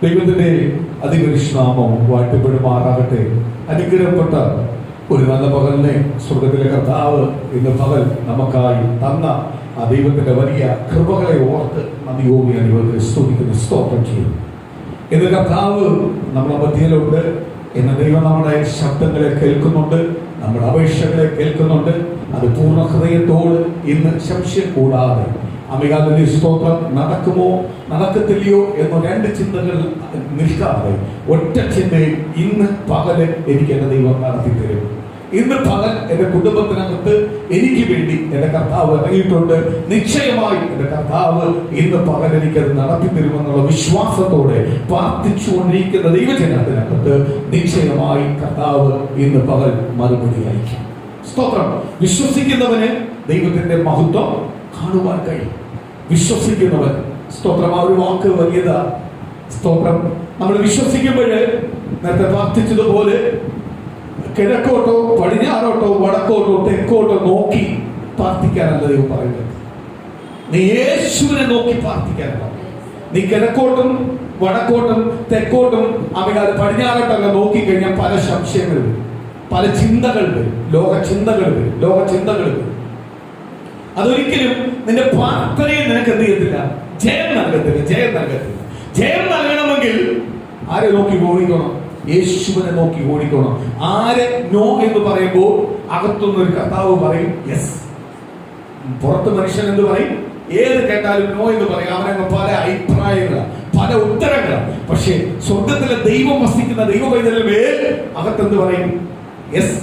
ദൈവത്തിന്റെ അതിപരിഷ്ണാമം വാഴ്ത്തപ്പെടുമാറാകട്ടെ. അനുഗ്രഹപ്പെട്ട ഒരു നല്ല പകലിനെ സ്വർഗത്തിലെ കർത്താവ് ഇന്ന് പകൽ നമുക്കായി തന്ന ആ ദൈവത്തിന്റെ വലിയ കൃപകളെ ഓർത്ത് നന്ദിയോടെ ദൈവത്തെ സ്തുതിക്കുന്ന സ്തോത്രം ചെയ്യും. ഇന്ന് കർത്താവ് നമ്മുടെ മധ്യയിലുണ്ട്. ഇന്ന് ദൈവം നമ്മുടെ ശബ്ദങ്ങളെ കേൾക്കുന്നുണ്ട്, നമ്മുടെ അപേക്ഷകളെ കേൾക്കുന്നുണ്ട്. അത് പൂർണ്ണ ഹൃദയത്തോട് ഇന്ന് സംശയം കൂടാതെ അമികാലിന്റെ സ്തോത്രം നടക്കുമോ നടക്കത്തില്ലയോ എന്ന രണ്ട് ചിന്തകൾ നിൽക്കാതെ ഒറ്റ ചിന്തയിൽ ഇന്ന് പകല് എനിക്ക് എന്റെ ദൈവം നടത്തി തരും. ഇന്ന് പകൽ എന്റെ കുടുംബത്തിനകത്ത് എനിക്ക് വേണ്ടി എന്റെ കർത്താവ് ഇറങ്ങിയിട്ടുണ്ട്. നിശ്ചയമായി എന്റെ കർത്താവ് ഇന്ന് പകൽ എനിക്കത് നടത്തി തരുമെന്നുള്ള വിശ്വാസത്തോടെ പ്രാർത്ഥിച്ചുകൊണ്ടിരിക്കുന്ന ദൈവജനത്തിനകത്ത് നിശ്ചയമായി കർത്താവ് ഇന്ന് പകൽ മറുപടി അയക്കും. സ്തോത്രം. വിശ്വസിക്കുന്നവന് ദൈവത്തിന്റെ മഹത്വം കാണുവാൻ കഴിയും. വിശ്വസിക്കുന്നവൻ, സ്തോത്രം, ആ ഒരു വാക്ക് വലിയതാ. സ്തോത്രം. നമ്മൾ വിശ്വസിക്കുമ്പോൾ നേരത്തെ പ്രാർത്ഥിച്ചതുപോലെ കിഴക്കോട്ടോ പടിഞ്ഞാറോട്ടോ വടക്കോട്ടോ തെക്കോട്ടോ നോക്കി പ്രാർത്ഥിക്കാനല്ല ദൈവം പറയുന്നത്. നീ യേശുവിനെ നോക്കി പ്രാർത്ഥിക്കാനല്ല. നീ കിഴക്കോട്ടും വടക്കോട്ടും തെക്കോട്ടും അവകാതെ പടിഞ്ഞാറോട്ടല്ല നോക്കിക്കഴിഞ്ഞാൽ പല സംശയങ്ങൾ വരും, പല ചിന്തകൾ വരും, ലോക ചിന്തകൾ വരും. അതൊരിക്കലും നിന്റെ പ്രാർത്ഥനയെ നിനക്ക് എന്ത് ചെയ്യത്തില്ല, ജയം നൽകത്തില്ല. ജയം നൽകണമെങ്കിൽ ആരെ നോക്കി ഓടിക്കണം? യേശുവിനെ നോക്കി ഓടിക്കണം. ആരെ നോ എന്ന് പറയുമ്പോൾ അകത്തുനിന്നൊരു കർത്താവ് പറയും യെസ്. പുറത്ത് മനുഷ്യൻ എന്ത് പറയും? ഏത് കേട്ടാലും നോ എന്ന് പറയും. അവനങ്ങ് പല അഭിപ്രായങ്ങളാണ്, പല ഉത്തരങ്ങളാണ്. പക്ഷെ സ്വർഗത്തിലെ ദൈവം വസിക്കുന്ന ദൈവപൈതലിന്റെ മേൽ അകത്തെന്ത് പറയും? യെസ്.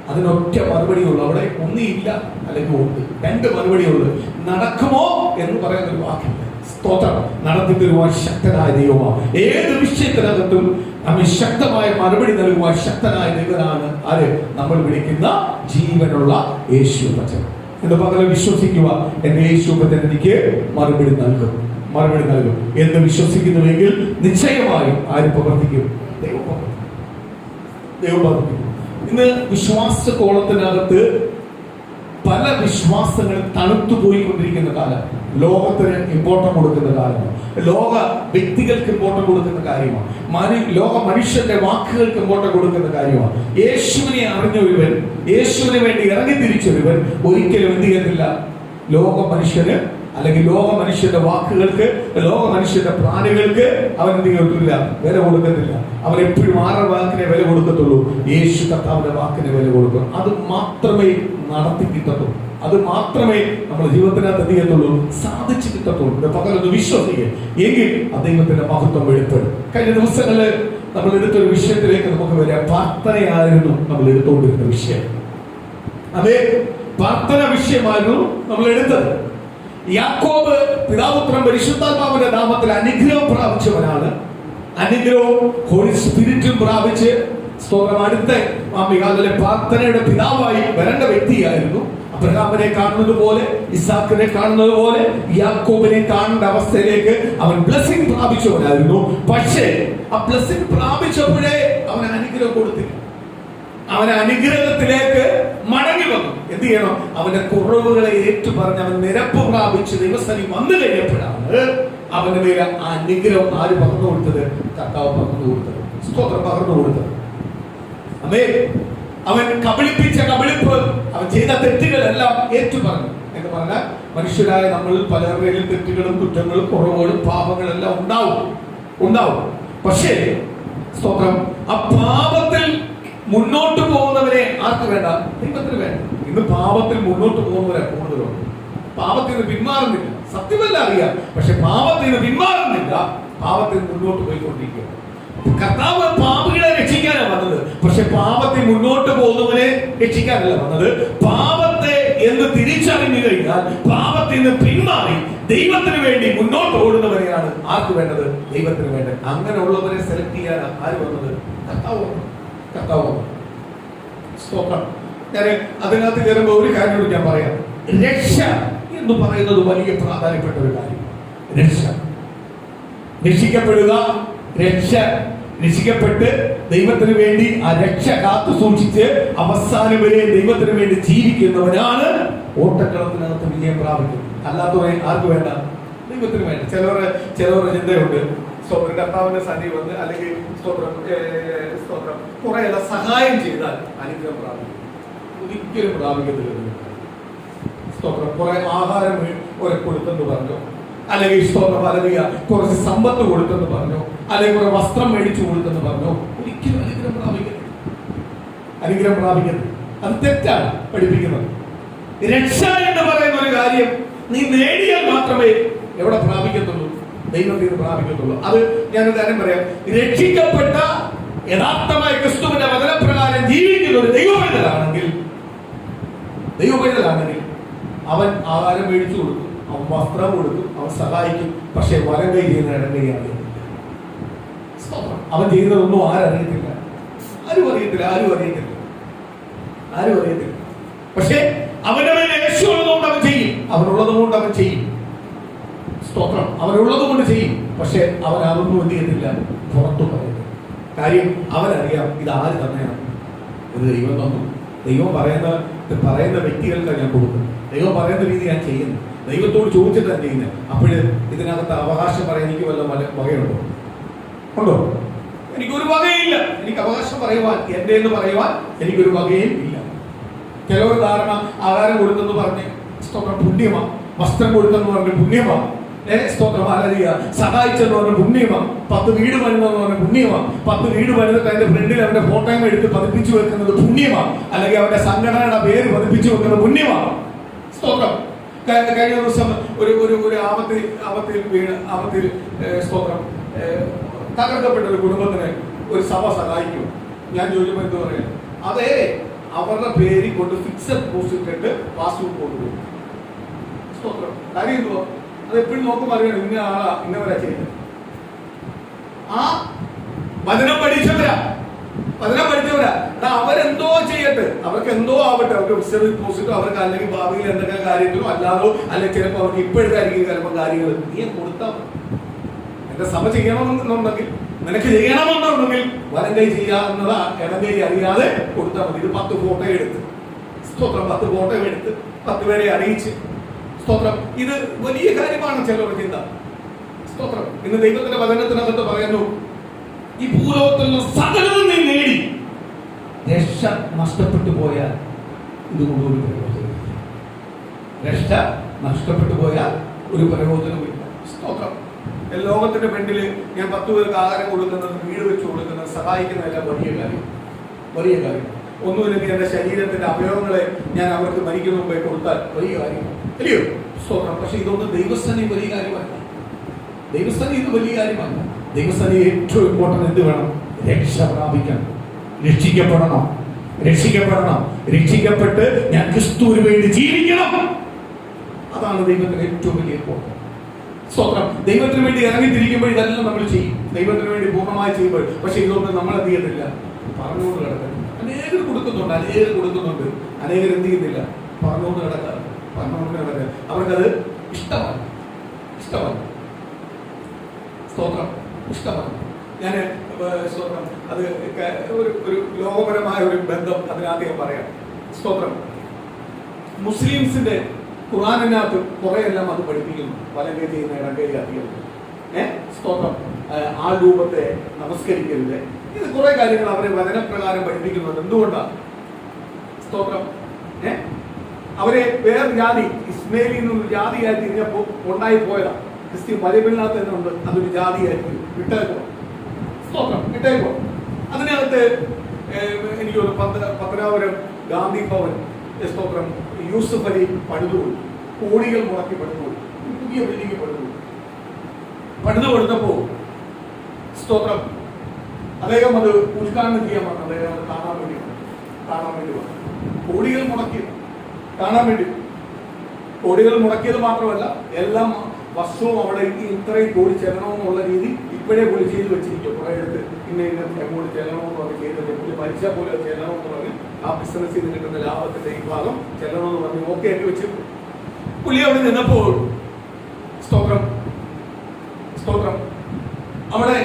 അതിനൊറ്റ മറുപടിയുള്ളൂ. അവിടെ ഒന്നില്ല അല്ലെങ്കിൽ ഉണ്ട്, രണ്ട് മറുപടിയുള്ളൂ. നടക്കുമോ എന്ന് പറയുന്ന ഒരു വാക്കില്ല. സ്തോത്രം. നടത്തി തരുവാൻ ശക്തനായ ദൈവമാണ്. ഏത് വിഷയത്തിനകത്തും നമ്മെ ശക്തമായ മറുപടി നൽകുവാൻ ശക്തനായ ദൈവനാണ് ആര്? നമ്മൾ വിളിക്കുന്ന ജീവനുള്ള യേശു വചനം. എന്ന് പകരം വിശ്വസിക്കുക, എന്റെ യേശു വചനം എനിക്ക് മറുപടി നൽകും എന്ന് വിശ്വസിക്കുന്നുവെങ്കിൽ നിശ്ചയമായും ആര് പ്രവർത്തിക്കും? ദൈവം പ്രവർത്തിക്കും. ഇന്ന് വിശ്വാസ കോളത്തിനകത്ത് പല വിശ്വാസങ്ങളും തണുത്തു പോയിക്കൊണ്ടിരിക്കുന്ന കാലം. ലോകത്തിന് ഇമ്പോർട്ടൻസ് കൊടുക്കുന്ന കാലമാണ്. ലോക വ്യക്തികൾക്ക് ഇമ്പോർട്ടൻസ് കൊടുക്കുന്ന കാര്യമാണ്. ലോക മനുഷ്യന്റെ വാക്കുകൾക്ക് ഇമ്പോർട്ടൻസ് കൊടുക്കുന്ന കാര്യമാണ്. യേശുവിനെ അറിഞ്ഞൊരുവൻ, യേശുവിന് വേണ്ടി ഇറങ്ങി തിരിച്ചൊരുവൻ ഒരിക്കലും എന്ത് ചെയ്യത്തില്ല, ലോക മനുഷ്യന് അല്ലെങ്കിൽ ലോക മനുഷ്യന്റെ വാക്കുകൾക്ക്, ലോക മനുഷ്യന്റെ പ്രാണികൾക്ക് അവൻ എന്ത് ചെയ്യത്തില്ല, വില കൊടുക്കത്തില്ല. അവൻ എപ്പോഴും ആരുടെ വാക്കിനെ വില കൊടുക്കത്തുള്ളൂ? യേശു കർത്താവിന്റെ വാക്കിനെ വില കൊടുക്കും. അത് മാത്രമേ നടത്തി കിട്ടത്തുള്ളൂ. അത് മാത്രമേ നമ്മുടെ ജീവിതത്തിനകത്ത് എന്ത് ചെയ്യത്തുള്ളൂ, സാധിച്ചു കിട്ടത്തുള്ളൂ. പകലൊന്ന് വിശ്വസിക്കുക, എങ്കിൽ ദൈവത്തിന്റെ മഹത്വം വെളിപ്പെടും. കഴിഞ്ഞ ദിവസങ്ങളിൽ നമ്മൾ എടുത്തൊരു വിഷയത്തിലേക്ക് നമുക്ക് വരാം. പ്രാർത്ഥനയായിരുന്നു നമ്മൾ എടുത്തുകൊണ്ടിരുന്ന വിഷയം. അതേ പ്രാർത്ഥന വിഷയമായിരുന്നു നമ്മൾ എടുത്തത്. യാക്കോബ് പിതാപുത്രൻ പരിശുദ്ധാത്മാവിന്റെ നാമത്തിൽ അനുഗ്രഹം പ്രാപിച്ചവനാണ്. അനുഗ്രഹവും ഹോളി സ്പിരിറ്റും പ്രാപിച്ച് സ്തോത്രം അടുത്ത മികാലിലെ പ്രാർത്ഥനയുടെ പിതാവായി വരേണ്ട വ്യക്തിയായിരുന്നു. അബ്രഹാമിനെ കാണുന്നത് പോലെ, ഇസാക്കിനെ കാണുന്നത് പോലെ യാക്കോബിനെ കാണേണ്ട അവസ്ഥയിലേക്ക് അവൻ ബ്ലെസ്സിംഗ് പ്രാപിച്ചവനായിരുന്നു. പക്ഷേ ആ ബ്ലെസ്സിംഗ് പ്രാപിച്ചപ്പോഴേ അവൻ അനുഗ്രഹം കൊടുത്തില്ല. അവൻ അനുഗ്രഹത്തിലേക്ക് മടങ്ങി വന്നു. എന്ത് ചെയ്യണം? അവന്റെ കുറവുകളെ ഏറ്റുപറഞ്ഞ് അവൻ നിരപ്പ് പ്രാപിച്ച് ദൈവസ്ഥലി വന്നു കഴിഞ്ഞപ്പോഴാണ് അവന്റെ മേലെ ആ അനുഗ്രഹം ആര് പകർന്നു കൊടുത്തത്? കർത്താവ് പകർന്നു കൊടുത്തത്. സ്തോത്രം, പകർന്നു കൊടുത്തത്. അതെ, അവൻ കബളിപ്പിച്ച കബളിപ്പ്, അവൻ ചെയ്ത തെറ്റുകളെല്ലാം ഏറ്റുപറഞ്ഞു. എന്ന് പറഞ്ഞാൽ മനുഷ്യരായ നമ്മളിൽ പലരുടെയും തെറ്റുകളും കുറ്റങ്ങളും കുറവുകളും പാപങ്ങളെല്ലാം ഉണ്ടാവും. പക്ഷേ സ്തോത്രം, ആ പാപത്തിൽ മുന്നോട്ട് പോകുന്നവരെ ആർക്ക് വേണ്ട? ദൈവത്തിന് വേണ്ട. ഇന്ന് പാപത്തിൽ മുന്നോട്ട് പോകുന്നവരെ കൂടുതലുണ്ട്. പാപത്തിൽ നിന്ന് പിന്മാറുന്നില്ല. സത്യമല്ല അറിയാം, പക്ഷെ പാപത്തിൽ നിന്ന് പിന്മാറുന്നില്ല. പാപത്തിൽ മുന്നോട്ട് പോയിക്കൊണ്ടിരിക്കുക. കർത്താവ് പാപികളെ രക്ഷിക്കാനാണ് വന്നത്. പക്ഷെ പാപത്തിൽ മുന്നോട്ട് പോകുന്നവനെ രക്ഷിക്കാനല്ല വന്നത്. പാപത്തെ എന്ന് തിരിച്ചറിഞ്ഞു കഴിഞ്ഞാൽ പാപത്തിൽ നിന്ന് പിന്മാറി ദൈവത്തിന് വേണ്ടി മുന്നോട്ട് ഓടുന്നവരെയാണ് ആർക്ക് വേണ്ടത്? ദൈവത്തിന് വേണ്ടത്. അങ്ങനെയുള്ളവരെ സെലക്ട് ചെയ്യാൻ ആര് വന്നത്? കർത്താവ്. സ്തോത്രം. ഞാൻ അതിനകത്ത് കയറുമ്പോൾ ഒരു കാര്യം ഞാൻ പറയാം. രക്ഷ എന്ന് പറയുന്നത് വലിയ പ്രാധാന്യപ്പെട്ട ഒരു കാര്യം. രക്ഷിക്കപ്പെടുക, രക്ഷിക്കപ്പെട്ട് ദൈവത്തിന് വേണ്ടി ആ രക്ഷ കാത്തു സൂക്ഷിച്ച് അവസാനം വരെ ദൈവത്തിന് വേണ്ടി ജീവിക്കുന്നവനാണ് ഓട്ടക്കളത്തിനകത്ത് വിജയം പ്രാപിക്കുന്നത്. അല്ലാത്തവരെ ആർക്ക് വേണ്ട? ദൈവത്തിന് വേണ്ട. ചിലവരുടെ ചിന്തയുണ്ട്, സ്തോത്രം കർത്താവിന്റെ സന്നിധി വന്ന് അല്ലെങ്കിൽ സ്തോത്രം കുറെയെല്ലാം സഹായം ചെയ്താൽ അനുഗ്രഹം പ്രാപിക്കും. ഒരിക്കലും പ്രാപിക്കത്തില്ല. സ്തോത്രം കുറെ ആഹാരം കുറെ കൊടുത്തെന്ന് പറഞ്ഞു, അല്ലെങ്കിൽ സ്തോത്രം അല്ലെങ്കിൽ കുറച്ച് സമ്പത്ത് കൊടുത്തെന്ന് പറഞ്ഞു, അല്ലെങ്കിൽ കുറെ വസ്ത്രം മേടിച്ചു കൊടുത്തെന്ന് പറഞ്ഞു, ഒരിക്കലും അനുഗ്രഹം പ്രാപിക്കരുത്. അനുഗ്രഹം പ്രാപിക്കരുത്. അത് തെറ്റാണ് പഠിപ്പിക്കുന്നത്. രക്ഷ എന്ന് പറയുന്ന ഒരു കാര്യം നീ നേടിയാൽ മാത്രമേ എവിടെ പ്രാപിക്കത്തുള്ളൂ? ദൈവത്തിൽ പ്രാപിക്കത്തുള്ളൂ. അത് ഞാനൊരു കാര്യം പറയാം. രക്ഷിക്കപ്പെട്ട യഥാർത്ഥമായ ക്രിസ്തുവിന്റെ വചനപ്രകാരം ജീവിക്കുന്ന ഒരു ദൈവപൈതലാണെങ്കിൽ അവൻ ആഹാരം മേടിച്ചു കൊടുക്കും, അവൻ വസ്ത്രം കൊടുക്കും, അവൻ സഹായിക്കും. പക്ഷെ വലം കൈ ചെയ്യുന്ന ഇടം കൈ അറിയത്തില്ല. അവൻ ചെയ്യുന്നതൊന്നും ആരറിയത്തില്ല, ആരും അറിയത്തില്ല. പക്ഷെ അവന്റെ മേലെ യേശു ഉള്ളതുകൊണ്ട് അവൻ ചെയ്യും, അവനുള്ളത് കൊണ്ട് അവൻ ചെയ്യും. സ്തോത്രം, അവനുള്ളത് കൊണ്ട് ചെയ്യും. പക്ഷെ അവൻ അതൊന്നും എന്ത് ചെയ്യുന്നില്ല, പുറത്തു പറയുന്നത്. കാര്യം അവനറിയാം ഇത് ആര് തന്നെയാണ്. ഇത് ദൈവം തന്നു. ദൈവം പറയുന്ന വ്യക്തികൾക്ക് ഞാൻ കൊടുക്കുന്നു. ദൈവം പറയുന്ന രീതി ഞാൻ ചെയ്യുന്നു. ദൈവത്തോട് ചോദിച്ചിട്ടാണ് ചെയ്യുന്നത്. അപ്പോഴ് ഇതിനകത്ത് അവകാശം പറയാൻ എനിക്ക് വല്ല വകയുണ്ടോ? ഉണ്ടോ? എനിക്കൊരു വകയില്ല. എനിക്ക് അവകാശം പറയുവാൻ, എന്റെ എന്ന് പറയുവാൻ എനിക്കൊരു വകയും ഇല്ല. ചിലവർ ധാരണ ആഹാരം കൊടുത്തെന്ന് പറഞ്ഞ് സ്തോത്രം പുണ്യമാ, വസ്ത്രം കൊടുത്തെന്ന് പറഞ്ഞ് പുണ്യമാ, സ്തോത്രം ആരാധിക സഹായിച്ചെന്ന് പറഞ്ഞ പുണ്യമാ, 10 വീട് പണിതെന്ന് പറഞ്ഞ പുണ്യമാ, 10 വീട് പണിതിട്ട് അതിന്റെ ഫ്രണ്ടിൽ അവന്റെ ഫോട്ടോയും എടുത്ത് പതിപ്പിച്ചു വെക്കുന്നത് പുണ്യമാ, അല്ലെങ്കിൽ അവന്റെ സംഘടനയുടെ പേര് പതിപ്പിച്ചു വെക്കുന്നത് പുണ്യമാ. സ്തോത്രം. കഴിഞ്ഞ ദിവസം ഒരു ആപത്തിൽ സ്തോത്രം തകർക്കപ്പെട്ട ഒരു കുടുംബത്തിന് ഒരു സഭ സഹായിക്കും. ഞാൻ ചോദിച്ചപ്പോൾ എന്ത് പറയാം? അതേ അവരുടെ പേര് കൊണ്ട് ഫിക്സഡ് ഡെപ്പോസിറ്റ് ഇട്ട് പാസ്ബുക്ക് കൊണ്ടുപോകും. സ്തോത്രം. കാര്യം എന്തുവാ? അത് എപ്പോഴും നോക്കുമ്പോൾ അറിയണം ഇന്ന ആളാ ഇന്നവരാ ചെയ്യുന്നത്. ആ വചനം പഠിച്ചവരാ അവരെന്തോ ചെയ്യട്ടെ, അവർക്ക് എന്തോ ആവട്ടെ, അവർക്ക് ഫിക്സഡ് ഡെപ്പോസിറ്റോ അവർക്ക് അല്ലെങ്കിൽ ഭാവിയിൽ എന്തെങ്കിലും കാര്യത്തിലോ അല്ലാതോ, അല്ലെങ്കിൽ ചിലപ്പോൾ അവർക്ക് ഇപ്പോഴത്തായിരിക്കും ചിലപ്പോൾ കാര്യങ്ങൾ നീ കൊടുത്താൽ എന്റെ സഭ ചെയ്യണമെന്നുണ്ടെങ്കിൽ, നിനക്ക് ചെയ്യണമെന്നുണ്ടെങ്കിൽ വലം കൈ ചെയ്യാവുന്നതാ, ഇടം കൈ അറിയാതെ കൊടുത്താൽ മതി. ഇത് 10 ഫോട്ടോ എടുത്ത് സ്തോത്രം, 10 ഫോട്ടോ എടുത്ത് 10 പേരെ അറിയിച്ച് സ്തോത്രം. ഇത് വലിയ കാര്യമാണ് ചിലവർ ചിന്ത. സ്തോത്രം. ഇന്ന് ദൈവത്തിന്റെ വചനത്തിനകത്ത് പറയുന്നു, ഈ ഭൂലോകത്തിൽ സകലതും നീ നേടി രക്ഷ നഷ്ടപ്പെട്ടു പോയാൽ ഇതുകൊണ്ട് ഒരു പ്രയോജനം. രക്ഷ നഷ്ടപ്പെട്ടു പോയാൽ ഒരു പ്രയോജനമില്ല. സ്തോത്രം. ലോകത്തിന്റെ ഫ്രണ്ടില് ഞാൻ 10 പേർക്ക് ആഹാരം കൊടുക്കുന്നത്, വീട് വെച്ച് കൊടുക്കുന്നത്, സഹായിക്കുന്നതെല്ലാം വലിയ കാര്യം. ഒന്നുമില്ലെങ്കിൽ എന്റെ ശരീരത്തിന്റെ അവയവങ്ങളെ ഞാൻ അവർക്ക് മരിക്കുന്ന മുമ്പേ കൊടുത്താൽ വലിയ കാര്യമാണ്, അല്ലയോ? സ്തോത്രം. പക്ഷെ ഇതൊന്നും ദൈവസ്ഥനി വലിയ കാര്യമല്ല. ദൈവസ്ഥനി ഇത് വലിയ കാര്യമല്ല. ദൈവസ്ഥനി ഏറ്റവും ഇമ്പോർട്ടന്റ് എന്ത് വേണം? രക്ഷ പ്രാപിക്കണം, രക്ഷിക്കപ്പെടണം. രക്ഷിക്കപ്പെട്ട് ഞാൻ ക്രിസ്തുവിന് വേണ്ടി ജീവിക്കണം. അതാണ് ദൈവത്തിന് ഏറ്റവും വലിയ ഇമ്പോർട്ടന്റ്. സ്തോത്രം. ദൈവത്തിന് വേണ്ടി ഇറങ്ങിത്തിരിക്കുമ്പോൾ ഇതെല്ലാം നമ്മൾ ചെയ്യും, ദൈവത്തിന് വേണ്ടി പൂർണ്ണമായി ചെയ്യുമ്പോൾ. പക്ഷെ ഇതൊന്നും നമ്മൾ എന്ത് ചെയ്യുന്നില്ല, പറഞ്ഞുകൊണ്ട് കിടക്കുന്നു. അനേകർ കൊടുക്കുന്നുണ്ട്, അനേകർ എന്ത് ചെയ്യുന്നില്ല, പറഞ്ഞുകൊണ്ട് കിടക്കുക. അവർക്കത് ഇഷ്ടമാണ്. സ്തോത്രം. ഇഷ്ടമാണ്. ഞാൻ സ്തോത്രം അത് ഒരു ലോകപരമായ ഒരു ബന്ധം അതിനകത്ത് പറയാം. സ്തോത്രം. മുസ്ലിംസിന്റെ ഖുർആനിനകത്ത് കുറെയെല്ലാം അത് പഠിപ്പിക്കുന്നു. വലം കൈ ചെയ്യുന്ന ഇടം കൈ അറിയുന്നു. സ്തോത്രം. ആ രൂപത്തെ നമസ്കരിക്കരുത്. ഇത് കുറെ കാര്യങ്ങൾ അവരെ വചനപ്രകാരം പഠിപ്പിക്കുന്നുണ്ട്. എന്തുകൊണ്ടാണ്? സ്തോത്രം. അവരെ വേറെ ജാതി, ഇസ്മേലിൽ നിന്നൊരു ജാതിയായി തിരിഞ്ഞപ്പോൾ ഉണ്ടായി പോയതാ. ക്രിസ്ത്യൻ ബൈബിളിനകത്ത് തന്നെ ഉണ്ട്, അതൊരു ജാതിയായിട്ട് വിട്ടേക്കോ. സ്തോത്രം. വിട്ടേക്കോ. അതിനകത്ത് എനിക്ക് പത്തനാപുരം ഗാന്ധി ഭവൻ സ്തോത്രം യൂസഫ് അലി പണിതു, കോടികൾ മുടക്കി പണിതു, പുതിയ ബിൽഡിംഗ് പണിതു കൊടുത്തപ്പോ സ്തോത്രം അദ്ദേഹം അത് ഉദ്ഘാടനം ചെയ്യാൻ വന്നു. അദ്ദേഹം അത് കാണാൻ വേണ്ടി വന്നു. കോടികൾ മുടക്കി കാണാൻ വേണ്ടി. കോടികൾ മുടക്കിയത് മാത്രമല്ല, എല്ലാം വസ്തുവും അവിടെ ഇത്രയും കോടി ചെല്ലണമെന്നുള്ള രീതി ഇപ്പോഴേ പുള്ളി ചെയ്ത് വെച്ചിരിക്കും. കുറെ എടുത്ത് ഇന്ന എമൗണ്ട് ചെല്ലണമെന്ന് പറഞ്ഞ് ചെയ്തത് പുള്ളി മരിച്ചാൽ പോലെ ചെല്ലണമെന്ന് പറഞ്ഞ് ആ ബിസിനസ്സിൽ നിന്ന് കിട്ടുന്ന ലാഭത്തിന്റെ ഈ ഭാഗം ചെല്ലണമെന്ന് പറഞ്ഞ് ഓക്കെ ആക്കി വെച്ച് പുള്ളി അവിടെ നിന്നപ്പോൾ സ്തോത്രം അവിടെ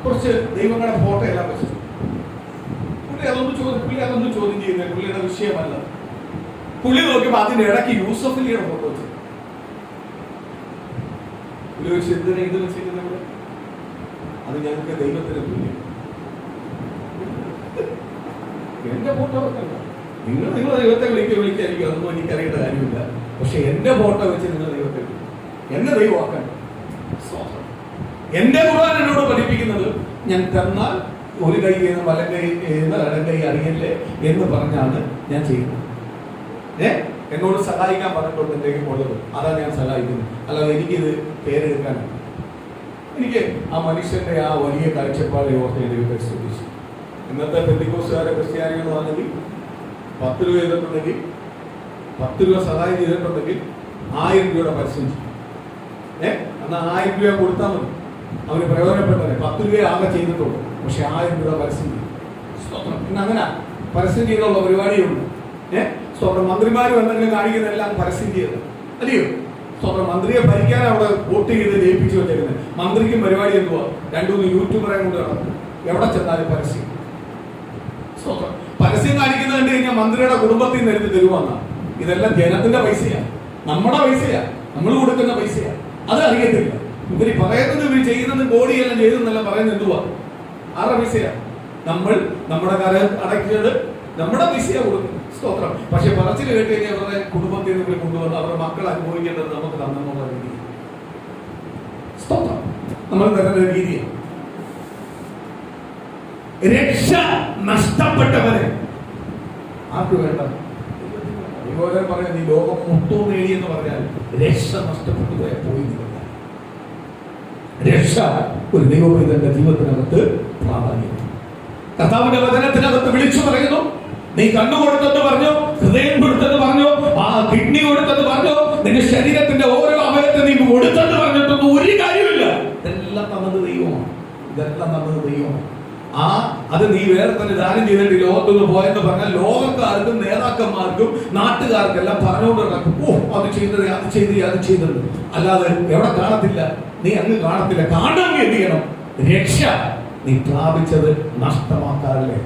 കുറച്ച് ദൈവങ്ങളുടെ ഫോട്ടോ എല്ലാം വെച്ചു. പുള്ളി അതൊന്നും ചോദ്യം ചെയ്യുന്നില്ല, പുള്ളിയുടെ വിഷയമല്ല. പുള്ളി നോക്കിയപ്പോ അതിന്റെ ഇടയ്ക്ക് യൂസഫ് അലിയുടെ ഫോട്ടോ വെച്ചു. പുള്ളി വെച്ച് എന്തിനാ ഇത് വെച്ചിരിക്കുന്നത്? അത് ഞങ്ങൾക്ക് ദൈവത്തിന് തുല്യം. എന്റെ ഫോട്ടോ വെക്കണ്ട, നിങ്ങൾ ദൈവത്തെ വിളിക്കായിരിക്കും, അതൊന്നും എനിക്കറിയേണ്ട കാര്യമില്ല. പക്ഷെ എന്റെ ഫോട്ടോ വെച്ച് നിങ്ങൾ ദൈവത്തെ എന്നെ ദൈവമാക്കണം. എന്റെ ഖുർആൻ എന്നോട് പഠിപ്പിക്കുന്നത് ഞാൻ തന്നാൽ ഒരു കൈ വലം കൈ ഇടം കൈ അറിയല്ലേ എന്ന് പറഞ്ഞാണ് ഞാൻ ചെയ്യുന്നത്. എന്നോട് സഹായിക്കാൻ പറഞ്ഞിട്ടുണ്ട് എന്തെങ്കിലും ഉള്ളത്, അതാണ് ഞാൻ സഹായിക്കുന്നത്. അല്ലാതെ എനിക്കിത് പേരെടുക്കാനാണ്. എനിക്ക് ആ മനുഷ്യന്റെ ആ വലിയ കാഴ്ചപ്പാടെ ഓർത്ത് ദൈവത്തെ ശ്രദ്ധിച്ചു. ഇന്നത്തെ പെന്തിക്കോസ്തുകാരെ ക്രിസ്ത്യാനികളാണെങ്കിൽ 10 രൂപ ചെയ്തിട്ടുണ്ടെങ്കിൽ 10 രൂപ സഹായം ചെയ്തിട്ടുണ്ടെങ്കിൽ 1000 രൂപയുടെ പരസ്യം ചെയ്യും. എന്നാൽ 1000 രൂപ കൊടുത്താൽ മതി, അവന് പ്രയോജനപ്പെട്ടത്. 10 രൂപ ആകെ ചെയ്തിട്ടുള്ളൂ, പക്ഷെ 1000 രൂപ പരസ്യം ചെയ്യും. പിന്നെ അങ്ങനെ പരസ്യം ചെയ്തുള്ള പരിപാടിയുണ്ട്. സ്വന്തം മന്ത്രിമാരും എന്തെങ്കിലും കാണിക്കുന്നതെല്ലാം പരസ്യം ചെയ്തത് അല്ലയോ? സ്വന്തം മന്ത്രിയെ ഭരിക്കാൻ അവിടെ വോട്ട് ചെയ്ത് ജയിപ്പിച്ചു വെച്ചേക്കുന്നത്. മന്ത്രിക്കും പരിപാടി എന്തുവാ? 2-3 യൂട്യൂബറെ കൊണ്ട് നടക്കും, എവിടെ ചെന്നാലും പരസ്യം. പരസ്യം കാണിക്കുന്നത് കണ്ടു കഴിഞ്ഞാൽ മന്ത്രിയുടെ കുടുംബത്തിൽ നിന്ന് എടുത്ത് തരുവാന്ന. ഇതെല്ലാം ജനത്തിന്റെ പൈസയാണ്, നമ്മുടെ പൈസയാണ്, നമ്മൾ കൊടുക്കുന്ന പൈസയാണ്. അത് അറിയത്തില്ല. ഇവര് പറയുന്നത് ഇവർ ചെയ്യുന്നത് ബോഡിയെല്ലാം ചെയ്തെന്നല്ല പറയുന്നത് എന്തുവാ? ആരുടെ പൈസയാണ്? നമ്മൾ നമ്മുടെ കരം അടയ്ക്കുന്നത് നമ്മുടെ പൈസയാണ് കൊടുക്കുന്നത്. സ്തോത്രം. പക്ഷെ പറച്ചിൽ കേട്ട് കഴിഞ്ഞാൽ അവരുടെ കുടുംബത്തിൽ നിന്ന് കൊണ്ടുവന്ന് അവരുടെ മക്കൾ അനുഭവിക്കേണ്ടത് നമുക്ക് തന്നുള്ള രീതി. സ്തോത്രം. നമ്മൾ തരുന്ന രീതിയാണ്. രക്ഷ നഷ്ടപ്പെട്ടവനെ ആർക്ക് വേണ്ട? അതുപോലെ പറയാം, നീ ലോകം മൊത്തം നേടി എന്ന് പറഞ്ഞാൽ രക്ഷ നഷ്ടപ്പെട്ടു പോയാൽ പോയി. രക്ഷ ഒരു ദൈവപൈതന്റെ ജീവിതത്തിനകത്ത് പ്രാധാന്യം. കർത്താവിന്റെ വചനത്തിനകത്ത് വിളിച്ചു പറയുന്നു, നീ കണ്ണു കൊടുത്തെന്ന് പറഞ്ഞു, ഹൃദയം കൊടുത്തെന്ന് പറഞ്ഞു, ആ കിഡ്നി കൊടുത്തെന്ന് പറഞ്ഞു, നിന്റെ ശരീരത്തിന്റെ ഓരോ അവയവത്തെ നീ കൊടുത്തെന്ന് പറഞ്ഞിട്ടൊന്നും ഒരു കാര്യമില്ല. ഇതെല്ലാം തന്നത് ദൈവമാണ്. ഇതെല്ലാം തന്നത് ദൈവമാണ്. അത് നീ വേറെ തന്നെ ദാനം ചെയ്തിട്ട് ലോകത്തൊന്ന് പോയെന്ന് പറഞ്ഞാൽ ലോകക്കാർക്കും നേതാക്കന്മാർക്കും നാട്ടുകാർക്കെല്ലാം പറഞ്ഞുകൊണ്ട് നടക്കും. അത് ചെയ്തത്, അത് ചെയ്ത്, അത് ചെയ്തത്. അല്ലാതെ എവിടെ കാണത്തില്ല, നീ അങ്ങ് കാണത്തില്ല. കാണണമെങ്കിൽ എന്ത് ചെയ്യണം? രക്ഷ നീ പ്രാപിച്ചത് നഷ്ടമാക്കാറില്ലേ?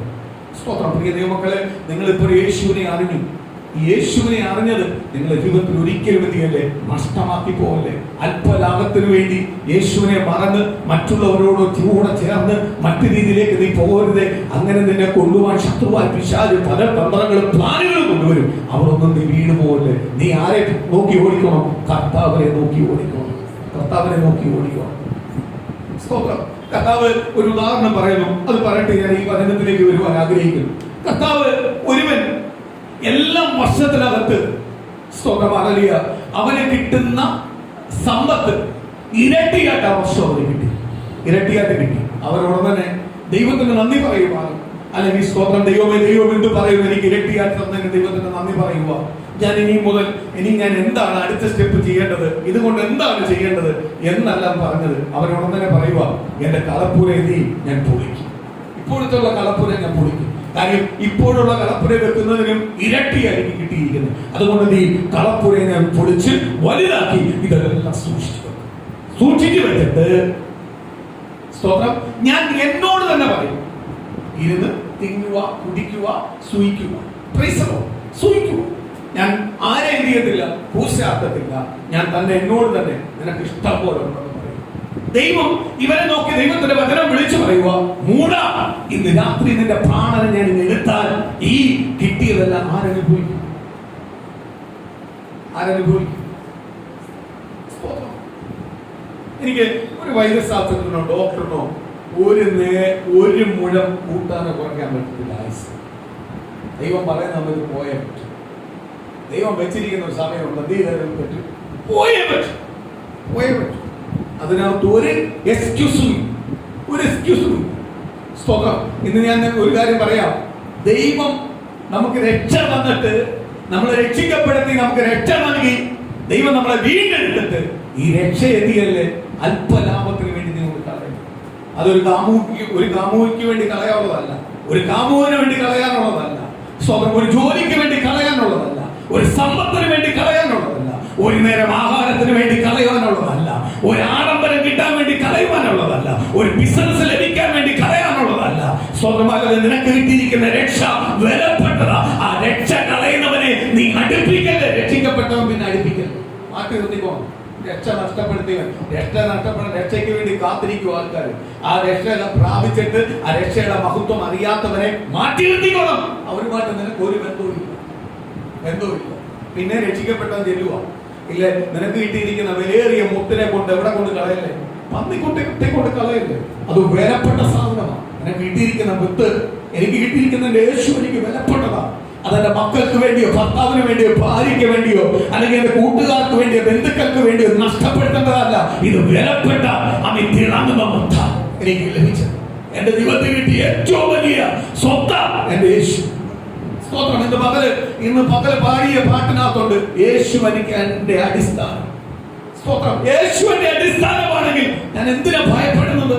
സ്തോത്രം. പ്രിയ ദൈവമക്കളെ, നിങ്ങളിപ്പോൾ യേശുവിനെ അറിഞ്ഞു. യേശുവിനെ അറിഞ്ഞത് നിങ്ങളുടെ ജീവിതത്തിൽ ഒരിക്കലും എന്ത് ചെയ്യല്ലേ? നഷ്ടമാക്കി പോകല്ലേ. അല്പലാഭത്തിന് വേണ്ടി യേശുവിനെ മറന്ന് മറ്റുള്ളവരോട് കൂടെ ചേർന്ന് മറ്റു രീതിയിലേക്ക് നീ പോകരുത്. അങ്ങനെ നിന്നെ കൊണ്ടുപോകാൻ ശത്രുവായ പിശാച് പല തന്ത്രങ്ങളും പ്ലാനുകളും കൊണ്ടുവരും. അവരൊന്നും നീ വീണ് പോകല്ലേ. നീ ആരെ നോക്കി ഓടിക്കണം? കർത്താവിനെ നോക്കി ഓടിക്കണം. കർത്താവിനെ നോക്കി ഓടിക്കണം. സ്തോത്രം. കർത്താവ് ഒരു ഉദാഹരണം പറയുന്നു, അത് പറയട്ടെ. ഞാൻ ഈ വചനത്തിലേക്ക് വരുവാൻ ആഗ്രഹിക്കുന്നു. കർത്താവ് ഒരുവൻ എല്ലാം വർഷത്തിനകത്ത് സ്തോത്രമാലിയ അവന് കിട്ടുന്ന സമ്പത്ത് ഇരട്ടിയായിട്ട് ആ വർഷം അവന് കിട്ടി, ഇരട്ടിയായിട്ട് കിട്ടി. അവരോട് തന്നെ ദൈവത്തിന് നന്ദി പറയുവാണ്. അല്ലെങ്കിൽ സ്തോത്രം, ദൈവമേ ദൈവം എന്ത് പറയുന്നു, എനിക്ക് ഇരട്ടിയായിട്ട് തന്നതിന് ദൈവത്തിന് നന്ദി പറയുക. ഞാൻ ഇനി ഞാൻ എന്താണ് അടുത്ത സ്റ്റെപ്പ് ചെയ്യേണ്ടത്, ഇതുകൊണ്ട് എന്താണ് ചെയ്യേണ്ടത് എന്നെല്ലാം പറഞ്ഞത്. അവരോട് തന്നെ പറയുക, എന്റെ കളപ്പുര ഞാൻ പൊളിക്കും. ഇപ്പോഴത്തെ കളപ്പുര ഞാൻ പൊളിക്കും. കാര്യം ഇപ്പോഴുള്ള കളപ്പുര വെക്കുന്നതിനും ഇരട്ടിയായിരിക്കും കിട്ടിയിരിക്കുന്നത്. അതുകൊണ്ട് നീ കളപ്പുരയെ ഞാൻ പൊളിച്ച് വലുതാക്കി ഇതെല്ലാം സൂക്ഷിച്ചു വെച്ചിട്ട് സ്തോത്രം, ഞാൻ എന്നോട് തന്നെ പറയും, ഇരുന്ന് തിന്നുക, കുടിക്കുക, സൂയിക്കുക. സൂയിക്കുക. ഞാൻ ആരെ എന്ത് ചെയ്യത്തില്ല, കൂശാക്കത്തില്ല. ഞാൻ തന്നെ എന്നോട് തന്നെ നിനക്ക് ഇഷ്ടം പോലെ ഉണ്ടെന്ന് പറയും. ദൈവം ഇവരെ നോക്കി ദൈവത്തിന്റെ വചനം വിളിച്ചു പറയുക, മൂടാ, ഇന്ന് രാത്രി നിന്റെ പ്രാണനെ ഞാൻ ഇന്ന് എടുത്താൽ ഈ കിട്ടിയതെല്ലാം ആരനുഭവിക്കും? ആരനുഭവിക്കും? എനിക്ക് ഒരു വൈദ്യശാസ്ത്രജ്ഞനോ ഡോക്ടറിനോ ഒരു മുഴം കൂട്ടാനോ കുറയ്ക്കാൻ പറ്റത്തില്ല ആയുസ്. ദൈവം പറയുന്ന നമുക്ക് പോയേ പറ്റും. ദൈവം വെച്ചിരിക്കുന്ന ഒരു സമയമുണ്ട്, എന്തെങ്കിലും പറ്റും, പോയേ പറ്റും. അതിനകത്ത് ഒരു എക്സ്ക്യൂസും. സ്തോത്രം. ഇന്ന് ഞാൻ ഒരു കാര്യം പറയാം. ദൈവം നമുക്ക് രക്ഷ തന്നിട്ട്, നമ്മളെ രക്ഷിക്കപ്പെടുത്തി, നമുക്ക് രക്ഷ നൽകി, ദൈവം നമ്മളെ വീണ്ടെടുത്തിട്ട് ഈ രക്ഷ എത്തിയല്ലേ അല്പലാഭത്തിന് വേണ്ടി നിങ്ങൾ കളയും. അതൊരു കാമുകിക്ക് വേണ്ടി കളയാനുള്ളതല്ല, ഒരു കാമുവിന് വേണ്ടി കളയാനുള്ളതല്ല, സ്വന്തം ഒരു ജോലിക്ക് വേണ്ടി കളയാനുള്ളതല്ല, ഒരു സമ്പത്തിന് വേണ്ടി കളയാനുള്ളതല്ല, ഒരു നേരം ആഹാരത്തിന് വേണ്ടി കളയാനുള്ളതല്ല, ഒരു ആഡംബരം കിട്ടാൻ വേണ്ടി കളയുവാനുള്ളതല്ല, ഒരു ബിസിനസ് ലഭിക്കാൻ വേണ്ടി കളയാനുള്ളതല്ല. സ്വന്തമായി നിനക്ക് കിട്ടിയിരിക്കുന്ന രക്ഷ വിലപ്പെട്ടതാ. ആ രക്ഷ കളയുന്നവനെ നീ അടുപ്പിക്കല്ലേ. രക്ഷിക്കപ്പെട്ടവൻ പിന്നെ അടുപ്പിക്കല്ലേ. മാറ്റി നിർത്തിക്കോ. രക്ഷ നഷ്ടപ്പെടുത്തിയവൻ, രക്ഷയ്ക്ക് വേണ്ടി കാത്തിരിക്കും ആൾക്കാർ. ആ രക്ഷ പ്രാപിച്ചിട്ട് ആ രക്ഷയുടെ മഹത്വം അറിയാത്തവരെ മാറ്റി നിർത്തിക്കോണം. അവരുമായിട്ട് നിനക്ക് ഒരു ബന്ധവുമില്ല. പിന്നെ രക്ഷിക്കപ്പെട്ടവൻ ചെല്ലുക ഇല്ല, നിനക്ക് കിട്ടിയിരിക്കുന്ന വിലയേറിയ മുത്തിനെ കൊണ്ട് എവിടെ കൊണ്ട് കളയല്ലേ? പന്നിക്കുട്ടി കൊണ്ട് കളയല്ലേ? അത് വിലപ്പെട്ട സാധനമാണ്. എനിക്ക് കിട്ടിയിരിക്കുന്ന മുത്ത്, എനിക്ക് കിട്ടിയിരിക്കുന്ന യേശു എനിക്ക് വിലപ്പെട്ടതാണ്. അതെന്റെ മക്കൾക്ക് വേണ്ടിയോ, ഭർത്താവിന് വേണ്ടിയോ, ഭാര്യയ്ക്ക് വേണ്ടിയോ, അല്ലെങ്കിൽ എന്റെ കൂട്ടുകാർക്ക് വേണ്ടിയോ, ബന്ധുക്കൾക്ക് വേണ്ടിയോ നഷ്ടപ്പെടുത്തേണ്ടതല്ല. ഇത് വിലപ്പെട്ട തിളങ്ങുന്ന മുത്ത എനിക്ക് ലഭിച്ചത്. എന്റെ ജീവിതത്തിൽ കിട്ടിയ ഏറ്റവും വലിയ സ്വത്ത എന്റെ യേശു. സ്തോത്രം. ഇന്ന് പകല് പാടിയ പാട്ടിനകത്തുണ്ട് യേശു എനിക്ക് എന്റെ അടിസ്ഥാനം. സ്തോത്രം. യേശു എന്റെ അടിസ്ഥാനമാണെങ്കിൽ ഞാൻ എന്തിനാ ഭയപ്പെടുന്നത്?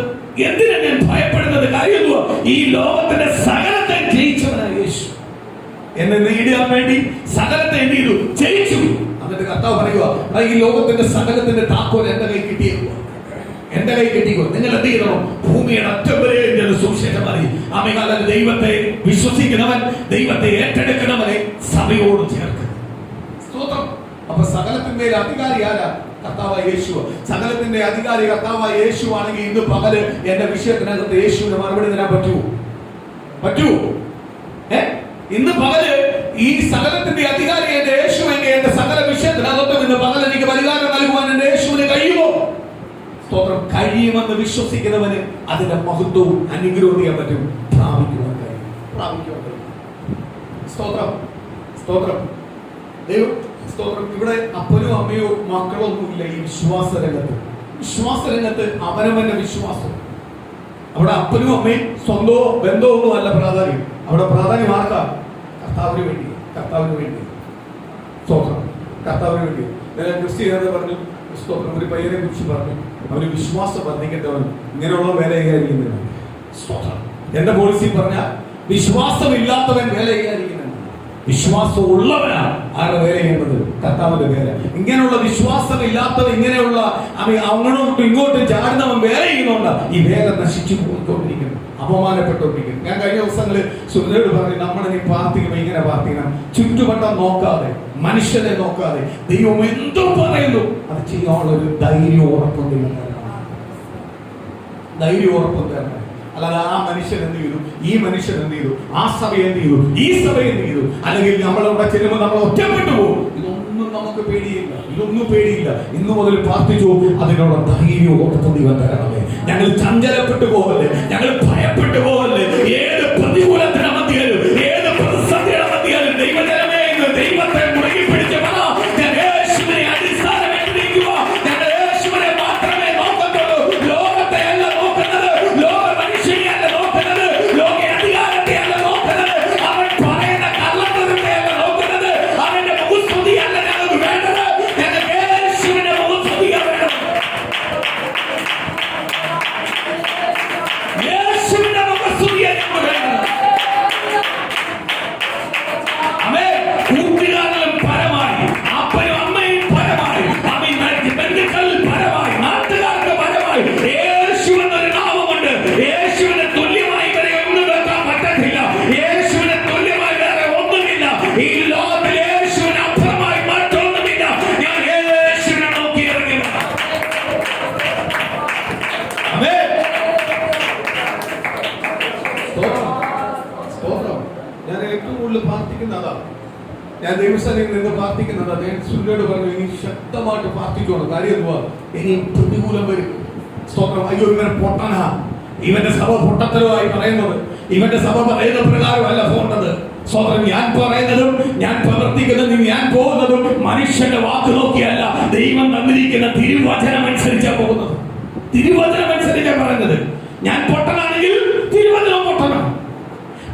എന്തിനാ ഞാൻ ഭയപ്പെടുന്നത്? കാര്യം ഈ ലോകത്തിന്റെ സകലത്തെ ജയിച്ചവനാണ് യേശു. എന്നെ നേടിയാൻ വേണ്ടി സകലത്തെ എന്ത് ചെയ്തു? ജയിച്ചു. എന്നിട്ട് കർത്താവ് പറയുക, ഈ ലോകത്തിന്റെ സകലത്തിന്റെ താക്കോൽ എന്റെ കൈ കിട്ടിയേക്കുക, എന്റെ കൈ കിട്ടിക്കോ. നിങ്ങൾ എന്ത് ചെയ്യണം? ഭൂമിയുടെ അറ്റം വരെ സുവിശേഷം അറിയും. ആമേൻ. ദൈവത്തെ വിശ്വസിക്കുന്നവൻ, ദൈവത്തെ ഏറ്റെടുക്കുന്നവനെ സഭയോട് ചേർക്കും. സ്തോത്രം. അപ്പൊ സകലത്തിന്റെ അധികാരി ആരാ? കർത്താവായ യേശു. സകലത്തിന്റെ അധികാരി കർത്താവായ യേശു ആണെങ്കിൽ ഇന്ന് പകല് എന്റെ വിഷയത്തിനകത്ത് യേശുവിന് മറുപടി തരാൻ പറ്റുമോ? ഇന്ന് പകല് ഈ സകലത്തിന്റെ അധികാരി എന്റെ യേശു എങ്കിൽ എന്റെ സകല വിഷയത്തിനകത്തും ഇന്ന് പകൽ എനിക്ക് പരിഹാരം നൽകുവാൻ എന്റെ യേശുവിന് കഴിയുമോ? സ്തോത്രം. കഴിയുമെന്ന് വിശ്വസിക്കുന്നവന് അതിന്റെ മഹത്വവും അനുഗ്രഹവും ചെയ്യാൻ പറ്റും, പ്രാപിക്കുവാൻ കഴിയും. സ്തോത്രം. സ്തോത്രം. ദൈവം സ്തോത്രം. ഇവിടെ അപ്പനോ അമ്മയോ മക്കളോ ഒന്നുമില്ല. ഈ വിശ്വാസരംഗത്ത് അവനവന്റെ വിശ്വാസം. അവിടെ അപ്പനും അമ്മയും സ്വന്തമോ ബന്ധമോ ഒന്നും അല്ല പ്രാധാന്യം. അവിടെ പ്രാധാന്യം ആർക്കാ? കർത്താവിന് വേണ്ടി. സ്തോത്രം. കർത്താവിന് വേണ്ടി. ക്രിസ്ത്യാനി പറഞ്ഞു, സ്തോത്രം, ഒരു പയ്യനെ കുറിച്ച് പറഞ്ഞു, അവന് വിശ്വാസം വർദ്ധിക്കേണ്ടവൻ ഇങ്ങനെയുള്ള വേല കൈകാരിക്കുന്നവൻ. സ്തോത്രം. എന്റെ പോളിസി പറഞ്ഞാൽ വിശ്വാസമില്ലാത്തവൻ വേല കൈകാരിക്കുന്നവൻ. വിശ്വാസം ഉള്ളവനാണ് ആരുടെ വേല ചെയ്യുന്നത്? കർത്താവിന്റെ വേല. ഇങ്ങനെയുള്ള വിശ്വാസമില്ലാത്തവൻ, ഇങ്ങനെയുള്ള അങ്ങോട്ടും ഇങ്ങോട്ടും ചാടുന്നവൻ വേല ചെയ്യുന്നുണ്ട്. ഈ വേല നശിച്ചു പോയിക്കൊണ്ടിരിക്കുന്നു, അപമാനപ്പെട്ടുകൊണ്ടിരിക്കുന്നു. ഞാൻ കഴിഞ്ഞ ദിവസങ്ങളിൽ സുരേഷ് പറഞ്ഞു, നമ്മളിനി പ്രാർത്ഥിക്കുമ്പോൾ ഇങ്ങനെ പ്രാർത്ഥിക്കണം, ചുറ്റുവട്ടം നോക്കാതെ, മനുഷ്യനെ നോക്കാതെ, ദൈവം എന്തോ പറയുന്നു അത് ചെയ്യാനുള്ള ഒരു ധൈര്യം ഉറപ്പും തരണം. അല്ലാതെ ആ മനുഷ്യൻ എന്ത് ചെയ്തു, ഈ മനുഷ്യൻ എന്ത് ചെയ്തു, ആ സഭ എന്ത് ചെയ്തു, ഈ സഭ എന്ത് ചെയ്തു, അല്ലെങ്കിൽ നമ്മളവിടെ ചെല്ലുമ്പോൾ നമ്മൾ ഒറ്റപ്പെട്ടു പോകും. ഇതൊന്നും നമുക്ക് പേടിയില്ല. ഇന്നു മുതൽ പ്രാർത്ഥിച്ചു, അതിനുള്ള ധൈര്യവും ഉറപ്പും ദൈവം തരണമേ. ഞങ്ങൾ ചഞ്ചലപ്പെട്ടു പോകല്ലേ, ഞങ്ങൾ ഭയപ്പെട്ടു പോകല്ലേ. ഏത് പ്രതികൂലത്തിന് മധ്യയിലും, ഏത് പ്രതിസന്ധിയുടെ മധ്യയിലും ദൈവജനമേ എന്ന് ദൈവത്തെ മുറുകി പിടിച്ച് യേശുവിനെ അടിസ്ഥാനമായിട്ടിരിക്കുക. ഞങ്ങൾ യേശുവിനെ മാത്രമേ നോക്കത്തുള്ളൂ. ലോകത്തെ അല്ല നോക്കുന്നത്, ലോക മനുഷ്യനെയല്ല നോക്കുന്നത്, ലോക അധികാരത്തെ അല്ല നോക്കുന്നത്, അവൻ പറയുന്ന കള്ളത്തരത്തെ അല്ല നോക്കുന്നത്, അവന്റെ മുഖസ്തുതിയല്ല ഞങ്ങൾക്ക് വേണ്ടത്. ഞങ്ങൾക്ക് യേശുവിന്റെ മുഖസ്തുതിയാണ് വേണം. യേശുവിന്റെ മുഖസ്തുതിയാണ് ഞങ്ങൾക്ക് വേണ്ടത്. കൂട്ടുകാരിലും പരമായി, അപ്പനും അമ്മയും പരമായി, ബന്ധുക്കളിൽ പരമായി, നാട്ടുകാർക്ക് പരമായി യേശു എന്നൊരു നാമമുണ്ട്. യേശുവിന് തുല്യമായി വരെ ഒന്നും വെക്കാൻ പറ്റത്തില്ല. യേശുവിന് തുല്യമായി വേറെ ഒന്നുമില്ല ഈ ലോകത്തിൽ. യേശുവിന് അപ്പുറമായി മറ്റൊന്നുമില്ല. ഞാൻ യേശുവിനെ നോക്കി ഇറങ്ങുക. ഞാൻ ഏറ്റവും കൂടുതൽ പ്രാർത്ഥിക്കുന്നതാ. ഞാൻ ദൈവസ്ഥയിൽ നിന്ന് പ്രാർത്ഥിക്കുന്നത് അദ്ദേഹം സുരേഷ് പറഞ്ഞു, ഇനി ശക്തമായിട്ട് പ്രാർത്ഥിക്കണം. കാര്യം എന്തുവാ? ഇനി പ്രതികൂലം വരും. സ്തോത്രം. അയ്യോ, ഇവനെ പൊട്ടനാ, ഇവന്റെ സഭ പൊട്ടത്തരമായി പറയുന്നത്, ഇവന്റെ സഭ പറയുന്ന പ്രകാരമല്ല പോകേണ്ടത്. സ്തോത്രം. ഞാൻ പറയുന്നതും ഞാൻ പ്രവർത്തിക്കുന്നതും ഞാൻ പോകുന്നതും മനുഷ്യന്റെ വാക്ക് നോക്കിയല്ല, ദൈവം തന്നിരിക്കുന്ന തിരുവചനം അനുസരിച്ചാണ് പോകുന്നത്. തിരുവചനം അനുസരിച്ചാണ് പറയുന്നത്. ഞാൻ പൊട്ടനാണെങ്കിൽ തിരുവചനം പൊട്ടനാണ്,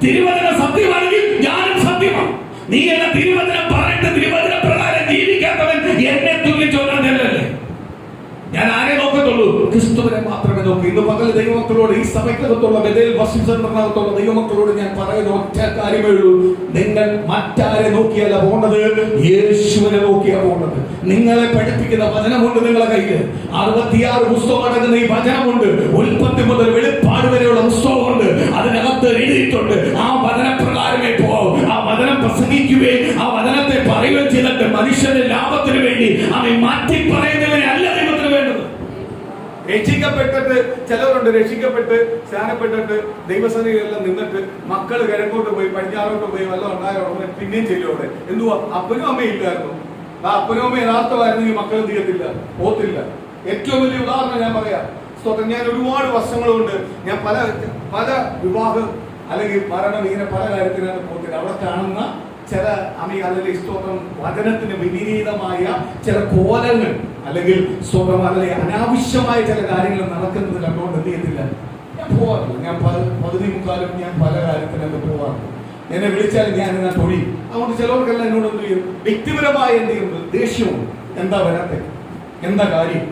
തിരുവചനം സത്യമാണെങ്കിൽ ഞാനും സത്യമാണ്. നീ എന്നെ തിരുവചനം പറഞ്ഞിട്ട് തിരുവചന പ്രകാരം ജീവിക്കാത്തവൻ എന്നെ തുല്യം ചോദിച്ചല്ലേ? ഞാൻ ആരെ നോക്കത്തുള്ളൂ? ക്രിസ്തുവിനെ മാത്രമേ നോക്കൂ. ഇന്ന് പകൽ ദൈവമക്കളോട്, ഈ സഭയ്ക്കകത്തുള്ള ബഥേൽ വർഷിപ്പ് സെന്ററിനകത്തുള്ള ദൈവമക്കളോട് ഞാൻ പറയുന്ന ഒറ്റ കാര്യമേ ഉള്ളൂ. നിങ്ങൾ മറ്റാരെ നോക്കിയല്ല പോകേണ്ടത്, യേശുവിനെ നോക്കിയാ പോകേണ്ടത്. നിങ്ങളെ പഠിപ്പിക്കുന്ന വചനമുണ്ട് നിങ്ങളെ കയ്യിൽ. 66 പുസ്തകം അടങ്ങുന്ന ഈ വചനമുണ്ട്. ഉൽപ്പത്തി മുതൽ വെളിപ്പാട് വരെയുള്ള പുസ്തകമുണ്ട്. അതിനകത്ത് എഴുതിയിട്ടുണ്ട്. ആ വചനപ്രകാരമേ പോകാവൂ. ആ വചനം പ്രസംഗിക്കുകയും ആ വചനത്തെ പറയുകയും ചെയ്തിട്ട് മനുഷ്യന്റെ ലാഭത്തിന് വേണ്ടി അവൻ മാറ്റി പറയുന്നവനെ അല്ല ദൈവത്തിന് വേണ്ടത്. രക്ഷിക്കപ്പെട്ടിട്ട് ചിലവരുണ്ട്, രക്ഷിക്കപ്പെട്ട് സ്നാനപ്പെട്ടിട്ട് ദൈവസന്നിധിയിലെല്ലാം നിന്നിട്ട് മക്കള് കിഴക്കോട്ട് പോയി പടിഞ്ഞാറോട്ട് പോയി വല്ലതും ഉണ്ടായ ഉടനെ പിന്നെയും ചെല്ലോടെ എന്തുവാ അപ്പനും അമ്മയും ഇല്ലായിരുന്നു. ആ അപ്പനും അമ്മ യഥാർത്ഥമായിരുന്നെങ്കിൽ മക്കൾ എന്ത് ചെയ്യത്തില്ല, പോത്തില്ല. ഏറ്റവും വലിയ ഉദാഹരണം ഞാൻ പറയാം. സ്തോത്രം, ഞാൻ ഒരുപാട് വർഷങ്ങൾ കൊണ്ട് ഞാൻ പല വിവാഹം അല്ലെങ്കിൽ മരണം ഇങ്ങനെ പല കാര്യത്തിനാണ് പോത്തില്ല. അവിടെ കാണുന്ന ചില അല്ലെങ്കിൽ സ്തോത്രം വചനത്തിന് വിപരീതമായ ചില കോലങ്ങൾ അല്ലെങ്കിൽ സ്തോത്രം അല്ലെങ്കിൽ അനാവശ്യമായ ചില കാര്യങ്ങൾ നടക്കുന്നത് കണ്ടുകൊണ്ട് എന്ത് ചെയ്യത്തില്ല, ഞാൻ പോവാറില്ല. ഞാൻ പകുതി മുക്കാലും ഞാൻ പല കാര്യത്തിനൊക്കെ പോവാറില്ല. എന്നെ വിളിച്ചാൽ ഞാൻ തൊഴി. അതുകൊണ്ട് ചിലവർക്കെല്ലാം എന്നോട് എന്ത് ചെയ്യും, വ്യക്തിപരമായ എന്ത് ചെയ്യുന്നത്, ദേഷ്യവും എന്താ വരാത്തെ, എന്താ കാര്യം.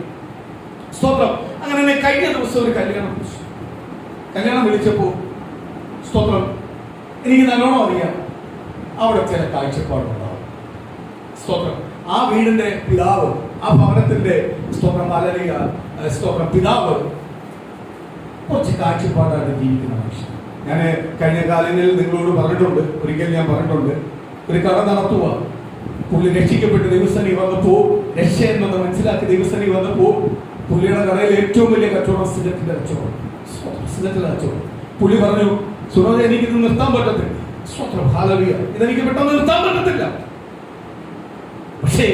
സ്തോത്രം, അങ്ങനെ കഴിഞ്ഞ ദിവസം ഒരു കല്യാണം വിളിച്ചപ്പോ സ്തോത്രം എനിക്ക് നല്ലോണം അറിയാം അവിടെ ചില കാഴ്ചപ്പാടുണ്ടാവും. സ്തോത്രം, ആ വീടിന്റെ പിതാവ്, ആ ഭവനത്തിന്റെ സ്തോത്രം അലലിയ സ്തോത്രം പിതാവ് കുറച്ച് കാഴ്ചപ്പാടാണ് ജീവിക്കുന്ന മനുഷ്യൻ. ഞാൻ കഴിഞ്ഞ കാലങ്ങളിൽ നിങ്ങളോട് പറഞ്ഞിട്ടുണ്ട്, ഒരിക്കൽ ഞാൻ പറഞ്ഞിട്ടുണ്ട്, ഒരു കട നടത്തുക. പുള്ളി രക്ഷിക്കപ്പെട്ട് ദൈവസേന വന്നപ്പോ, രക്ഷ എന്നത് മനസ്സിലാക്കി ദൈവസേന വന്നപ്പോ പുള്ളിയുടെ കടയിൽ ഏറ്റവും വലിയ കച്ചവടം സിഗരറ്റിന്റെ കച്ചവടം. പുള്ളി പറഞ്ഞു, സുനോദ എനിക്കിത് നിർത്താൻ പറ്റത്തില്ല. സ്വത്രം ഹാലലിയ, ഇതെനിക്ക് പെട്ടെന്ന് നിർത്താൻ പറ്റത്തില്ല. പക്ഷേ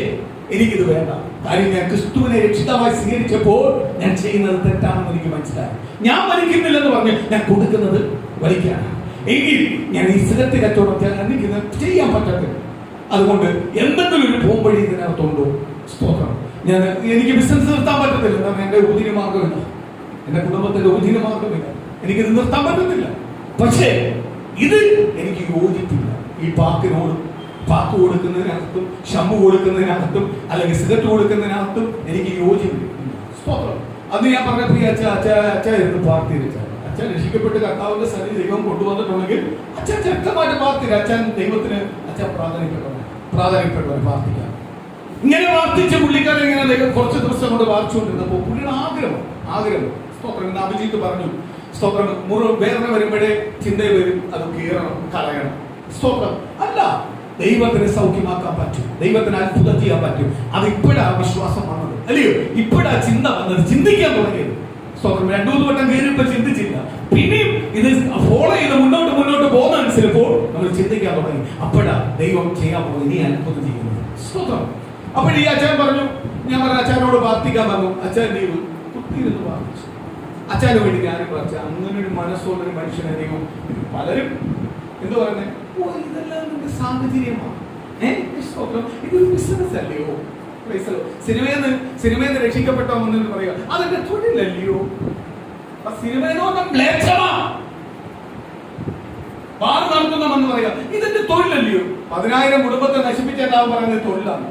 എനിക്കിത് വേണ്ട. കാര്യം ഞാൻ ക്രിസ്തുവിനെ രക്ഷിതാവായി സ്വീകരിച്ചപ്പോൾ ഞാൻ ചെയ്യുന്നത് തെറ്റാണെന്ന് എനിക്ക് മനസ്സിലായി. ഞാൻ വലിക്കുന്നില്ലെന്ന് പറഞ്ഞ് ഞാൻ കൊടുക്കുന്നത് വലിക്കാണ്. എങ്കിൽ ഞാൻ ഈ സിഗരറ്റ് കച്ചവടം എനിക്ക് ചെയ്യാൻ പറ്റത്തില്ല. അതുകൊണ്ട് എന്തെങ്കിലും ഒരു പോംവഴി ഇതിനകത്തുണ്ടോ? സ്തോത്രം, എനിക്ക് ബിസിനസ് നിർത്താൻ പറ്റത്തില്ല. കാരണം എന്റെ ഉപജീവന മാർഗമില്ല, എന്റെ കുടുംബത്തിന്റെ ഉപജീവന മാർഗമില്ല, എനിക്കിത് നിർത്താൻ പറ്റത്തില്ല. പക്ഷേ ഇത് എനിക്ക് യോജിപ്പില്ല. ഈ പാക്ക് കൊടുക്കുന്നതിനകത്തും ഷമ്മു കൊടുക്കുന്നതിനകത്തും അല്ലെങ്കിൽ സിഗരറ്റ് കൊടുക്കുന്നതിനകത്തും എനിക്ക് യോജിപ്പില്ല. സ്തോത്രം, അന്ന് ഞാൻ പറഞ്ഞ പ്രിയ അച്ഛൻ ഇരുന്ന് പ്രാർത്ഥിച്ച അച്ഛൻ രക്ഷിക്കപ്പെട്ട് കർത്താവിന്റെ സന്നിധി ദൈവം കൊണ്ടുവന്നിട്ടുണ്ടെങ്കിൽ അച്ഛൻ ശക്തമായിട്ട് പ്രാർത്ഥിക്കുക. അച്ഛൻ ദൈവത്തിന് അച്ഛൻ പ്രാധാന്യപ്പെട്ടവർ പ്രാർത്ഥിക്കാം. ഇങ്ങനെ പ്രാർത്ഥിച്ച പുള്ളിക്കാരൻ ഇങ്ങനെ ദൈവം കുറച്ച് ദിവസം കൊണ്ട് പ്രാർത്ഥിച്ചുകൊണ്ടിരുന്നപ്പോൾ പുള്ളിയുടെ ആഗ്രഹം സ്തോത്രം, ഇന്ന് അഭിജിത്ത് പറഞ്ഞു, സ്തോത്രം, വേദന വരുമ്പോഴേ ചിന്തയിൽ വരും, അത് കീറണം, കളയണം. സ്തോത്രം, അല്ല, ദൈവത്തിന് സൗഖ്യമാക്കാൻ പറ്റും, ദൈവത്തിന് അത്ഭുതം ചെയ്യാൻ പറ്റും. അത് ഇപ്പോഴാ വിശ്വാസം വന്നത്, അല്ലയോ? ഇപ്പോഴാ ചിന്ത വന്നത്, ചിന്തിക്കാൻ തുടങ്ങിയത്. സ്തോത്രം, 2-3 വട്ടം കയറിയപ്പോൾ ചിന്തിച്ചില്ല. പിന്നെയും ഇത് ഫോളോ ചെയ്ത് മുന്നോട്ട് പോകുന്നതനുസരിച്ചപ്പോൾ നമ്മൾ ചിന്തിക്കാൻ തുടങ്ങി. അപ്പോഴാ ദൈവം ചെയ്യാൻ പോകുന്നത്, ഇനി അത്ഭുതം ചെയ്യുന്നത്. സ്തോത്രം. അപ്പോൾ ഈ അച്ഛൻ പറഞ്ഞു, ഞാൻ പറഞ്ഞ അച്ഛനോട് പ്രാർത്ഥിക്കാൻ പറഞ്ഞു. അച്ഛൻ നീവ് കുത്തിയിരുന്ന് പ്രാർത്ഥിച്ചു. അച്ഛന് വേണ്ടി ഞാനും പ്രാർത്ഥിച്ചു. അങ്ങനെ ഒരു മനസ്സുള്ളൊരു മനുഷ്യനെ ദൈവം പലരും എന്ത് പറയുന്നത്, ഓ ഇതെല്ലാം നിന്റെ സാഹചര്യമാണ്, ഇതൊരു ബിസിനസ് അല്ലയോ? സിനിമയിൽ നിന്ന് രക്ഷിക്കപ്പെട്ടവന്ന് പറയുക, അതെന്റെ തൊഴിലല്ലയോ? ബാർ നടത്തുന്നവന്ന് പറയുക, ഇതെന്റെ തൊഴിലല്ലയോ? 10,000 കുടുംബത്തെ നശിപ്പിച്ചേട്ടാവും പറയുന്നത് തൊഴിലാണ്.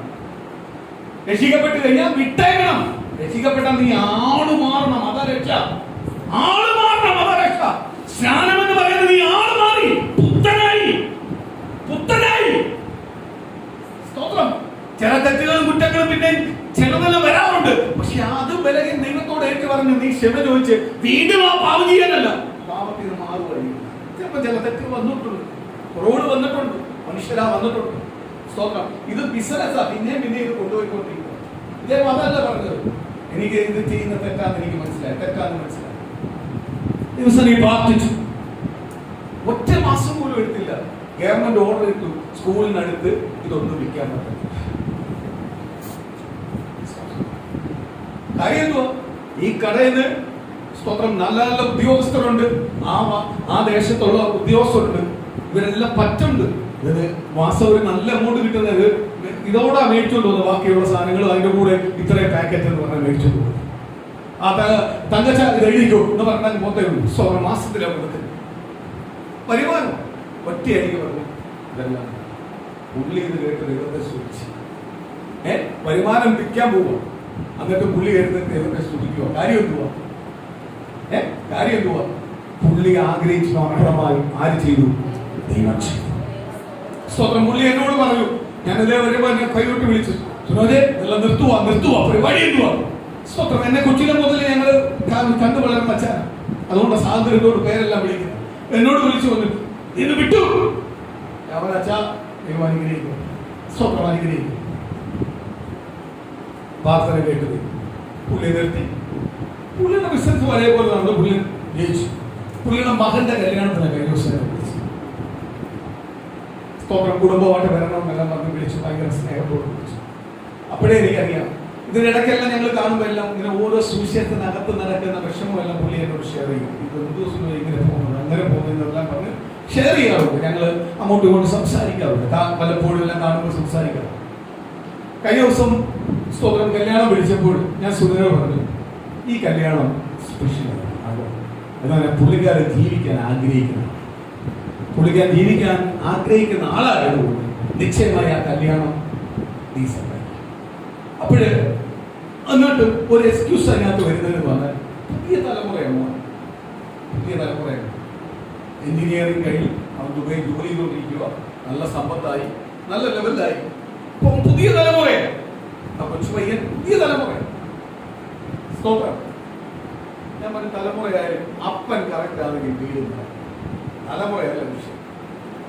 രക്ഷിക്കപ്പെട്ട് കഴിഞ്ഞാൽ വിട്ടേക്കണം. രക്ഷിക്കപ്പെട്ടാൽ നീ ആള് മാറണം, അതാ രക്ഷ. ആള് മാറണം, അതാ രക്ഷ. സ്നാനം എന്ന് പറയുന്നത് നീ ആള് മാറി, പുത്തനായി. സ്തോത്രം. ചില തെറ്റുകളും കുറ്റങ്ങളും പിന്നെ ചിലതെല്ലാം വരാറുണ്ട്. പക്ഷെ അത് ബലഹീന ദൈവത്തോട് ഏറ്റു പറഞ്ഞു നീ ക്ഷമ ചോദിച്ച് വീണ്ടും ആ പാപം ചെയ്യാനല്ല, പാപത്തിൽ നിന്ന് മാറുകയും. ചിലപ്പോൾ ചില തെറ്റുകൾ വന്നിട്ടുണ്ട്, റോഡ് വന്നിട്ടുണ്ട്, മനുഷ്യരാ വന്നിട്ടുണ്ട്. സ്തോത്രം. ഇത് ബിസിനസ്സാ, പിന്നെ ഇത് കൊണ്ടുപോയിക്കൊണ്ടിരിക്കുക. ഇദ്ദേഹം അതല്ല പറഞ്ഞത്, എനിക്ക് ഇത് ചെയ്യുന്ന തെറ്റാന്ന് എനിക്ക് മനസ്സിലായി. ദിവസം നീ പ്രാർത്ഥിച്ചു. ഒറ്റ മാസം പോലും എടുത്തില്ല, ഗവൺമെന്റ് ഓർഡർ ഇട്ടു, സ്കൂളിനടുത്ത് ഇതൊന്നും വിൽക്കാൻ പറ്റില്ല. കാര്യം എന്തുവാ? ഈ കടയിൽ നിന്ന് സ്തോത്രം നല്ല നല്ല ഉദ്യോഗസ്ഥരുണ്ട്, ആ ദേശത്തുള്ള ഉദ്യോഗസ്ഥരുണ്ട്, ഇവരെല്ലാം പറ്റുണ്ട്. ഇത് മാസം ഒരു നല്ല എമൗണ്ട് കിട്ടുന്നത് ഇതോടാ മേടിച്ചോണ്ട് പോകുന്നത്. ബാക്കിയുള്ള സാധനങ്ങൾ അതിന്റെ കൂടെ ഇത്രയും പാക്കറ്റ് എന്ന് പറഞ്ഞാൽ മേടിച്ചോണ്ട് പോകും. ആ തങ്കച്ച ഇത് എഴുതിക്കോ എന്ന് പറഞ്ഞാൽ മൊത്തം ഉള്ളൂ. മാസത്തിലാണ് കൊടുക്കുന്നത്. വരുമാനം ഒറ്റയടിക്ക് പറഞ്ഞു. ഇതെല്ലാം പുള്ളി ഇത് കേട്ട് ദൈവത്തെ സ്തുതിച്ച് വരുമാനം വിൽക്കാൻ പോവുക. എന്നിട്ട് പുള്ളി കേട്ട് ദൈവത്തെ സ്തുതിക്കുക. കാര്യം എന്തുവാ? പുള്ളി ആഗ്രഹിച്ചു മനോഹരമായി ആര് ചെയ്തു? ദൈവം ചെയ്തു. സ്തോത്രം. പുള്ളി എന്നോട് പറഞ്ഞു, ഞാനിതേ വരുമ്പോൾ എന്നെ കൈവിട്ട് വിളിച്ചു, സുനോദേ എല്ലാം നിർത്തുക, പരിപാടി എന്തുവാ? സ്തോത്രം. എന്നെ കൊച്ചിയിലെ മുതൽ ഞങ്ങൾ കണ്ടു വളർന്ന അച്ഛനാണ്, അതുകൊണ്ട് സ്വാതന്ത്ര്യത്തോട് പേരെല്ലാം വിളിക്കുന്നത്. എന്നോട് വിളിച്ചു വന്നു, ഇത് വിട്ടു അവൻ അച്ഛാ ദൈവം അനുഗ്രഹിക്കും, സ്വന്തം അനുഗ്രഹിക്കും. പ്രാർത്ഥന കേട്ടത് പുള്ളി നിർത്തി. പുള്ളിയുടെ ബിസിനസ് ഒരേപോലെ നടന്നു. പുള്ളി ജയിച്ചു. പുള്ളിയുടെ മകന്റെ കല്യാണത്തിന് കഴിഞ്ഞ ദിവസം വിളിച്ചു. സ്തോത്രം. കുടുംബമായിട്ട് വരണം എന്നെല്ലാം പറഞ്ഞ് വിളിച്ചു. ഭയങ്കര സ്നേഹത്തോട് വിളിച്ചു. അപ്പോഴേ എനിക്കറിയാം ഇതിനിടയ്ക്കെല്ലാം ഞങ്ങൾ കാണുമ്പോൾ എല്ലാം ഇങ്ങനെ ഓരോ സുവിശേഷത്തിനകത്ത് നടക്കുന്ന വിഷമമെല്ലാം പുള്ളി എന്നോട് ഷെയർ ചെയ്യും. ഇത് ദിവസം ഇങ്ങനെ പോകുന്നത് അങ്ങനെ പോകുന്നതെല്ലാം പറഞ്ഞ് ഷെയർ ചെയ്യാറുണ്ട്. ഞങ്ങൾ അങ്ങോട്ടും ഇങ്ങോട്ടും സംസാരിക്കാറുണ്ട്. പലപ്പോഴും എല്ലാം കാണുമ്പോൾ സംസാരിക്കാറുണ്ട്. കഴിഞ്ഞ ദിവസം സ്തോത്രം കല്യാണം വിളിച്ചപ്പോൾ ഞാൻ സുധനോട് പറഞ്ഞു, ഈ കല്യാണം സ്പെഷ്യലാണ്. എന്നാൽ പുള്ളിക്കാരൻ ജീവിക്കാൻ ആഗ്രഹിക്കണം. പുള്ളിക്കാരൻ ജീവിക്കാൻ ആഗ്രഹിക്കുന്ന ആളായതുകൊണ്ട് നിശ്ചയമായി ആ കല്യാണം ഡീസൻ്റ്. അപ്പോഴ് എന്നിട്ട് ഒരു എക്സ്ക്യൂസ് അതിനകത്ത് വരുന്നതെന്ന് പറഞ്ഞാൽ പുതിയ തലമുറയാണ്. പുതിയ തലമുറയാണ്. എഞ്ചിനീയറിംഗ് കഴിഞ്ഞ് അവൻ ദുബൈ ജോലി ചെയ്തുകൊണ്ടിരിക്കുക. നല്ല സമ്പത്തായി, നല്ല ലെവലിലായി. ഇപ്പം പുതിയ തലമുറയാണ്. അപ്പൊ പയ്യൻ പുതിയ തലമുറയാണ്. സ്തോത്രം. ഞാൻ പറഞ്ഞ തലമുറയായാലും അപ്പൻ കറക്റ്റ് ആണെങ്കിൽ വീടും തലമുറയല്ല വിഷയം.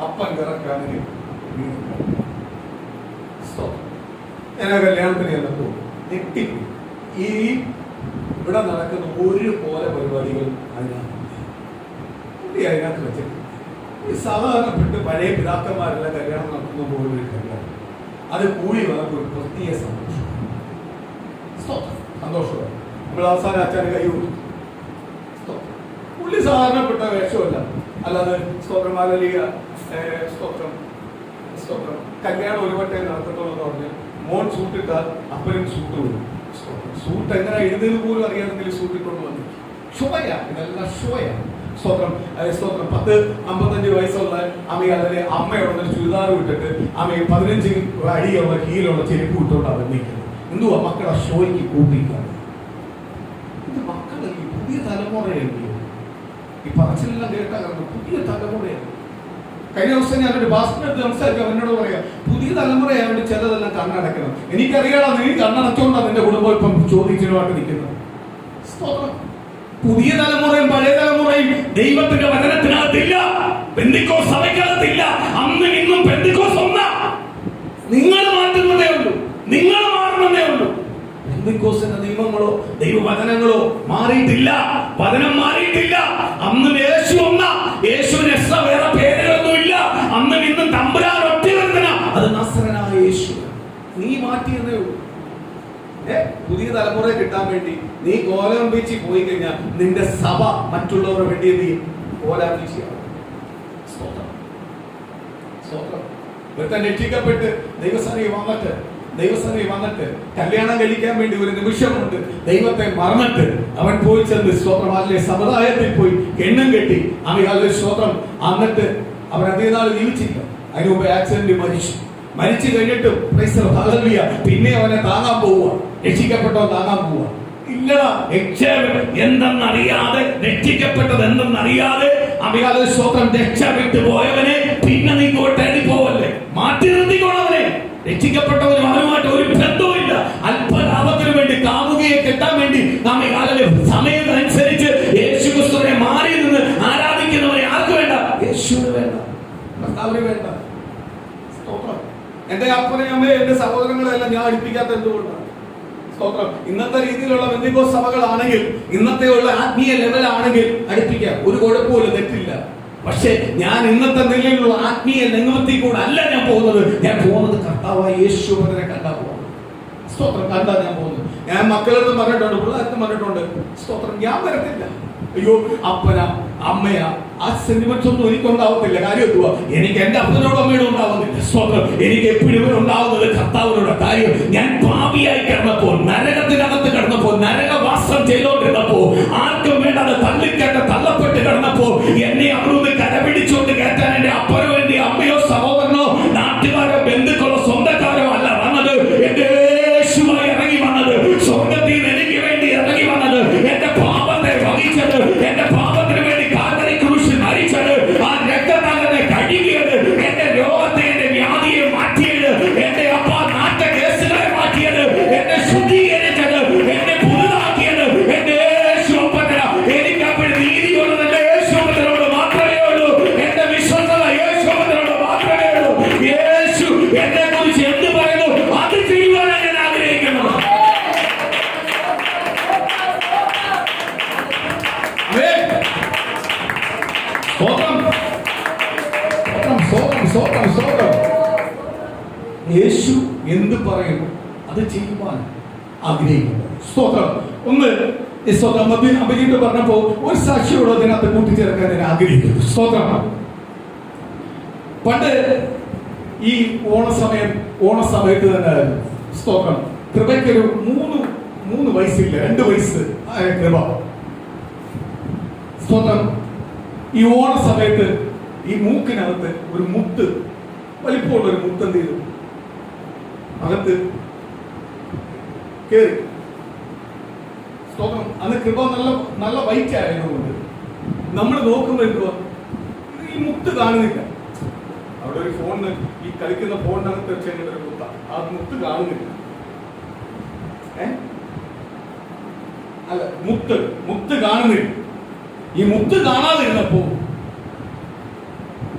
അപ്പൻ കറക്റ്റ് ആണെങ്കിൽ വീടും. ഞാൻ കല്യാണത്തിന് ചെന്നപ്പോൾ ഞെട്ടി. ഈ ഇവിടെ നടക്കുന്ന ഒരു പോലെ പരിപാടികൾ അതിനകത്ത് വെച്ചിട്ട് ഈ സാധാരണപ്പെട്ട് പഴയ പിതാക്കന്മാരെല്ലാം കല്യാണം നടത്തുന്ന പോലൊരു കല്യാണം അത് കൂടി വന്നപ്പോൾ ഒരു പ്രത്യേക സന്തോഷം. സന്തോഷമാണ്. നമ്മൾ അവസാനം അച്ഛന് കൈ കൊടുത്തു. പുള്ളി സാധാരണപ്പെട്ട വേഷമല്ല. അല്ലാതെ സ്തോത്രം ആലലിക സ്തോത്രം സ്തോത്രം കല്യാണം ഒരു വട്ടം നടത്തത്തോളം പറഞ്ഞ് മോൻ സൂട്ടിട്ടാൽ അപ്പനും സൂട്ട് വരും. സൂട്ട് എങ്ങനെ എഴുതിയത് പോലും അറിയാമെങ്കിൽ സൂട്ടിക്കൊണ്ട് വന്നു. ഷോയാ, ഇതെല്ലാം ഷോയാ. സ്തോത്രം സ്തോത്രം. 10-55 വയസ്സുള്ള അതിലെ അമ്മയോടെ ചുരിദാർ വിട്ടിട്ട് അമ്മയെ 15 അടിയുള്ള ഹീലുള്ള ചെരുപ്പ് വിട്ടോണ്ടാണ് വന്നിരിക്കുന്നത്. എന്തുവാ മക്കളെ ഷോയ്ക്ക് കൂട്ടിക്കാണ്. ഇത് മക്കളെ ഈ പുതിയ തലമുറയാണ്. ഈ പറച്ചിലെല്ലാം കേട്ടാൽ പുതിയ തലമുറയാണ്. കഴിഞ്ഞ ദിവസം ഞാനൊരു ഭാസ്കരത്ത് സംസാരിക്കാം. എന്നോട് പറയാം പുതിയ തലമുറയായതുകൊണ്ട് ചിലതെല്ലാം കണ്ണടക്കണം. എനിക്കറിയാം നീ കണ്ണടച്ചോണ്ടാണ് നിന്റെ കുടുംബം ഇപ്പം ചോദ്യത്തിനുമായിട്ട് നിൽക്കുന്നത്. പുതിയ തലമുറയും പഴയ തലമുറയും ദൈവത്തിന്റെ വചനത്തിനകത്തില്ല, പെന്തിക്കോസ് സഭയ്ക്കകത്തില്ല. അന്നും ഇന്നും പെന്തിക്കോസ് ഒന്നാ. നിങ്ങൾ മാറ്റുന്നതേ ഉള്ളൂ, നിങ്ങൾ മാറുന്നതേ ഉള്ളൂ. പെന്തിക്കോസിന്റെ നിയമങ്ങളോ ദൈവവചനങ്ങളോ മാറിയിട്ടില്ല. വചനം മാറിയിട്ടില്ല. അന്നും യേശു ഒന്നാ. യേശുവിന് എക്സ്ട്രാ വേറെ പേരുകളൊന്നുമില്ല. അന്നും ഇന്നും തമ്പുരാൻ ഒറ്റ വരുന്ന അത് നസ്രനായ യേശു. നീ മാറ്റിയെന്നേ ഉള്ളൂ. പുതിയ തലമുറയെ കിട്ടാൻ വേണ്ടി നീ കോലം വെച്ച് പോയി കഴിഞ്ഞാൽ നിന്റെ സഭ മറ്റുള്ളവരുടെ വേണ്ടി നീ കോലം വെച്ചാണ്. രക്ഷിക്കപ്പെട്ട് ദൈവസഭയിൽ വന്നിട്ട് കല്യാണം കഴിക്കാൻ വേണ്ടി ഒരു നിമിഷമുണ്ട് ദൈവത്തെ മറന്നിട്ട് അവൻ പോയി ചെന്ന് സ്തോത്രമാലിലെ സമുദായത്തിൽ പോയി എണ്ണം കെട്ടി അവൻ സ്തോത്രം. എന്നിട്ട് അവൻ അധികം നാൾ ജീവിച്ചില്ല. അതിന് മുമ്പ് ആക്സിഡന്റ് മരിച്ചു കഴിഞ്ഞിട്ടും പിന്നെ അവനെ താങ്ങാൻ പോവുക. രക്ഷിക്കപ്പെട്ടോ താങ്ങാൻ പോവുക ഇല്ല. എന്തെന്നറിയാതെ രക്ഷിക്കപ്പെട്ടത് എന്തെന്നറിയാതെ അഭികാല സ്തോത്രം രക്ഷപ്പെട്ടു പോയവനെ പിന്നെ നീ കോട്ടേണ്ടി പോവല്ലേ. മാറ്റി നിർത്തിക്കോളവനെ. രക്ഷിക്കപ്പെട്ടവരും അവരുമായിട്ട് ഒരു ബന്ധവുമില്ല. അല്പലാഭത്തിന് വേണ്ടി കാമുകയെ കെട്ടാൻ വേണ്ടി നാം സമയത്തനുസരിച്ച് യേശു ക്രിസ്തുവിനെ മാറി നിന്ന് ആരാധിക്കുന്നവരെ ആർക്ക് വേണ്ട? യേശുവിന് വേണ്ട, കർത്താവിന് വേണ്ട. സ്തോത്രം. എന്റെ അപ്പനെയും അമ്മയെ എന്റെ സഹോദരങ്ങളെല്ലാം ഞാൻ അടുപ്പിക്കാത്ത എന്തുകൊണ്ടാണ്? സ്തോത്രം. ഇന്നത്തെ രീതിയിലുള്ള പെന്തിക്കോസ് സഭകളാണെങ്കിൽ, ഇന്നത്തെ ഉള്ള ആത്മീയ ലെവലാണെങ്കിൽ അടുപ്പിക്കാം, ഒരു കുഴപ്പമില്ല, തെറ്റില്ല. പക്ഷെ ഞാൻ ഇന്നത്തെ നിലയിലുള്ള ആത്മീയ രംഗത്തിൽ കൂടെ അല്ല ഞാൻ പോകുന്നത്. ഞാൻ പോകുന്നത് കർത്താവായ യേശുവിനെ കണ്ടാ പോകുന്നത്. സ്തോത്രം. കണ്ടാ ഞാൻ പോകുന്നത്. ഞാൻ മക്കളെടുത്ത് പറഞ്ഞിട്ടുണ്ട്, പിള്ളേർക്ക് പറഞ്ഞിട്ടുണ്ട്. സ്തോത്രം. ഞാൻ വരത്തില്ല. അയ്യോ അപ്പനാ അമ്മയാ ആ സെന്റിമെന്റ്സ് ഒന്നും എനിക്കുണ്ടാവത്തില്ല. കാര്യം എന്തുവാ? എനിക്ക് എന്റെ അപ്പനോടും അമ്മയോടും ഉണ്ടാവുന്നില്ല. സ്തോത്രം. എനിക്ക് എപ്പോഴും ഉണ്ടാവുന്നത് കർത്താവിനോട്. കാര്യം ഞാൻ പാപിയായി കിടന്നപ്പോൾ, നരകത്തിനകത്ത് കിടന്നപ്പോൾ, നരകവാസം ചെയ്തോണ്ടിരുന്നപ്പോ, ആർക്കും വേണ്ടാതെ തള്ളപ്പെട്ട് കിടന്നപ്പോ എന്നെ അവിടുന്ന് കരപിടിച്ചുകൊണ്ട് കയറ്റാൻ എന്റെ അപ്പനോ എന്റെ അമ്മയോ സഹോദരനോ നാട്ടുകാരോ ബന്ധുക്കളോ സ്വന്തക്കാരോ അല്ല വന്നത്. എന്റെ യേശുവായി ഇറങ്ങി വന്നത്. സ്വർഗത്തിൽ നിന്ന് എനിക്ക് വേണ്ടി ഇറങ്ങി വന്നത്. എന്റെ പാപത്തെ വഹിച്ചത്, എന്റെ പാപത്തിന് വേണ്ടി കാൽവരി ക്രൂശിൽ മരിച്ചത്, ആ രക്തത്താലെ കഴുകിയത്, എന്റെ രോഗത്തെ എന്റെ വ്യാധിയെ മാറ്റിയത്, എന്റെ അപ്പ നാട്ട കേസുകളെ മാറ്റിയത്, എന്നെ ശുദ്ധീകരിച്ചത്, സ്വന്തം സ്വന്തം യേശു എന്ത് പറയുന്നു അത് ചെയ്യുവാൻ ആഗ്രഹിക്കുന്നു. സ്തോത്രം. ഒന്ന് സ്തോത്രം അഭിജിത്ത് പറഞ്ഞപ്പോ ഒരു സാക്ഷിയോട് അതിനകത്ത് കൂട്ടിച്ചേർക്കാൻ ഞാൻ ആഗ്രഹിക്കുന്നു. സ്തോത്രം. പണ്ട് ഈ ഓണസമയത്ത് തന്നെ സ്തോത്രം കൃപയ്ക്കൊരു മൂന്ന് വയസ്സില്ല, 2 വയസ്സ് ആയ കൃപ. സ്തോത്രം. ഈ സമയത്ത് ഈ മൂക്കിനകത്ത് ഒരു മുത്ത്, വലിപ്പമുള്ള ഒരു മുത്ത് എന്ത് ചെയ്തു അകത്ത് കേറി. സ്തോത്രം. അന്ന് കൃപ നല്ല വൈറ്റ് ആയതുകൊണ്ട് നമ്മൾ നോക്കുമ്പോൾ എന്തുവാ ഈ മുത്ത് കാണുന്നില്ല. അവിടെ ഒരു ഫോണിന് ഈ കളിക്കുന്ന ഫോണിനകത്ത് ചെറിയ ഒരു മുത്ത, ആ മുത്ത് കാണുന്നില്ല. അല്ല, മുത്ത് കാണുന്നില്ല. ഈ മുത്ത് കാണാതിരുന്നപ്പോ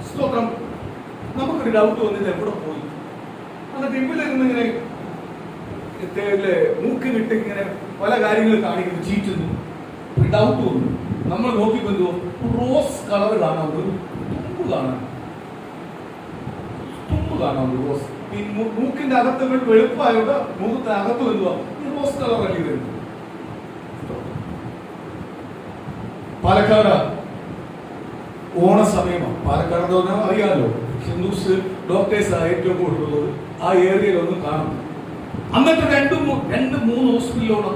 സ്തോത്രം നമുക്കൊരു ഡൗട്ട് വന്നിട്ട് എവിടെ പോയി. എന്നിട്ട് ഇവിടെയിരുന്ന് ഇങ്ങനെ മൂക്കിനിട്ട് ഇങ്ങനെ പല കാര്യങ്ങൾ കാണിക്കുന്നു, ചീറ്റുന്നു. ഒരു ഡൗട്ട് വന്നു. നമ്മൾ നോക്കിപ്പോ റോസ് കളർ കാണാം, ഒരു തുമ്പ് കാണാം റോസ്. ഈ മൂക്കിന്റെ അകത്ത് വെളുപ്പായോണ്ട് മുഖത്തിന് അകത്ത് എന്തുവാ ഈ റോസ് കളർ അല്ലേ വരുന്നത്. പാലക്കാട് ഓണസമയമാണ്. പാലക്കാട് എന്ന് പറഞ്ഞാൽ അറിയാമല്ലോ, ഹിന്ദുസ് ഡോക്ടേഴ്സ് ഏറ്റവും കൂടുതലുള്ളത് ആ ഏരിയയിലൊന്നും കാണുന്നു. എന്നിട്ട് 2-3 ഹോസ്പിറ്റലിലോടെ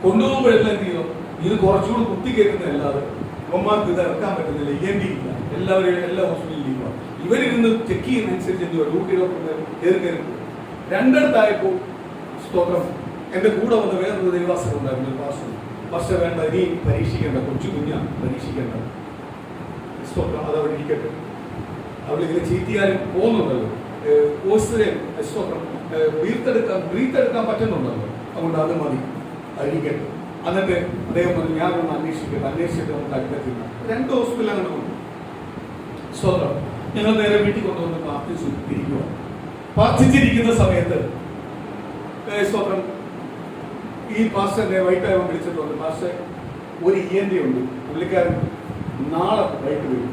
കൊണ്ടുപോകുമ്പോഴെല്ലാം എന്ത് ചെയ്യും, ഇത് കുറച്ചുകൂടി കുത്തിക്കേറ്റുന്നതല്ലാതെ ഇവന്മാർക്ക് ഇത് ഇറക്കാൻ പറ്റുന്നില്ല. ENT ഇല്ല, എല്ലാ ഹോസ്പിറ്റലിലും ലീവാണ്. ഇവരിരുന്ന് ചെക്ക് ചെയ്യുന്നതനുസരിച്ച് എന്തുവാ ഡ്യൂട്ടി ഡോക്ടർ കയറി രണ്ടിടത്തായപ്പോൾ സ്തോത്രം എന്റെ കൂടെ വന്ന് വേറൊരു ദൈവാസനം ഉണ്ടായിരുന്നു. പക്ഷെ വേണ്ട, ഇനി പരീക്ഷിക്കേണ്ട, കൊച്ചു കുഞ്ഞാണ് പരീക്ഷിക്കേണ്ട. സ്തോത്രം. അതവിടെ ഇരിക്കട്ടെ. അവളിങ്ങനെ ചീറ്റിയാലും പോകുന്നുണ്ടല്ലോ, സ്തോത്രം ബ്രീത്തെടുക്കാൻ പറ്റുന്നുണ്ടല്ലോ, അതുകൊണ്ട് അത് മതി, അഴിക്കട്ടെ. എന്നിട്ട് അദ്ദേഹം പറഞ്ഞു ഞാനൊന്ന് അന്വേഷിച്ചിട്ട് നമുക്ക് അടുത്തെത്തില്ല. 2 ഹോസ്പിറ്റലിൽ അങ്ങനെ കൊണ്ടു. സ്തോത്രം. ഞങ്ങൾ നേരെ വീട്ടിൽ കൊണ്ടുവന്ന് പ്രാർത്ഥിച്ചിരിക്കുന്ന സമയത്ത് സ്തോത്രം ഈ പാസ്റ്ററിനെ വൈകിട്ടായവൻ വിളിച്ചിട്ട് വന്നു. പാസ്റ്റർ, ഒരു ENT ഉണ്ട്, പുള്ളിക്കാരൻ നാളെ വൈകിട്ട് വരും.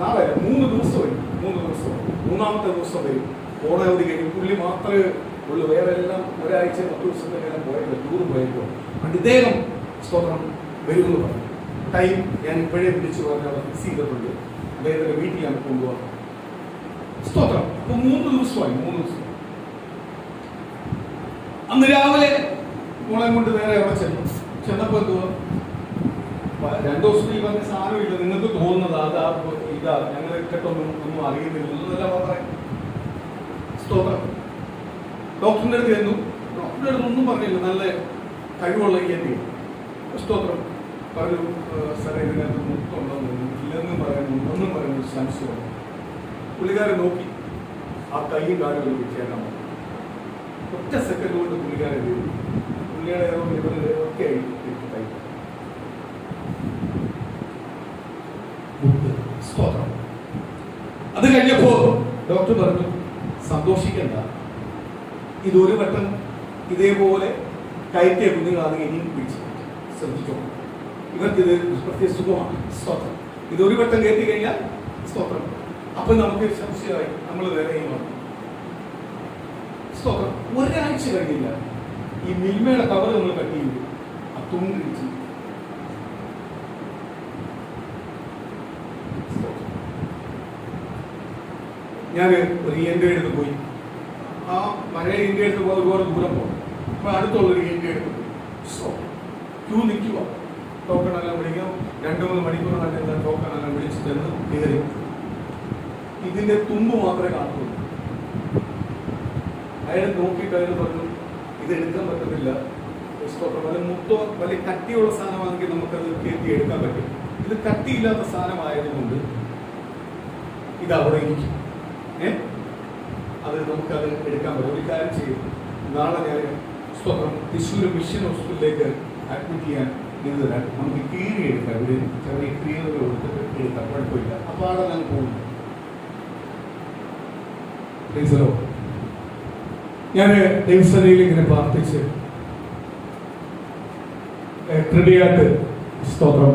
നാളെ 3 ദിവസം വരും. 3-ാമത്തെ ദിവസം വരും. ഓണാവധി കഴിഞ്ഞു. പുള്ളി മാത്രമേ ഉള്ളൂ, വേറെ എല്ലാം ഒരാഴ്ച 10 ദിവസത്തേക്കെല്ലാം പോയല്ലോ, ടൂർ പോയപ്പോൾ. അതുകൊണ്ട് ഇദ്ദേഹം സ്തോത്രം വരുമെന്ന് പറഞ്ഞു. ടൈം ഞാൻ ഇപ്പോഴേ വിളിച്ചു പറഞ്ഞാൽ ഫിക്സ് ചെയ്തിട്ടുണ്ട്. അദ്ദേഹത്തിന്റെ വീട്ടിൽ ഞാൻ കൊണ്ടുപോകാം. സ്തോത്രം. അപ്പൊ 3 ദിവസമായി. 3 ദിവസം. അന്ന് രാവിലെ മോളെ കൊണ്ട് നേരെ അവിടെ ചെന്നപ്പോ എന്തുവാ 2 ദിവസത്തിൽ പറഞ്ഞ സാധനമില്ല, നിങ്ങൾക്ക് തോന്നുന്നത് ഇതാ ഞങ്ങൾ കേട്ടൊന്നും അറിയുന്നില്ല എന്നല്ല പറയാം. സ്തോത്രം. ഡോക്ടറിന്റെ അടുത്ത് ചെന്നു. ഡോക്ടറിന്റെ അടുത്ത് ഒന്നും പറഞ്ഞില്ല, നല്ല കഴിവുള്ള ENT. സ്തോത്രം. പറഞ്ഞു സാറേ ഇതിനകത്ത് മുട്ടുണ്ടോന്ന് ഇല്ലെന്നും ഒന്നും പറയുന്ന ഒരു സംശയമാണ്. പുള്ളിക്കാരൻ നോക്കി ആ കൈയും കാലുകളും ചേരാൻ പറഞ്ഞു. 1 സെക്കൻഡ് കൊണ്ട് പുള്ളിക്കാരൻ വരും. പുള്ളിയുടെ ഒക്കെ ആയി കൈ. സ്തോത്രം. അത് കഴിഞ്ഞപ്പോ ഡോക്ടർ പറഞ്ഞു സന്തോഷിക്കണ്ട, ഇതൊരു വട്ടം ഇതേപോലെ കയറ്റിയ കുഞ്ഞുങ്ങളാണ് ഇനിയും പിടിച്ചു ശ്രദ്ധിച്ചോ, ഇവർക്കിത് പ്രത്യേക സുഖമാണ്. സ്തോത്രം. ഇതൊരു വട്ടം കയറ്റി കഴിഞ്ഞാൽ സ്തോത്രം അപ്പൊ നമുക്ക് സംശയമായി, നമ്മൾ വേറെ വന്നു. സ്തോത്രം. ഒരാഴ്ച കഴിഞ്ഞില്ല ഈ മിൽമയുടെ കവർ നമ്മൾ കട്ട് ചെയ്തു, ആ തുണ്ടിടിച്ചു. ഞാൻ ഒരു ENT എടുത്ത് പോയി. ആ പഴയ ENT എടുത്ത് പോകാൻ ഒരുപാട് ദൂരം പോകും. അപ്പൊ അടുത്തുള്ളൊരു ENT എടുത്ത് പോയി. ക്യൂ നിൽക്കുക, ടോക്കൺ എല്ലാം വിളിക്കാം. 2-3 മണിക്കൂർ നല്ല ടോക്കൺ എല്ലാം വിളിച്ച് ചെന്ന് കയറി. ഇതിന്റെ തുമ്പ് മാത്രമേ കാണുള്ളൂ. അയാൾ നോക്കിയിട്ട് അയാൾ പറഞ്ഞു ഇത് എടുക്കാൻ പറ്റുന്നില്ല. വല്ല മുട്ടോ വലിയ കട്ടിയുള്ള സാധനമാണെങ്കിൽ നമുക്കത് കയറ്റി എടുക്കാൻ പറ്റും. ഇത് കട്ടിയില്ലാത്ത സാധനമായതുകൊണ്ട് ഇത് അവിടെ ഇരിക്കും. അത് നമുക്കത് എടുക്കാൻ പറ്റും. ഒരു കാര്യം ചെയ്യും, നാളെ ഞാൻ സ്തോത്രം തൃശ്ശൂർ മിഷൻ ഹോസ്പിറ്റലിലേക്ക് അഡ്മിറ്റ് ചെയ്യാൻ ഇത് തരാം. നമുക്ക് കീറി എടുക്കാം, ഒരു ചെറിയ ക്രീമുകൾ കൊടുത്തിട്ട് എടുക്കാം, കുഴപ്പമില്ല. അപ്പൊ ആടെ ഞാൻ പോകുന്നു. ഞാൻ ദൈവസഭയിൽ ഇങ്ങനെ പ്രാർത്ഥിച്ച് കൃപയായിട്ട് സ്തോത്രം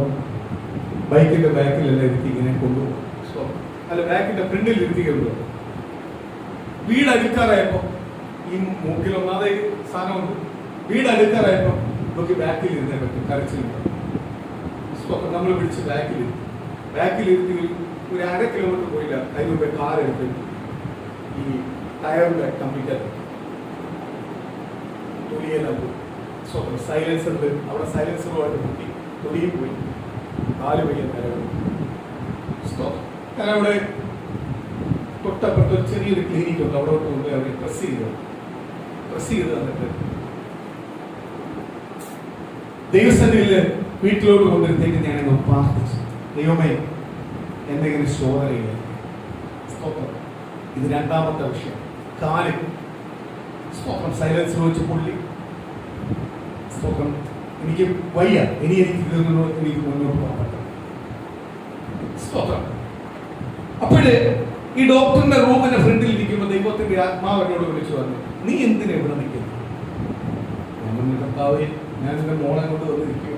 ബൈക്കിന്റെ ബാക്കിലെല്ലാം ഇരുത്തി ഇങ്ങനെ കൊണ്ടുപോകും. അല്ല ബാക്കിന്റെ ഫ്രണ്ടിൽ ഇരുത്തിക്കുന്നത്. വീട് അടുക്കാറായപ്പോ ഈ മൂക്കിൽ ഒന്നാതെ സാധനമുണ്ട്. വീട് അടുക്കാറായപ്പോ നമുക്ക് ബാക്കിൽ ഇരുന്നേ പറ്റും. കരച്ചിലുണ്ട്. നമ്മൾ പിടിച്ച് ബാക്കിലിരുത്തി ഒരു 1/2 കിലോമീറ്റർ പോയില്ല. അതിന് മുമ്പേ കാർ എടുത്ത് ഈ ടയറിന്റെ കമ്പിക്കൽ തൊലിയെല്ലാം പോയി. സൈലൻസർ ഉണ്ട്, അവിടെ സൈലൻസറുമായിട്ട് മുട്ടി തൊലിയിൽ പോയി. 4 പയ്യൻ അവിടെ തൊട്ടപ്പുറത്ത് ഒരു ചെറിയൊരു ക്ലിനിക് ഉണ്ട്. അവിടെ കൊണ്ടുപോയി അവരെ പ്രസ് ചെയ്ത് തന്നിട്ട് ദൈവസന്നിധിയിൽ വീട്ടിലോട്ട് കൊണ്ടുവരുത്തേക്ക് ഞാനങ്ങ് പ്രാർത്ഥിച്ചു. ദൈവമേ, എന്തെങ്കിലും ശോധനയില്ല. ഇത് 2ാമത്തെ വിഷയം. കാല് സൈലൻസർ വെച്ച് പുള്ളി. എനിക്ക് വയ്യ, എനിക്ക് മുന്നോട്ട് പോകാൻ പറ്റും. അപ്പോഴേ ഈ ഡോക്ടറിന്റെ റൂമിന്റെ ഫ്രണ്ടിൽ ഇരിക്കുമ്പോൾ ദൈവത്തിന്റെ ആത്മാവിനോട് വിളിച്ചു പറഞ്ഞു, നീ എന്തിനാ ഇവിടെ നിൽക്കുന്നു? കർത്താവേ, ഞാൻ എന്റെ മോളെ കൊണ്ട് വന്നിരിക്കുക.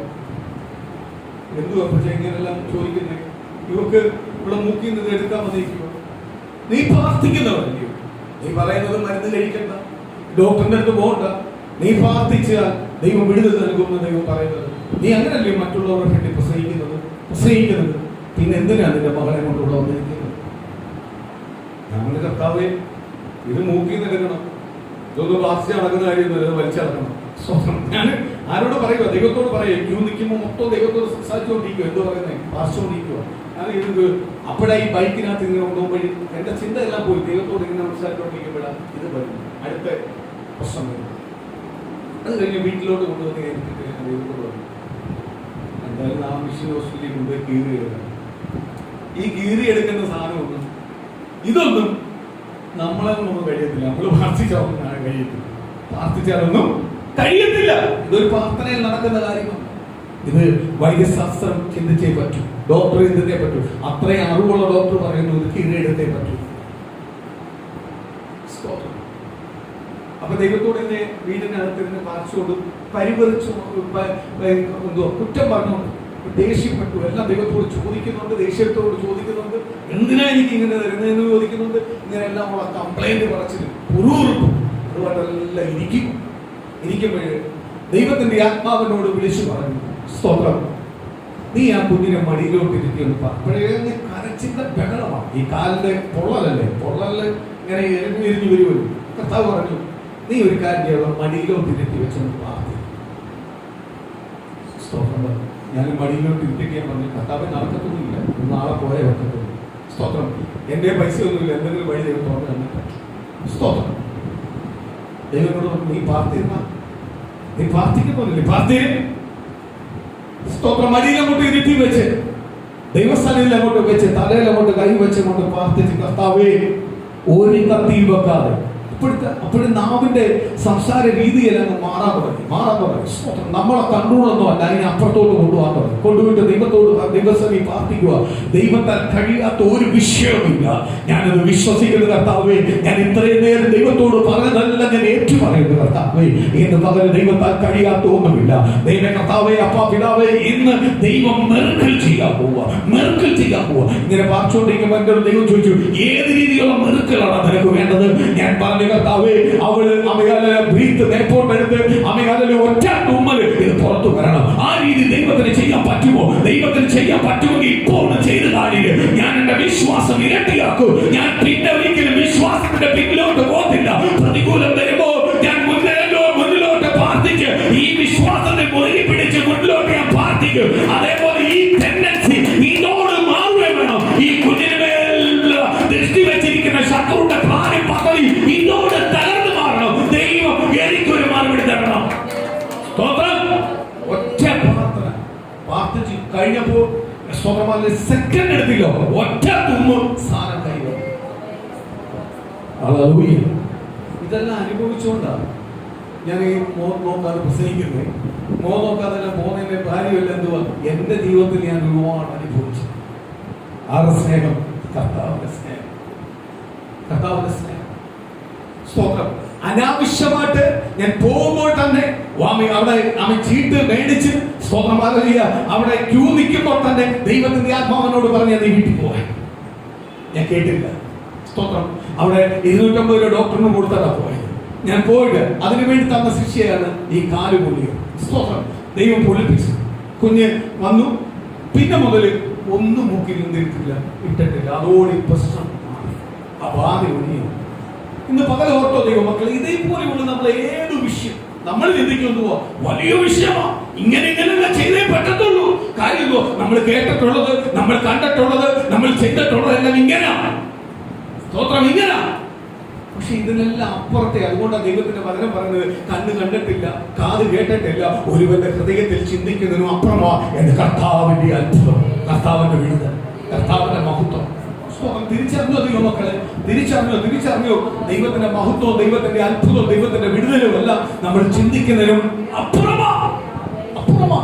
എന്തുവാ പക്ഷെ ഇങ്ങനെല്ലാം ചോദിക്കുന്നേ? ഇവർക്ക് ഇവിടെ മൂക്കി നിന്ന് എടുക്കാൻ വന്നിരിക്കുക. നീ പ്രാർത്ഥിക്കുന്നവരല്ലയോ? നീ പറയുന്നത് മരുന്ന് കഴിക്കണ്ട, ഡോക്ടറിന്റെ അടുത്ത് പോകണ്ട. നീ പ്രാർത്ഥിച്ചാൽ ദൈവം വിടുതൽ നൽകുമെന്ന് ദൈവം പറയുന്നത്. നീ അങ്ങനല്ലേ മറ്റുള്ളവരുടെ വേണ്ടി പ്രസംഗിക്കുന്നത്? പിന്നെ എന്തിനാണ് നിന്റെ മകളെ കൊണ്ട് ഇവിടെ വന്നിരിക്കുന്നത്? ഞങ്ങളുടെ കർത്താവേ, ഇത് മൂക്കി എടുക്കണം. ഇതൊന്ന് പ്രാർത്ഥിച്ച് നടക്കുന്ന കാര്യമൊന്നുമില്ല, ഇത് വലിച്ചടക്കണം. ഞാൻ ആരോട് പറയുക? ദൈവത്തോട് പറയുക. ക്യൂ നിൽക്കുമ്പോൾ മൊത്തം ദൈവത്തോട് സംസാരിച്ചുകൊണ്ടിരിക്കുക. എന്ത് പറയുന്നത്? പ്രാർത്ഥിച്ചുകൊണ്ടിരിക്കുക. ഞാൻ ഇത് അപ്പോഴാ ഈ ബൈക്കിനകത്ത് ഇങ്ങനെ കൊണ്ടുപോയി എന്റെ ചിന്ത എല്ലാം പോയി. ദൈവത്തോട് ഇങ്ങനെ സംസാരിച്ചുകൊണ്ടിരിക്കുമ്പോഴാണ് ഇത് വരുന്നത്. അടുത്ത പ്രശ്നം വരുന്നത്. അത് കഴിഞ്ഞ് വീട്ടിലോട്ട് കൊണ്ടുവന്ന് കഴിഞ്ഞിട്ട് ഞാൻ ദൈവത്തോട് പറഞ്ഞു, എന്തായാലും ആ മിഷൻ ഹോസ്പിറ്റലിൽ കൊണ്ടുപോയി കീറിയെടുക്കണം. ഈ കീറിയെടുക്കുന്ന സാധനമൊന്നും ഇതൊന്നും നമ്മളെ ഒന്നും കഴിയത്തില്ല. നമ്മൾ പ്രാർത്ഥിച്ചാലൊന്നും കഴിയത്തില്ല. ഇതൊരു പ്രാർത്ഥനയിൽ നടക്കുന്ന കാര്യമാണ്. ഇത് വൈദ്യശാസ്ത്രം ചിന്തിച്ചേ പറ്റൂ, ഡോക്ടർ ചിന്തിച്ചേ പറ്റൂ. അത്രയും അറിവുള്ള ഡോക്ടർ പറയുന്നു ഇത് കീറിയെടുത്തേ പറ്റൂ. അപ്പൊ ദൈവത്തോട് എന്നെ വീടിനകത്ത് നിന്ന് പാലിച്ചുകൊണ്ട് പരിപറിച്ചു കുറ്റം പറഞ്ഞുകൊണ്ട് ദേഷ്യപ്പെട്ടു. എല്ലാം ദൈവത്തോട് ചോദിക്കുന്നുണ്ട്, ദേഷ്യത്തോട് ചോദിക്കുന്നുണ്ട്. എന്തിനാ എനിക്ക് ഇങ്ങനെ തരുന്നതെന്ന് ചോദിക്കുന്നുണ്ട്. ഇങ്ങനെയെല്ലാം ഉള്ള കംപ്ലൈന്റ് പറച്ചിട്ട് അതുകൊണ്ടെല്ലാം ഇരിക്കുമ്പോഴേ ദൈവത്തിന്റെ ആത്മാവിനോട് വിളിച്ചു പറഞ്ഞു, സ്തോത്രം, നീ ആ കുഞ്ഞിനെ മടിയിലോട്ട് ഇരിക്കുന്നു. അപ്പോഴേ കരച്ചിന്റെ ബഹളമാണ്. ഈ കാലിന്റെ പൊള്ളലല്ലേ, ഇങ്ങനെ എരിഞ്ഞു വരുമല്ലോ. കർത്താവ് പറഞ്ഞു, നീ ഒരു കാര്യം ചെയ്യണം, മടിയിലോട്ട് ഇരുത്തി വെച്ചൊന്ന് പ്രാർത്ഥി. സ്തോത്രം. ഞാൻ മടിയിലോട്ട് ഇരുത്തിക്കാൻ പറഞ്ഞു. കർത്താവ് നടക്കത്തൊന്നുമില്ല, നാളെ പോയേ വെക്കത്തുള്ളൂ. സ്തോത്രം. എന്റെ പൈസ ഒന്നുമില്ല, എന്തെങ്കിലും വഴി ദൈവം തുറന്നു തന്നിട്ട്. സ്തോത്രം. ദൈവനോട് പറഞ്ഞു, നീ പ്രാർത്ഥിക്കുന്നില്ലേ? സ്തോത്രം. മടിയിൽ അങ്ങോട്ട് ഇരുത്തി വെച്ച് ദൈവസ്ഥാനത്തിൽ അങ്ങോട്ട് വെച്ച് തലയിൽ അങ്ങോട്ട് കൈ വെച്ച് കൊണ്ട് പ്രാർത്ഥിച്ച്, കർത്താവേ, ഒരു കത്തിയും വെക്കാതെ. അപ്പോഴും നാവിന്റെ സംസാര രീതിയെല്ലാം മാറാൻ തുടങ്ങി. നമ്മളെ കൺട്രോളൊന്നും അല്ല, അതിനെ അപ്പുറത്തോട്ട് കൊണ്ടുപോകാൻ തുടങ്ങി. കൊണ്ടുപോയിട്ട് ദൈവസഭ പ്രാർത്ഥിക്കുക. ദൈവത്താൽ കഴിയാത്ത ഒരു വിഷയവുമില്ല. ഞാനത് വിശ്വസിക്കുന്നത് കർത്താവേ. ഞാൻ ഇത്രയും നേരം ദൈവത്തോട് പറഞ്ഞതല്ല ഞാൻ ഏറ്റു പറയുന്നത് കർത്താവേ. ഇന്ന് പകരം ദൈവത്താൽ കഴിയാത്ത ഒന്നുമില്ല. ദൈവ കർത്താവേ, അപ്പാ പിതാവേ, ഇന്ന് ദൈവം മെർക്കിൾ ചെയ്യാൻ പോവുക. ഇങ്ങനെ പാർച്ചുകൊണ്ടിരിക്കുമ്പോൾ എൻ്റെ ദൈവം ചോദിച്ചു, ഏത് രീതിയിലുള്ള മെർക്കിളാണ് നിനക്ക് വേണ്ടത്? ഞാൻ പറഞ്ഞു, കർത്താവേ, അവള് ഒറ്റ തുമ്മല് ഇത് പുറത്തു വരണം. ആ രീതി ദൈവത്തിന് ചെയ്യാൻ പറ്റുമോ? ദൈവത്തിന് ചെയ്യാൻ പറ്റുമെങ്കിൽ ഇപ്പോൾ ചെയ്ത് കാണില്ല. ഞാൻ എന്റെ വിശ്വാസം ഇരട്ടിയാക്കും. ഞാൻ പിന്നെ ഒരിക്കലും വിശ്വാസത്തിന്റെ പിന്നിലോട്ട് പോകത്തില്ല. പ്രതികൂലം വരുമ്പോ ഞാൻ മുന്നിലോട്ട് പ്രാർത്ഥിക്ക്. ഈ വിശ്വാസത്തെ മുറുകി പിടിച്ച് മുന്നിലോട്ട് ഞാൻ പ്രാർത്ഥിക്കും. അതേപോലെ ഈ ടെൻഡൻസി നിന്നോട് മാറുകയും വേണം. ഈ കുഞ്ഞിനുമേൽ ദൃഷ്ടി വെച്ചിരിക്കുന്ന ശത്രുവിന്റെ ഭാരം പദ്ധതി ഇന്നോട് തകർന്നു മാറണം. ദൈവം എനിക്കൊരു മറുപടി തരണം. ഒറ്റ പ്രാർത്ഥന പ്രാർത്ഥിച്ച് കഴിഞ്ഞപ്പോ സെക്കൻഡ് എടുത്തില്ലോ, ഒറ്റ തുമ്മ സാധനം കൈവ. ഇതെല്ലാം അനുഭവിച്ചുകൊണ്ടാണ് ഞാൻ ഈ നോക്കാതെ പ്രസംഗിക്കുന്നത്. നോക്കാതെ പോകുന്നതിന്റെ ഭാര്യയല്ല എന്തുവാ, എന്റെ ജീവിതത്തിൽ ഞാൻ ഒരുപാട് അനുഭവിച്ചു. ആരുടെ സ്നേഹം? കർത്താവിന്റെ സ്നേഹം. സ്തോത്രം. അനാവശ്യമായിട്ട് ഞാൻ പോകുമ്പോൾ തന്നെ അവിടെ ചീട്ട് മേടിച്ച് അവിടെ ക്യൂ നിൽക്കുമ്പോൾ തന്നെ ദൈവത്തിന്റെ ആത്മാവിനോട് പറഞ്ഞ നീ വീട്ടിൽ പോകാൻ. ഞാൻ കേട്ടില്ല. സ്തോത്രം. അവിടെ 250 രൂപ ഡോക്ടറിന് കൊടുത്തതാ പോയത്. ഞാൻ പോയിട്ട് അതിനു വേണ്ടി തന്ന ശിക്ഷയാണ് ഈ കാല് പൊള്ളിയത്. സ്തോത്രം. ദൈവം പൊളിപ്പിച്ചു. കുഞ്ഞ് വന്നു. പിന്നെ മുതൽ ഒന്നും മൂക്കിൽ നിന്നിട്ടില്ല, ഇട്ടിട്ടില്ല. അതോടെ പ്രശ്നം ആ ബാധ ഒഴിയും. ഇന്ന് പകൽ ഓർത്തോ ദൈവമക്കളെ, ഇതേപോലെയുള്ള നമ്മൾ ഏത് വിഷയം നമ്മൾ ചിന്തിക്കുന്നു വലിയ വിഷയമാണ്, ഇങ്ങനെ ചെയ്തേ പറ്റത്തുള്ളൂ. കാര്യമോ നമ്മൾ കേട്ടിട്ടുള്ളത്, നമ്മൾ കണ്ടിട്ടുള്ളത്, നമ്മൾ ചെയ്തിട്ടുള്ളത് എല്ലാം ഇങ്ങനെയാണ്. സ്തോത്രം, ഇങ്ങനെ. പക്ഷെ ഇതിനെല്ലാം അപ്പുറത്തെ. അതുകൊണ്ടാണ് ദൈവത്തിന്റെ വചനം പറയുന്നത്, കണ്ണ് കണ്ടിട്ടില്ല, കാത് കേട്ടിട്ടില്ല, ഒരുവന്റെ ഹൃദയത്തിൽ ചിന്തിക്കുന്നതിനും അപ്പുറമാ എന്റെ കർത്താവിന്റെ അത്ഭുതം, കർത്താവിന്റെ വിടുതൽ, കർത്താവിന്റെ മഹത്വം. തിരിച്ചറിഞ്ഞോ ദൈവമക്കളെ? തിരിച്ചറിഞ്ഞോ ദൈവത്തിന്റെ മഹത്വവും ദൈവത്തിന്റെ അത്ഭുതവും ദൈവത്തിന്റെ വിടുതലും എല്ലാം നമ്മൾ ചിന്തിക്കുന്നതിനും അപ്പുറമാ.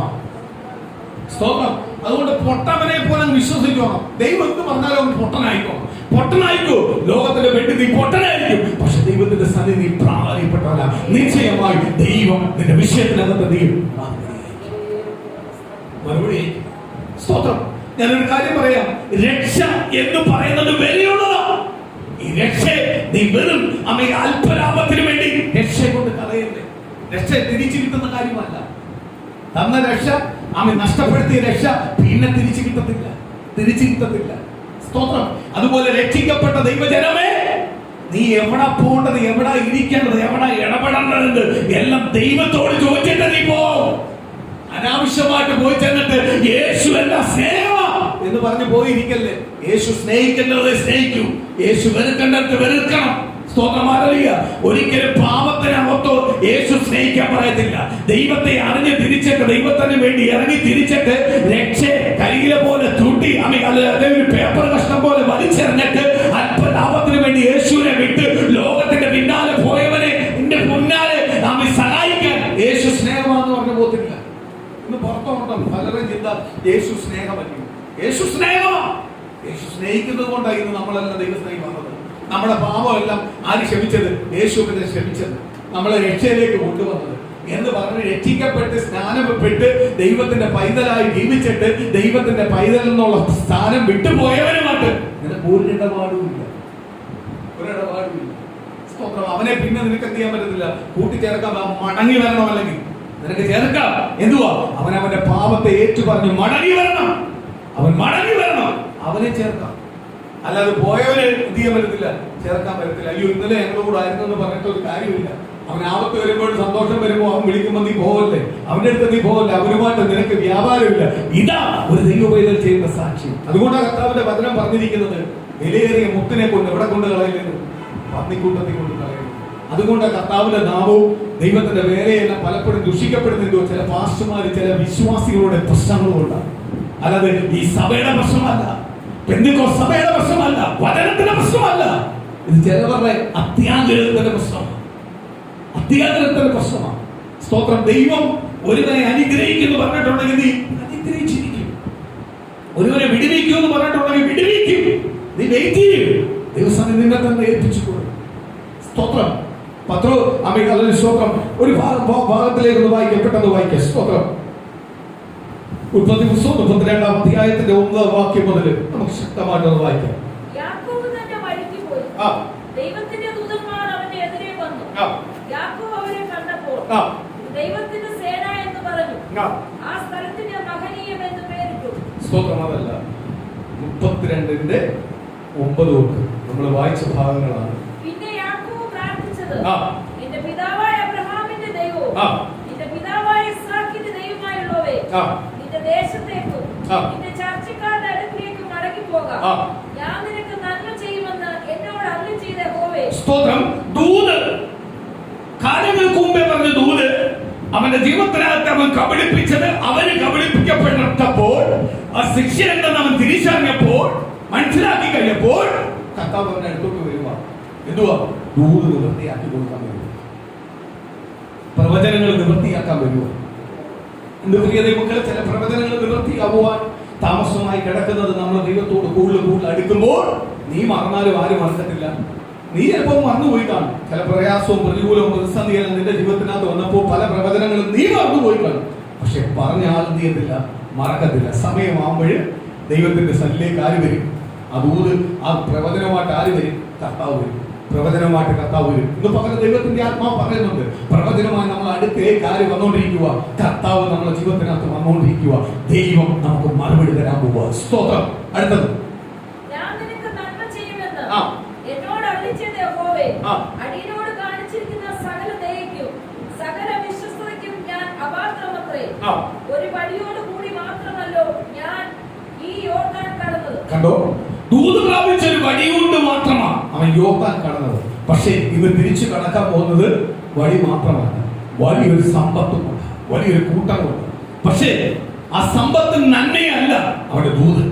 സ്തോത്രം. അതുകൊണ്ട് പൊട്ടവനെ പോലെ വിശ്വസിക്കണം. ദൈവം എന്ത് പറഞ്ഞാലും അവൻ പൊട്ടനായിക്കോ. ലോകത്തിന്റെ വേണ്ടി നീ പൊട്ടനായിരിക്കും, പക്ഷെ ദൈവത്തിന്റെ സന്നിധി പ്രാധാന്യപ്പെട്ടവല്ല. നിശ്ചയമായി ദൈവം നിന്റെ വിഷയത്തിനകത്ത് നീ മറുപടി. സ്തോത്രം. ഞാനൊരു കാര്യം പറയാം, രക്ഷ എന്ന് പറയുന്നത് വിലയുള്ളതാണ്. ഈ രക്ഷ നീ വെറും അല്പലാഭത്തിന് വേണ്ടി രക്ഷയെ കൊണ്ട് കളയരുത്. രക്ഷ തിരിച്ചു കിട്ടുന്ന കാര്യമല്ല. തന്ന രക്ഷ നഷ്ടപ്പെടുത്തിയ രക്ഷ പിന്നെ തിരിച്ചു കിട്ടത്തില്ല. സ്തോത്രം. അതുപോലെ രക്ഷിക്കപ്പെട്ട ദൈവജനമേ, നീ എവിടെ പോകേണ്ടത്, എവിടെ ഇരിക്കേണ്ടത്, എവിടെ ഇടപെടേണ്ടത് എല്ലാം ദൈവത്തോട് ചോദിച്ചിട്ട് നീ പോ. അനാവശ്യമായിട്ട് പോയി ചെന്നിട്ട് യേശു എല്ലാം സ്നേഹ എന്ന് പറഞ്ഞ് പോയിരിക്കല്ലേ. യേശു സ്നേഹിക്കേണ്ടത് സ്നേഹിക്കൂ, യേശു വെറുക്കേണ്ടത് വെറുക്കണം. സ്തോത്രമാരറിയ. ഒരിക്കലും പാപത്തിനകത്തോ യേശു സ്നേഹിക്കാൻ പറയത്തില്ല. ദൈവത്തെ അറിഞ്ഞ് തിരിച്ചിട്ട്, ദൈവത്തിന് വേണ്ടി ഇറങ്ങി തിരിച്ചിട്ട് രക്ഷ കരിയില പോലെ തൂട്ടി ഒരു പേപ്പർ കഷ്ണം പോലെ വലിച്ചെറിഞ്ഞിട്ട് അല്പലാഭത്തിന് വേണ്ടി യേശുവിനെ വിട്ട് ലോകത്തിന്റെ പിന്നാലെ പോയവനെ എന്റെ മുന്നാലെ സഹായിക്കാൻ യേശു സ്നേഹമാണെന്ന് പറഞ്ഞു പോകത്തില്ല. ഇന്ന് പുറത്തോട്ടോ പലരും ചിന്ത യേശു സ്നേഹമല്ല. യേശു സ്നേഹമാണ്. യേശു സ്നേഹിക്കുന്നത് കൊണ്ടാണ് ഇന്ന് നമ്മളെല്ലാം ദൈവസ്നേഹം വന്നത്. നമ്മുടെ പാപമെല്ലാം ആര് ക്ഷമിച്ചത്? യേശു ക്ഷമിച്ചത്, നമ്മളെ രക്ഷയിലേക്ക് കൊണ്ടുവന്നത് എന്ന് പറഞ്ഞ് രക്ഷിക്കപ്പെട്ട് സ്നാനപ്പെട്ട് ദൈവത്തിന്റെ പൈതലായി ജീവിച്ചിട്ട് ദൈവത്തിന്റെ പൈതൽ എന്നുള്ള സ്ഥാനം വിട്ടുപോയവനുമായിട്ട് നിനക്ക് ഒരിടപാടുമില്ല. സ്തോത്രം. അവനെ പിന്നെ നിനക്ക് എന്ത് ചെയ്യാൻ പറ്റത്തില്ല, കൂട്ടിച്ചേർക്കാൻ. മടങ്ങി വരണം. അല്ലെങ്കിൽ നിനക്ക് ചേർക്കാം. എന്തുവാ? അവന്റെ പാപത്തെ ഏറ്റു പറഞ്ഞു മടങ്ങി വരണം. അവനെ ചേർക്കാം. അല്ലാതെ പോയവനെ എന്ത് ചെയ്യാൻ പറ്റത്തില്ല, ചേർക്കാൻ പറ്റത്തില്ല. അയ്യോ ഇന്നലെ ഞങ്ങളുടെ കൂടെ ആയിരുന്നു എന്ന് പറഞ്ഞിട്ട് ഒരു കാര്യമില്ല. അവൻ ആപത്ത് വരുമ്പോൾ, സന്തോഷം വരുമ്പോൾ അവൻ വിളിക്കുമ്പോൾ നീ പോകല്ലേ, അവന്റെ അടുത്ത് നീ പോകല്ലേ, അവനുമായിട്ട് നിനക്ക് വ്യാപാരമില്ല. ഇതാ ഒരു ദൈവപൈതൽ ചെയ്യുന്ന സാക്ഷ്യം. അതുകൊണ്ടാണ് കർത്താവിന്റെ വചനം പറഞ്ഞിരിക്കുന്നത്, വിലയേറിയ മുത്തിനെ കൊണ്ട് എവിടെ കൊണ്ട് കളയുന്നത്? പന്നിക്കൂട്ടത്തിൽ കൊണ്ട് കളയുന്നത്. അതുകൊണ്ട് കർത്താവിന്റെ നാമവും ദൈവത്തിന്റെ വേലയെല്ലാം പലപ്പോഴും ദുഷിക്കപ്പെടുന്നതോ ചില പാസ്റ്റർമാര്, ചില വിശ്വാസികളുടെ പ്രശ്നങ്ങളുകൊണ്ടാണ്. അല്ലാതെ ഈ സഭയുടെ പ്രശ്നമല്ല, പെന്തക്കോസ്ത് സഭയുടെ പ്രശ്നമല്ല, വചനത്തിന്റെ പ്രശ്നമല്ല. ഇത് ചിലവരുടെ അത്യാഗ്രഹത്തിന്റെ പ്രശ്നമാണ്. സ്തോത്രം. ദൈവം ഒരുവനെ അനുഗ്രഹിക്കുന്നു പറഞ്ഞിട്ടുണ്ടെങ്കിൽ നീ അനുഗ്രഹിച്ചിരിക്കും. ഒരുവനെ വിടുവിക്കൂ എന്ന് പറഞ്ഞിട്ടുണ്ടെങ്കിൽ വിടുവിക്കും. നീ വെയിറ്റ് ചെയ്യും. ദൈവസ്ഥാനം നിന്നെ തന്നെ ഏൽപ്പിച്ചുകൊള്ളു. സ്തോത്രം. സ്തോത്രം. ഒരു ഭാഗത്തിലേക്ക് വായിക്കപ്പെട്ടെന്ന് വായിക്കാം. സ്തോത്രം. ഉൽപ്പത്തി പുസ്തകം 32-ാം അധ്യായത്തിന്റെ 9-ാം വാക്യം മുതൽ നമുക്ക് ശക്തമായിട്ടൊന്ന് വായിക്കാം. യാക്കോബ് തന്റെ വഴിക്ക് പോയി. ദൈവത്തിന്റെ ദൂതന്മാർ അവന്റെ എതിരെ വന്നു. യാക്കോബ് അവരെ കണ്ടപ്പോൾ ദൈവത്തിന്റെ സേന എന്ന് പറഞ്ഞു. ആ സ്ഥലത്തിന് മഹനീയം എന്ന് പേരിട്ടു. സ്തോത്രം. അതല്ല 32-ന്റെ 9 തൊട്ട് നമ്മൾ വായിച്ച ഭാഗങ്ങളാണ്. പിന്നെ യാക്കോബ് പ്രാർത്ഥിച്ചത്, എന്റെ പിതാവായ അബ്രഹാമിന്റെ ദൈവവും എന്റെ പിതാവായ ഇസ്ഹാക്കിന്റെ ദൈവമായുള്ളവേ, ദേശത്തേക്കും നിന്റെ ചർച്ചക്കാരുടെ അടുക്കിലേക്ക് മടങ്ങി പോകാം. ഞാൻ നിനക്ക് നന്മ ചെയ്യുമെന്ന് എന്നോട് അരുളി ചെയ്ത യഹോവേ. സ്തോത്രം. ദൂത് കാലങ്ങൾക്ക് മുമ്പേ പറഞ്ഞ ദൂത് അവന്റെ ജീവിതത്തിനകത്ത് അവൻ കബളിപ്പിച്ചത്, അവന് കബളിപ്പിക്കപ്പെട്ടപ്പോൾ ആ ശിക്ഷ എന്തെന്ന് അവൻ തിരിച്ചറിഞ്ഞപ്പോൾ, മനസ്സിലാക്കി കഴിഞ്ഞപ്പോൾ കർത്താവ് അവന്റെ അടുത്തോട്ട് വരുക. എന്തുവാ? ദൂത് നിവൃത്തിയാക്കി കൊടുക്കാൻ വരുക, പ്രവചനങ്ങൾ നിവൃത്തിയാക്കാൻ വരുക. ഇന്ന് പ്രിയ ദൈവമക്കളെ, ചില പ്രവചനങ്ങൾ നിവൃത്തിയാവുവാൻ താമസമായി കിടക്കുന്നത് നമ്മൾ ദൈവത്തോട് കൂടുതൽ അടുക്കുമ്പോൾ നീ മറന്നാലും ആരും മറക്കത്തില്ല. നീ ചിലപ്പോൾ മറന്നുപോയി കാണും. ചില പ്രയാസവും പ്രതികൂലവും പ്രതിസന്ധിയെല്ലാം നിന്റെ ജീവിതത്തിനകത്ത് വന്നപ്പോൾ പല പ്രവചനങ്ങളും നീ മറന്നുപോയി കാണും. പക്ഷെ പറഞ്ഞ ആൾ എന്ത് ചെയ്യത്തില്ല, മറക്കത്തില്ല. സമയമാകുമ്പോൾ ദൈവത്തിന്റെ സന്നിധിയിലേക്ക് ആര് വരും? അതുകൊണ്ട് ആ പ്രവചനമായിട്ട് ആര് വരും? കർത്താവ് വരും. പ്രവചനമായിട്ട് കർത്താവ് വരും. ഇന്ന് പകരം ദൈവത്തിന്റെ ആത്മാവ് പറയുന്നുണ്ട്, പ്രവചനമായി നമ്മൾ അടുത്തേക്ക് ആര് വന്നുകൊണ്ടിരിക്കുക? കർത്താവ് നമ്മുടെ ജീവിതത്തിനകത്ത് വന്നുകൊണ്ടിരിക്കുക. ദൈവം നമുക്ക് മറുപടി തരാൻ പോവുക. സ്തോത്രം. അടുത്തത്, ഞാൻ നിനക്ക് നന്മ ചെയ്യുമെന്ന് എന്നോട് അരുളിച്ചെയ്ത യഹോവേ, അടിയനോട് കാണിച്ചിരിക്കുന്ന സകല ദയയ്ക്കും സകല വിശ്വസ്തതയ്ക്കും ഞാൻ അപാത്രമത്രേ. ഒരു വടിയോട് കൂടി മാത്രമല്ലോ ഞാൻ ഈ യോർദാൻ കടന്നത്. കണ്ടോ, ദൂത് പ്രാപിച്ച ഒരു വടി കൊണ്ട് മാത്രമാണ് അവൻ യോർദാൻ കടന്നത്. പക്ഷേ ഇന്ന് തിരിച്ചു കടക്കാൻ പോകുന്നത് വടി മാത്രമല്ല, വലിയൊരു സമ്പത്തുമുണ്ട്, വലിയൊരു കൂട്ടമുണ്ട്. പക്ഷേ ആ സമ്പത്ത് നന്മയല്ല അവന്റെ ദൂത്.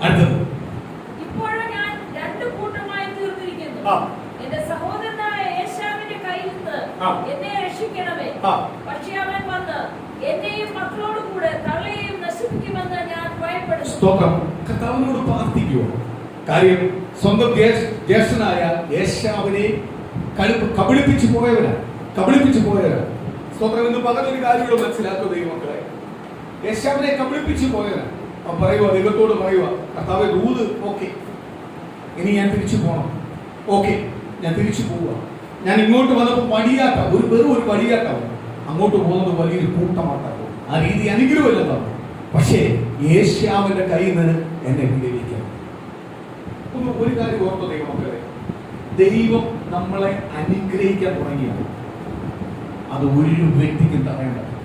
അടുത്തത്, ഇപ്പോഴും ഞാൻ രണ്ടു കൂട്ടമായി തീർന്നിരിക്കുന്നു. എന്റെ സഹോദരനായ ഏശാവിന്റെ കയ്യിൽ നിന്ന് എന്നെ രക്ഷിക്കണമേ. പക്ഷേ അവൻ വന്ന് എന്നെയും മക്കളോട് കൂടെ തള്ളയെയും നശിപ്പിക്കുമെന്ന് ഞാൻ ഭയപ്പെടുന്നു. സ്തോത്രം. കർത്താവിനോട് പ്രാർത്ഥിക്കുമോ? കാര്യം സ്വന്തം ജ്യേഷ്ഠനായ ഏശാവിനെ കബളിപ്പിച്ചു പോയവരാ. സ്തോത്രം. എന്ന് പകലൊരു കാര്യങ്ങൾ മനസ്സിലാക്കുക ദൈവമക്കളെ. ഏശാവിനെ കബളിപ്പിച്ചു പോയവരാ. പറയുക, ദൈവത്തോട് പറയുക, കർത്താവേ ദൂത് ഓക്കെ, ഇനി ഞാൻ തിരിച്ചു പോകണം. ഓക്കെ, ഞാൻ തിരിച്ചു പോവുക. ഞാൻ ഇങ്ങോട്ട് വന്നപ്പോൾ വടിയാട്ടം, വെറും ഒരു വടിയാട്ടം. അങ്ങോട്ട് പോകുന്നത് വലിയൊരു കൂട്ടമാട്ടം. ആ രീതി അനുഗ്രഹമല്ലെന്നാണ്. പക്ഷേ ഏശാവിന്റെ കയ്യിൽ നിന്ന് എന്നെ വിടുവിക്കണം. ഒരു കാര്യം ഓർത്ത ദൈവമക്കളെ, ദൈവം നമ്മളെ അനുഗ്രഹിക്കാൻ തുടങ്ങിയാണ് അത് ഒരു വ്യക്തിക്കും തടയാൻ പറ്റില്ല.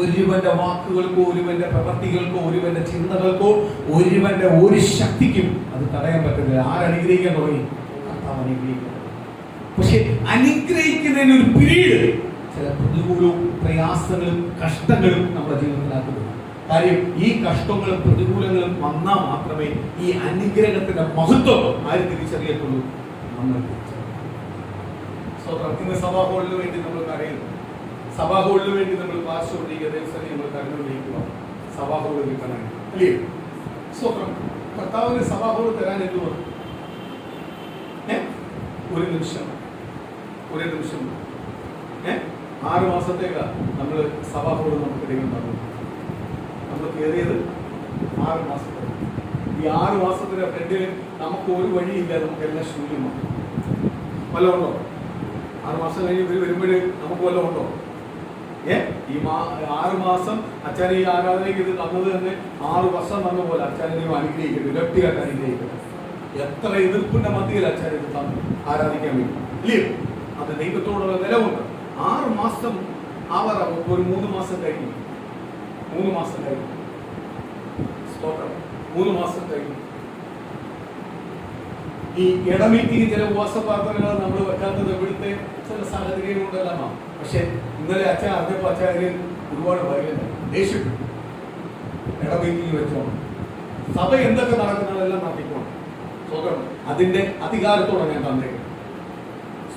ഒരുവന്റെ വാക്കുകൾക്കോ ഒരുവന്റെ പ്രവൃത്തികൾക്കോ ഒരുവന്റെ ചിന്തകൾക്കോ ഒരുവന്റെ ഒരു ശക്തിക്കും അത് തടയാൻ പറ്റില്ല. ആരനുഗ്രഹിക്കാൻ തുടങ്ങി? കർത്താവ് അനുഗ്രഹിക്കാൻ. പക്ഷെ അനുഗ്രഹിക്കുന്നതിന് ഒരു പീരീഡ്, ചില പ്രതികൂലവും പ്രയാസങ്ങളും കഷ്ടങ്ങളും നമ്മുടെ ജീവിതത്തിലാക്കുന്നു. കാര്യം ഈ കഷ്ടങ്ങളും പ്രതികൂലങ്ങളും വന്നാൽ മാത്രമേ ഈ അനുഗ്രഹത്തിന്റെ മഹത്വം ആര് തിരിച്ചറിയത്തുള്ളൂ? നമ്മൾ ഇന്ന് സഭാഹോളിന് വേണ്ടി നമ്മൾ കരയുന്നു. സഭാഹോളിന് വേണ്ടി നമ്മൾ പാർശ്വപിടിക്കുക, ദിവസം നമ്മൾ കരഞ്ഞുകൊണ്ടിരിക്കുക. സഭാഹോള് കിട്ടണം അല്ലേ? സ്വന്തം കർത്താവിന് സഭാഹോള് തരാൻ എന്തുവാ? ഒരു നിമിഷം 6 മാസത്തേക്കാ നമ്മൾ സഭാഹോള് നമുക്ക് ദൈവം തന്നു. നമ്മൾ കയറിയത് 6 മാസത്തേക്ക്. ഈ 6 മാസത്തിന്റെ ഫ്രണ്ടിൽ നമുക്ക് ഒരു വഴിയില്ല, നമുക്ക് എല്ലാം ശൂന്യമാണ്. വല്ലതും ഉണ്ടോ? 6 മാസം കഴിഞ്ഞ് ഇവർ വരുമ്പോഴേ നമുക്ക് വല്ലതും ഉണ്ടോ? ഈ 6 മാസം അച്ഛനെ ഈ ആരാധനയ്ക്ക് ഇത് തന്നത് തന്നെ 6 വർഷം തന്ന പോലെ അച്ഛനെ അനുഗ്രഹിക്കട്ടെ, വ്യക്തിയായിട്ട് അനുഗ്രഹിക്കട്ടെ. എത്ര എതിർപ്പിന്റെ മധ്യയിൽ അച്ഛനെ ഇത് തന്നു ആരാധിക്കാൻ വേണ്ടി ഇല്ലയോ? അത് ദൈവത്തോടുള്ള നിലവുണ്ട്. 6 മാസം ആവാറാവും. ഒരു 3 മാസം കഴിഞ്ഞു. 3 മാസം കഴിഞ്ഞു. 3 മാസം കഴിഞ്ഞു. ഈ ഇടമീറ്റിംഗ് ചില ഉപവാസ പ്രാർത്ഥനകൾ നമ്മൾ വെക്കാത്തത് ഇവിടുത്തെ ചില സാഹചര്യം കൊണ്ടല്ല. പക്ഷെ ഇന്നലെ അച്ഛൻ അറിഞ്ഞപ്പോൾ അച്ഛന് ഒരുപാട് വൈകുന്നു, ദേഷ്യപ്പെട്ടു. ഇടമീറ്റിംഗ് വെച്ചോണം, സഭ എന്തൊക്കെ നടക്കുന്നതെല്ലാം നടത്തിക്കോണം. സ്വന്തം അതിന്റെ അധികാരത്തോടെ ഞാൻ തന്നേക്കും.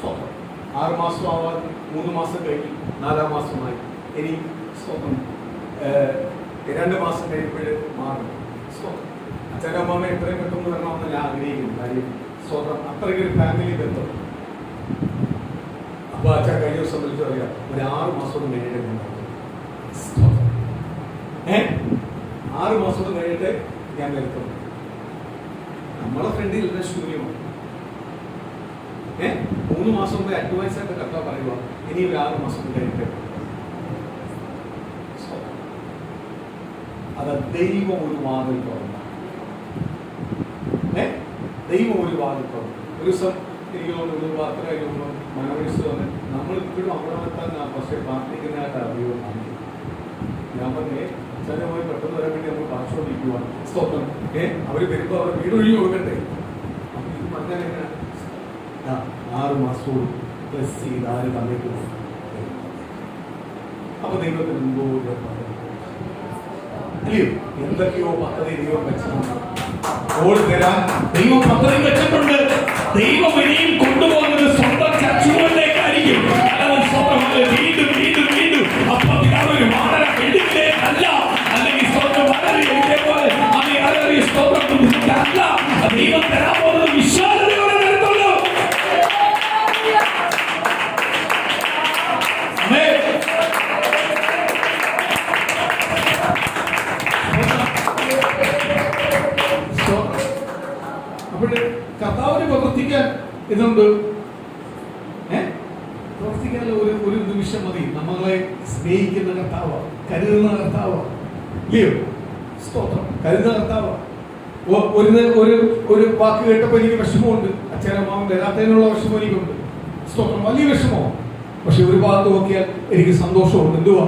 സ്വന്തം 6 മാസം ആവാൻ 3 മാസം കഴിഞ്ഞു, 4-ാം മാസമായി. ഇനി സ്വന്തം 2 മാസം കഴിയുമ്പോൾ മാറും. സ്വന്തം അച്ഛനമ്മ എത്രയും പെട്ടെന്ന് വരണമെന്ന് ഞാൻ ആഗ്രഹിക്കുന്നു. കാര്യം സ്വന്തം അത്രയ്ക്കൊരു ഫാമിലി ബന്ധം. അപ്പൊ അച്ഛൻ കഴിഞ്ഞ ദിവസം വിളിച്ചു പറയാം, ഒരു 6 മാസം കഴിഞ്ഞിട്ട് 6 മാസം കഴിഞ്ഞിട്ട് ഞാൻ വരുത്തുന്നു. നമ്മളെ ഫ്രണ്ടിൽ എല്ലാം ശൂന്യമാണ്. 3 മാസം മുമ്പ് അഡ്വാൻസ് ആയിട്ട് കർത്താവ് പറയുക, ഇനി ഒരു 6 മാസം കഴിഞ്ഞിട്ട്. അത് ദൈവം ഒരു വാതിൽ തുറന്നു. ദൈവം ഒരു വാതിൽ തുറന്നു. ഒരു ദിവസം എനിക്ക് തോന്നുന്നു വാർത്ത കഴിയുമ്പോൾ മനോരിച്ച് തന്നെ നമ്മൾ ഇപ്പോഴും അവിടെ തന്നെ പക്ഷേ പ്രാർത്ഥിക്കുന്നതായിട്ട് അറിയുമോ? ഞാൻ പറഞ്ഞേ അച്ഛനെ പോയി പെട്ടെന്ന് വരാൻ വേണ്ടി നമ്മൾ പാർശ്വദിക്കുവാണ്. സ്തോത്രം. അവര് വരുമ്പോൾ അവരുടെ വീട് ഒഴിഞ്ഞു കൊടുക്കണ്ടേ? അപ്പൊ ഇത് പറഞ്ഞാൽ എങ്ങനെ? 6 മാസത്തോട് പ്ലസ് ചെയ്ത് ആര് തന്നേക്ക് പോകും. അപ്പൊ ദൈവത്തിന് മുമ്പോ അല്ലയോ എന്തൊക്കെയോ പദ്ധതി ദൈവം വെച്ചിട്ടുണ്ട്. ഓൾ തരാൻ ദൈവം പദ്ധതി വെച്ചിട്ടുണ്ട്. ദൈവം ഇനിയും കൊണ്ടുപോകുന്നത് സ്വന്തം ചർച്ചകളിലേക്കായിരിക്കും. വീണ്ടും വീണ്ടും വീണ്ടും അപ്പൊ ഒരു വാടക എടുക്കേ അല്ല, അല്ലെങ്കിൽ സ്വന്തം വളരെ ഇതേപോലെ അല്ല. ദൈവം തരാൻ പോകുന്നത് വിശ്വാസതയോടെ വരത്തുള്ളൂ. കർത്താവിന് പ്രവർത്തിക്കാൻ ഇതുണ്ട്. പ്രവർത്തിക്കാനുള്ള ഒരു നിമിഷം മതി. നമ്മളെ സ്നേഹിക്കുന്ന കർത്താവ്, കരുതുന്ന കർത്താവ്, ഇല്ലയോ? സ്തോത്രം. കരുതുന്ന കർത്താവ്. ഒരു വാക്ക് കേട്ടപ്പോൾ എനിക്ക് വിഷമമുണ്ട്. അച്ഛനമ്മാവൻ വരാത്തതിനുള്ള വിഷമം എനിക്കുണ്ട്. സ്തോത്രം. വലിയ വിഷമമാണ്. പക്ഷെ ഒരു ഭാഗത്ത് നോക്കിയാൽ എനിക്ക് സന്തോഷമുണ്ട്. എന്തുവാ?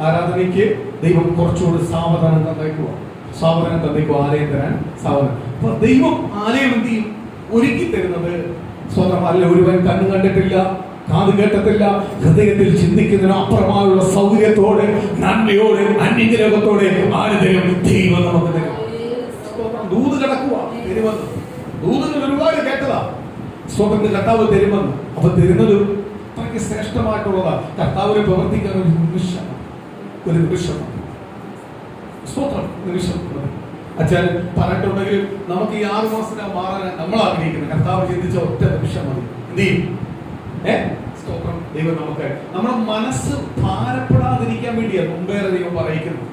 ആരാധനയ്ക്ക് ദൈവം കുറച്ചുകൂടി സാവധാനം തന്നേക്കുക. ആലയം തരാൻ സാവധാനം. അപ്പൊ ദൈവം ആലയം എന്ത് ചെയ്യും? ഒരുക്കി തരുന്നത് സ്വന്തം അല്ല. ഒരുവൻ കണ്ണു കണ്ടിട്ടില്ല, കാത് കേട്ടിട്ടില്ല, ഹൃദയത്തിൽ ചിന്തിക്കുന്നതിന് അപ്പുറമായുള്ള സൗകര്യത്തോടെ, നന്മയോടെ, അന്യഗ്രഹത്തോടെ ആര് തരും? ദൈവം നമുക്ക് തരും. ദൂത് കിടക്കുക തരുമെന്ന്. ദൂതുകൾ ഒരുപാട് കേട്ടതാ. സ്വന്തം കർത്താവ് തരുമെന്ന്. അപ്പൊ തരുന്നത് അത്രയ്ക്ക് ശ്രേഷ്ഠമായിട്ടുള്ളതാ. കർത്താവിനെ പ്രവർത്തിക്കാൻ ഒരു നിമിഷമാണ്. സ്തോത്രം. നിമിഷം. അച്ഛൻ പറഞ്ഞിട്ടുണ്ടെങ്കിൽ നമുക്ക് ഈ 6 മാസത്തിനാ മാറാൻ നമ്മൾ ആഗ്രഹിക്കുന്നത്. കർത്താവ് ചിന്തിച്ച ഒറ്റ നിമിഷം മതി. എന്ത് ചെയ്യും? സ്തോത്രം. ദൈവം നമുക്ക് നമ്മുടെ മനസ്സ് ഭാരപ്പെടാതിരിക്കാൻ വേണ്ടിയാണ് മുമ്പേറെ ദൈവം പറയിക്കുന്നത്.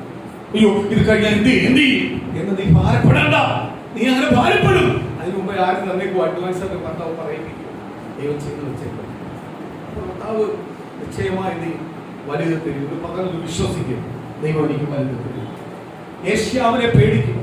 അയ്യോ ഇത് കഴിഞ്ഞാൽ എന്ത് ചെയ്യും എന്ന് നീ ഭാരപ്പെടണ്ട. നീ അങ്ങനെ ഭാരപ്പെടും. അതിന് മുമ്പേ ആരും തന്നേക്കും അഡ്വാൻസ് ആയിട്ട് കർത്താവ് പറയിപ്പിക്കും. ദൈവം ചെയ്ത് വെച്ചേക്കും. കർത്താവ് നിശ്ചയമായി നീ വലുത് തരും. ഇത് പകർന്ന് വിശ്വസിക്കും. ദൈവം എനിക്ക് വലുത് തരും. ഏഷ്യാവിനെ പേടിക്കും.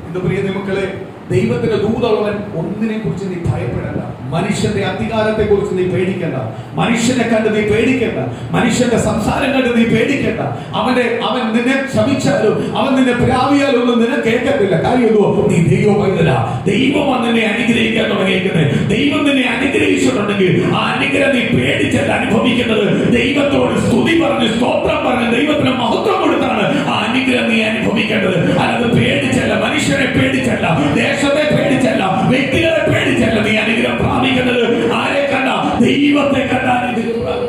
എന്റെ പ്രിയ മക്കളെ, ദൈവത്തിന്റെ ദൂതമുള്ളവൻ ഒന്നിനെ കുറിച്ച് നീ ഭയപ്പെടേണ്ട. മനുഷ്യന്റെ അധികാരത്തെ കുറിച്ച് നീ പേടിക്കേണ്ട. മനുഷ്യനെ കണ്ട് നീ പേടിക്കേണ്ട. മനുഷ്യന്റെ സംസാരം കണ്ട് നീ പേടിക്കേണ്ട. അവൻ നിന്നെ ക്ഷമിച്ചാലും അവൻ നിന്നെ പ്രാപിയാലും ഒന്നും നിന്നെ കേൾക്കത്തില്ല. കാര്യം നീ ദൈവം പൈതലാ. ദൈവം നിന്നെ അനുഗ്രഹിക്കാൻ തുടങ്ങിയിരിക്കുന്നത്. ദൈവം നിന്നെ അനുഗ്രഹിച്ചിട്ടുണ്ടെങ്കിൽ ആ അനുഗ്രഹം നീ പേടിച്ചല്ല അനുഭവിക്കുന്നത്. ദൈവത്തോട് സ്തുതി പറഞ്ഞ് സ്തോത്രം പറഞ്ഞ് ദൈവത്തിന് മഹത്വം കൊടുത്താണ് ആ അനുഗ്രഹം നീ അനുഭവിക്കേണ്ടത്. അല്ലാതെ പേടിച്ചല്ല, മനുഷ്യനെ പേടിച്ചല്ല, ദേശത്തെ പേടിച്ചല്ല, വ്യക്തികളെ പേടിച്ചല്ല നീ അനുഗ്രഹം പ്രാപിക്കുന്നത്. ആരെ കണ്ട? ദൈവത്തെ കണ്ട അനുഗ്രഹം.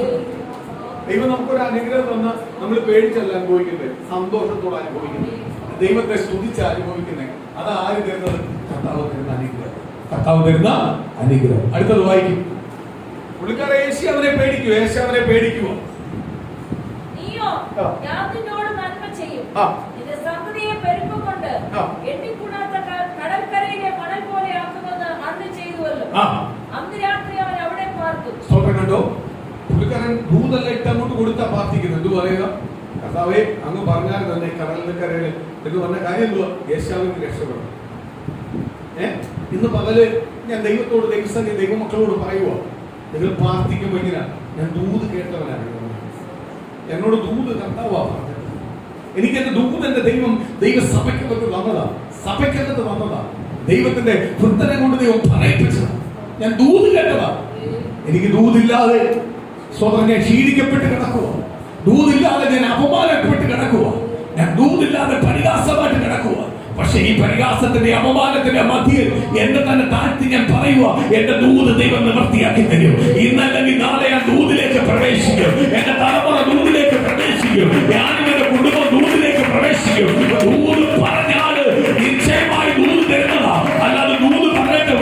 ദൈവം നമുക്കൊരു അനുഗ്രഹം തന്ന നമ്മൾ പേടിച്ചല്ല അനുഭവിക്കുന്നത്, സന്തോഷത്തോടെ അനുഭവിക്കുന്നത്, ദൈവത്തെ സ്തുതിച്ച് അനുഭവിക്കുന്നത്. അത് ആര് തരുന്നത്? കർത്താവ് തരുന്ന അനുഗ്രഹം. കർത്താവ് തരുന്ന അനുഗ്രഹം. അടുത്തത് വായിക്കും. പുള്ളിക്കാരെ ഏഷ്യാവിനെ പേടിക്കുവോ? കണ്ടോ? പുള്ളിക്കാരൻ ദൂതല്ല ഇട്ടങ്ങോട്ട് കൊടുത്താ പ്രാർത്ഥിക്കുന്നത്. എന്ത് പറയുക? കർത്താവേ അങ്ങ് പറഞ്ഞാൽ തന്നെ കടലിന്റെ കരയിൽ എന്ന് പറഞ്ഞ കാര്യം എന്തുവാ? ഏഷ്യാവിന് രക്ഷപ്പെടണം. ഇന്ന് പകല് ഞാൻ ദൈവത്തോട്, ദൈവമക്കളോട് പറയുക, നിങ്ങൾ പ്രാർത്ഥിക്കുമ്പോൾ ഇങ്ങനെ ഞാൻ ദൂത് കേട്ടവനാണ്. എന്നോട് ദൂത് കർത്താവാ പറഞ്ഞത്. എനിക്ക് എന്റെ ദൂത് എന്റെ ദൈവസഭയ്ക്കകത്ത് വന്നതാ. സഭയ്ക്കകത്ത് വന്നതാ. ദൈവത്തിന്റെ വൃത്തനെ കൊണ്ട് ദൈവം പറയിപ്പിച്ചതാ. ഞാൻ ദൂത് കേട്ടതാ. എനിക്ക് ദൂതില്ലാതെ സ്വതന്ത്രം ഞാൻ ക്ഷീണിക്കപ്പെട്ട് കിടക്കുക. ദൂതില്ലാതെ ഞാൻ അപമാനപ്പെട്ട് കിടക്കുക. ഞാൻ ദൂതില്ലാതെ പരിഹാസമായിട്ട് കിടക്കുക. പക്ഷെ ഈ പരിഹാസത്തിന്റെ അപമാനത്തിന്റെ മധ്യയിൽ എന്നെ തന്നെ താഴ്ത്തി ഞാൻ പറയുക, എന്റെ ദൂത് ദൈവം നിവൃത്തിയാക്കി തരും. ഇന്നല്ലെങ്കിൽ നാളെ ഞാൻ ദൂതിലേക്ക് പ്രവേശിക്കും. എന്റെ തലമുറ ദൂതിലേക്ക് പ്രവേശിക്കും. ഞാനും എന്റെ കുടുംബം ദൂതിലേക്ക് പ്രവേശിക്കും. ദൂത് പറഞ്ഞാല് നിശ്ചയമായി ദൂത് തരുന്നതാ. അല്ലാതെ ദൂത് പറഞ്ഞിട്ട്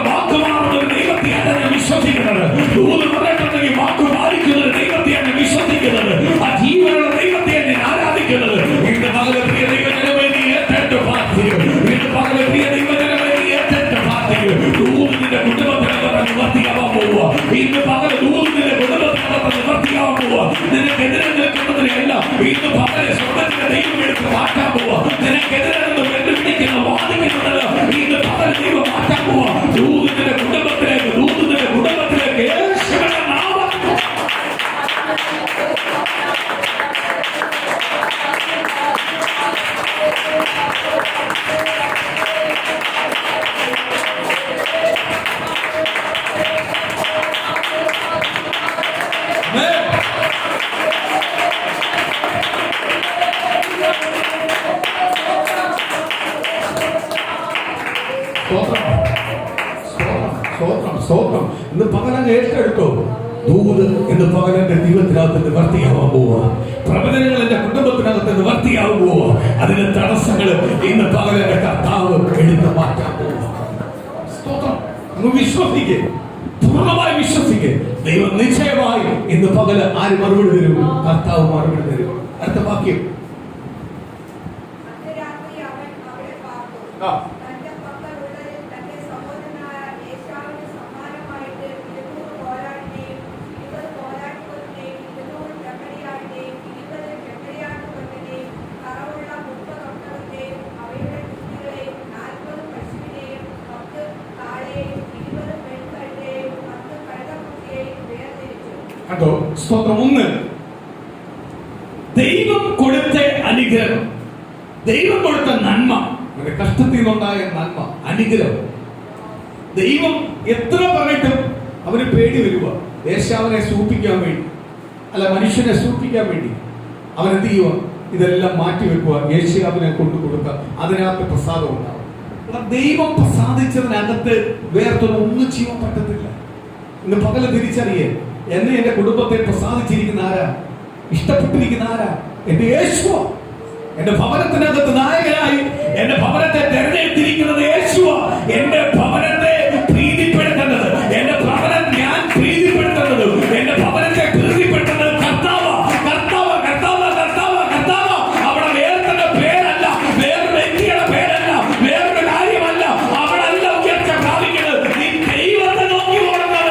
വാക്കുമാറുന്ന ദൈവത്തെയാണ് ഞാൻ വിശ്വസിക്കുന്നത്. ദൂത് പറഞ്ഞിട്ടുണ്ടെങ്കിൽ വാക്ക് പാലിക്കുന്നത് ദൈവത്തെയാണ് വിശ്വസിക്കുന്നത്. ആ ജീവനുള്ള ദൈവത്തെയാണ് ഞാൻ ആരാധിക്കുന്നത്. ഇന്ന് പകല് പ്രിയ ദൈവജനമേ നീ ഏറ്റെടുത്ത് പ്രാർത്ഥിക്കും. ഇന്ന് പകല് പ്രിയ ദൈവജനമേ നീ ഏറ്റെടുത്ത് പ്രാർത്ഥിക്കും. ദൂത് നിന്റെ കുടുംബത്തിനകത്ത് നിവർത്തിയാവാൻ പോവുക. ഇന്ന് പകല് ദൂത് നിന്റെ കുടുംബത്തിനകത്ത് നിവർത്തിയാവാൻ പോവുക. നിനക്കെതിരെ നിൽക്കുന്നതിനെയല്ല ഇന്ന് പകല് സ്വർഗ്ഗത്തിന്റെ ദൈവം എടുത്ത് മാറ്റാൻ പോവുക. നിനക്കെതിരെ നിന്ന് വെല്ലുവിളിക്കുന്ന വാദിക്കുന്നത് ഇന്ന് പകല് ദൈവം മാറ്റാൻ പോവുക. ദൂത് നിന്റെ കുടുംബത്തിലേക്ക്, ദൂത് നിന്റെ കുടുംബത്തിലേക്ക് യേശുവിന്റെ നാമത്തിൽ. സ്തോത്രം. ഇന്ന് പകലങ്ങ് ഏറ്റെടുത്തോ. ദൂത് എന്ന് പകലന്റെ ദൈവത്തിനകത്ത് നിവർത്തിയാവാൻ പോവുക. പ്രവചനങ്ങൾ എന്റെ കുടുംബത്തിനകത്ത് നിവർത്തിയാവാൻ പോവുക. അതിന് തടസ്സങ്ങൾ ഇന്ന് പകലന്റെ കർത്താവ് എടുത്ത് മാറ്റാൻ പോവുക. സ്തോത്രം. വിശ്വസിക്കേ, പൂർണ്ണമായി വിശ്വസിക്കേ. ദൈവം നിശ്ചയമായി ഇന്ന് പകല് ആര് മറുപടി തരും? കർത്താവ് മറുപടി തരും. അടുത്ത വാക്യം. സ്തോത്രം. ഒന്ന്, ദൈവം കൊടുത്ത അനുഗ്രഹം, ദൈവം കൊടുത്ത നന്മ, അവന്റെ കഷ്ടത്തിൽ നിന്നുണ്ടായ നന്മ, അനുഗ്രഹം. ദൈവം എത്ര പറഞ്ഞിട്ടും അവന് പേടി വരുക. യേശാവിനെ സൂപ്പിക്കാൻ വേണ്ടി, അല്ല മനുഷ്യനെ സൂപ്പിക്കാൻ വേണ്ടി അവൻ എന്ത് ചെയ്യുക? ഇതെല്ലാം മാറ്റി വെക്കുക, യേശാവിനെ കൊണ്ടു കൊടുക്കുക. അതിനകത്ത് പ്രസാദം ഉണ്ടാവും. ദൈവം പ്രസാദിച്ചതിനകത്ത് വേർത്തൊന്നും ഒന്നും ചെയ്യാൻ പറ്റത്തില്ല. ഇന്ന് പകല് തിരിച്ചറിയേ, എന്നെ എന്റെ കുടുംബത്തെ പ്രസാദിച്ചിരിക്കുന്ന ആരാ? ഇഷ്ടപ്പെട്ടിരിക്കുന്ന ആരാ? എന്റെ യേശുവ. എന്റെ ഭവനത്തിനകത്ത് നായകനായി എന്റെ ഭവനത്തെ തെരഞ്ഞെടുത്തിരിക്കുന്നത് യേശുവ. എന്റെ ഭവനത്തെ പ്രീതിപ്പെടുത്തുന്നത്, എന്റെ ഭവനം ഞാൻ പ്രീതിപ്പെടുത്തുന്നത്, എന്റെ ഭവനത്തെ പ്രീതിപ്പെടുത്തുന്നത് കർത്താവ്. കർത്താവ് കർത്താവ് കർത്താവ് കർത്താവ്. അവിടെ വേറെ പേരല്ല, വേറെ വ്യക്തിയുടെ പേരല്ല, വേറൊരു കാര്യമല്ല. അവിടെ അല്ല ഉയർച്ച പ്രാപിക്കുന്നത്. നീ ദൈവത്തെ നോക്കി ഓടുന്നത്.